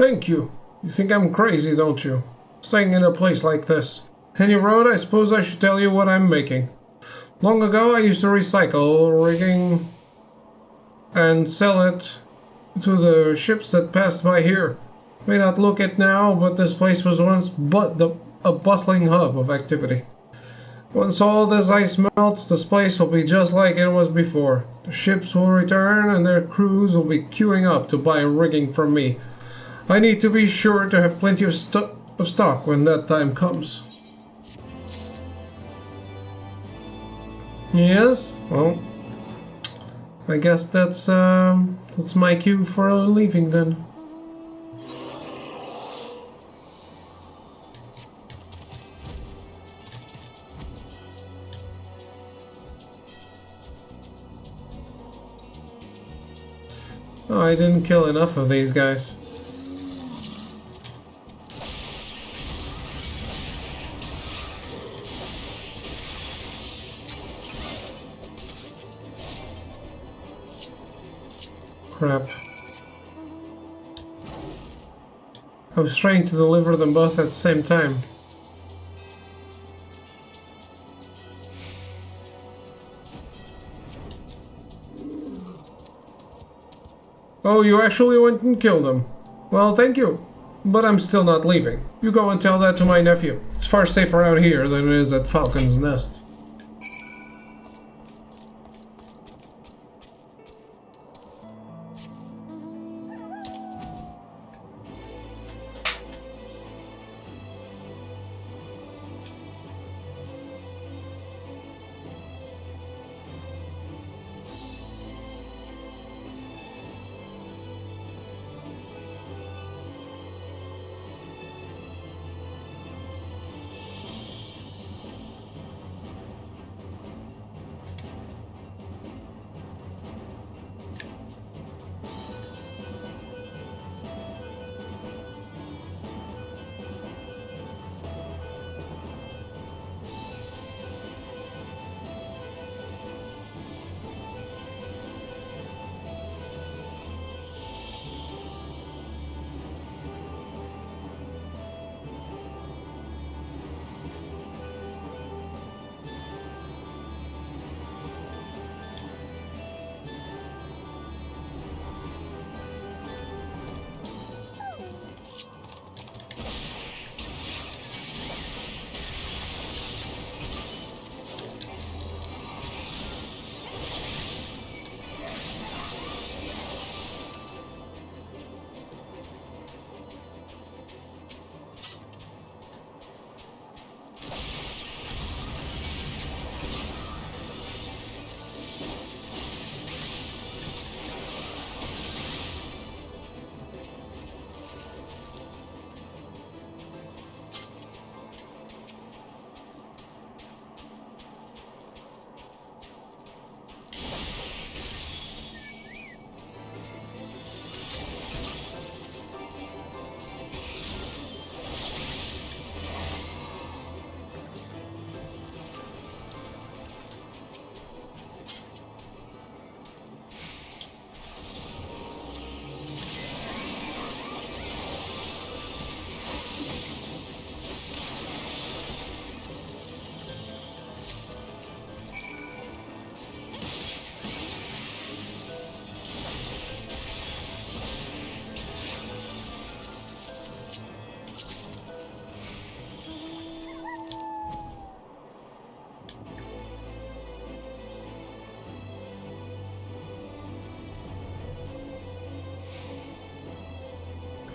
Thank you. You think I'm crazy, don't you? Staying in a place like this. Any road, I suppose I should tell you what I'm making. Long ago, I used to recycle rigging and sell it to the ships that passed by here. May not look it now, but this place was once a bustling hub of activity. Once all this ice melts, this place will be just like it was before. The ships will return and their crews will be queuing up to buy rigging from me. I need to be sure to have plenty of stock when that time comes. Yes? Well, I guess that's my cue for leaving then. Oh, I didn't kill enough of these guys. Crap. I was trying to deliver them both at the same time. Oh, you actually went and killed him. Well, thank you. But I'm still not leaving. You go and tell that to my nephew. It's far safer out here than it is at Falcon's Nest.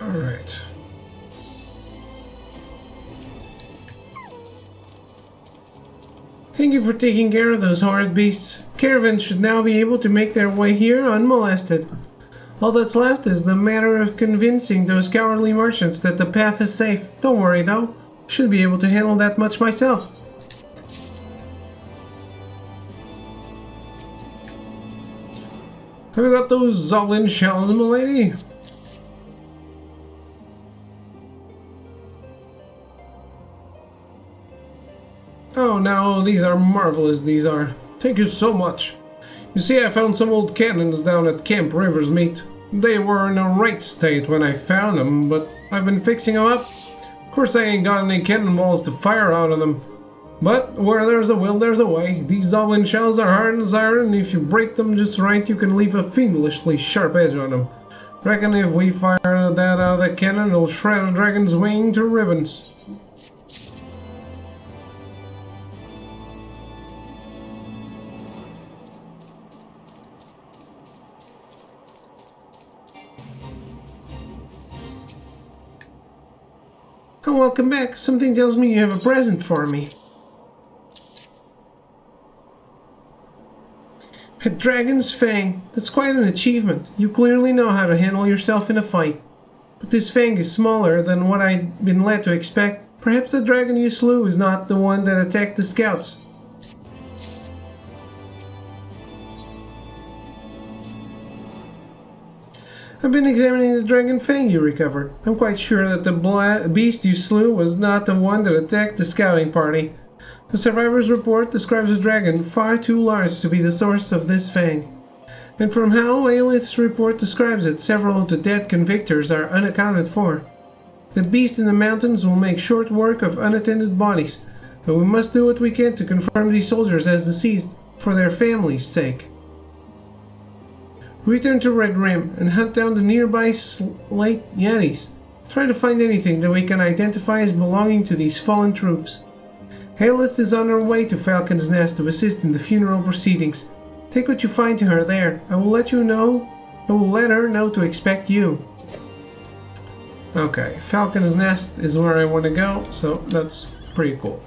Alright. Thank you for taking care of those horrid beasts. Caravans should now be able to make their way here unmolested. All that's left is the matter of convincing those cowardly merchants that the path is safe. Don't worry though. Should be able to handle that much myself. Have you got those Zoblin shells, milady? Oh, now these are marvelous, these are. Thank you so much. You see, I found some old cannons down at Camp River's Meat. They were in a right state when I found them, but I've been fixing them up. Of course, I ain't got any cannonballs to fire out of them. But where there's a will, there's a way. These Goblin shells are hard as iron, and if you break them just right, you can leave a fiendishly sharp edge on them. Reckon if we fire that out of the cannon, it'll shred a dragon's wing to ribbons. Oh, welcome back. Something tells me you have a present for me. A dragon's fang. That's quite an achievement. You clearly know how to handle yourself in a fight. But this fang is smaller than what I'd been led to expect. Perhaps the dragon you slew is not the one that attacked the scouts. I've been examining the dragon fang you recovered. I'm quite sure that the beast you slew was not the one that attacked the scouting party. The survivor's report describes a dragon far too large to be the source of this fang. And from how Aelith's report describes it, several of the dead convictors are unaccounted for. The beast in the mountains will make short work of unattended bodies, but we must do what we can to confirm these soldiers as deceased for their families' sake. Return to Red Rim and hunt down the nearby Slate Yetis. Try to find anything that we can identify as belonging to these fallen troops. Aelith is on her way to Falcon's Nest to assist in the funeral proceedings. Take what you find to her there. I will let her know to expect you. Okay, Falcon's Nest is where I want to go, so that's pretty cool.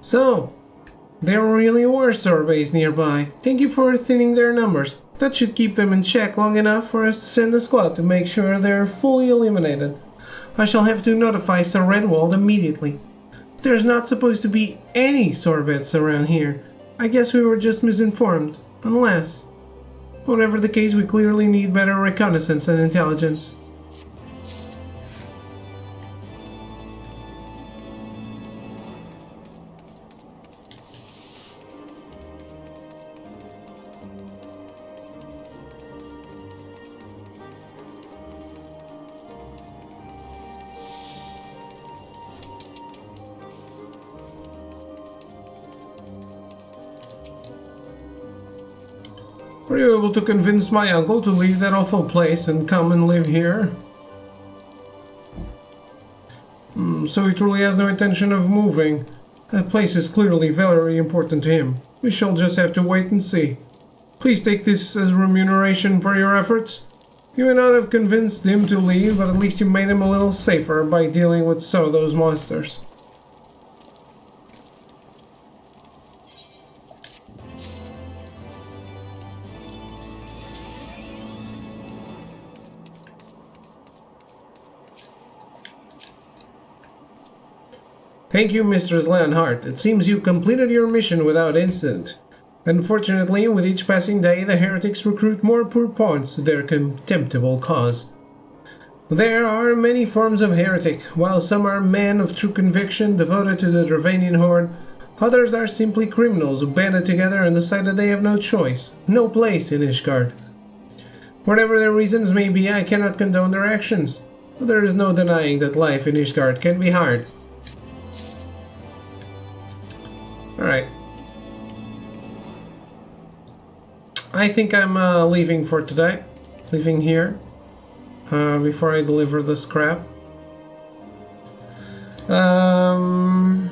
So, there really were sorbays nearby. Thank you for thinning their numbers. That should keep them in check long enough for us to send a squad to make sure they're fully eliminated. I shall have to notify Sir Redwald immediately. There's not supposed to be any sorbets around here. I guess we were just misinformed. Unless... Whatever the case, we clearly need better reconnaissance and intelligence. Were you able to convince my uncle to leave that awful place and come and live here? So he truly has no intention of moving. That place is clearly very important to him. We shall just have to wait and see. Please take this as remuneration for your efforts. You may not have convinced him to leave, but at least you made him a little safer by dealing with some of those monsters. Thank you, Mistress Leonhardt. It seems you completed your mission without incident. Unfortunately, with each passing day, the heretics recruit more poor pawns to their contemptible cause. There are many forms of heretic. While some are men of true conviction, devoted to the Dravanian horde, others are simply criminals who banded together and decided they have no choice, no place in Ishgard. Whatever their reasons may be, I cannot condone their actions. But there is no denying that life in Ishgard can be hard. Alright. I think I'm leaving for today. Leaving here. Before I deliver this crap. Or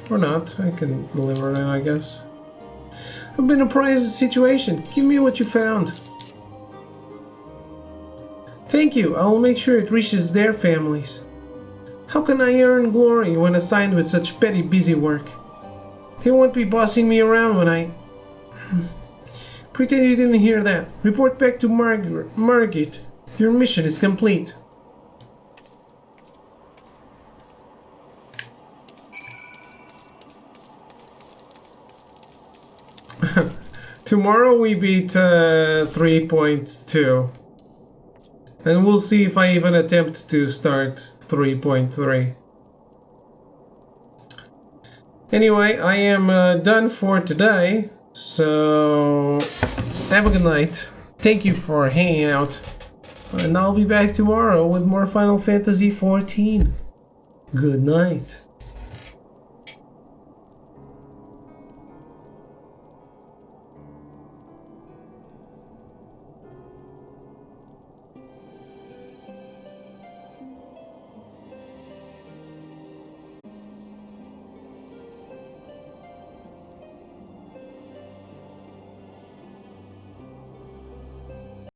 not. I can deliver it, I guess. I've been apprised of the situation. Give me what you found. Thank you. I will make sure it reaches their families. How can I earn glory when assigned with such petty busy work? They won't be bossing me around when I... Pretend you didn't hear that. Report back to Margit. Your mission is complete. Tomorrow we beat 3.2. And we'll see if I even attempt to start 3.3. Anyway, I am done for today, so have a good night. Thank you for hanging out, and I'll be back tomorrow with more Final Fantasy XIV. Good night.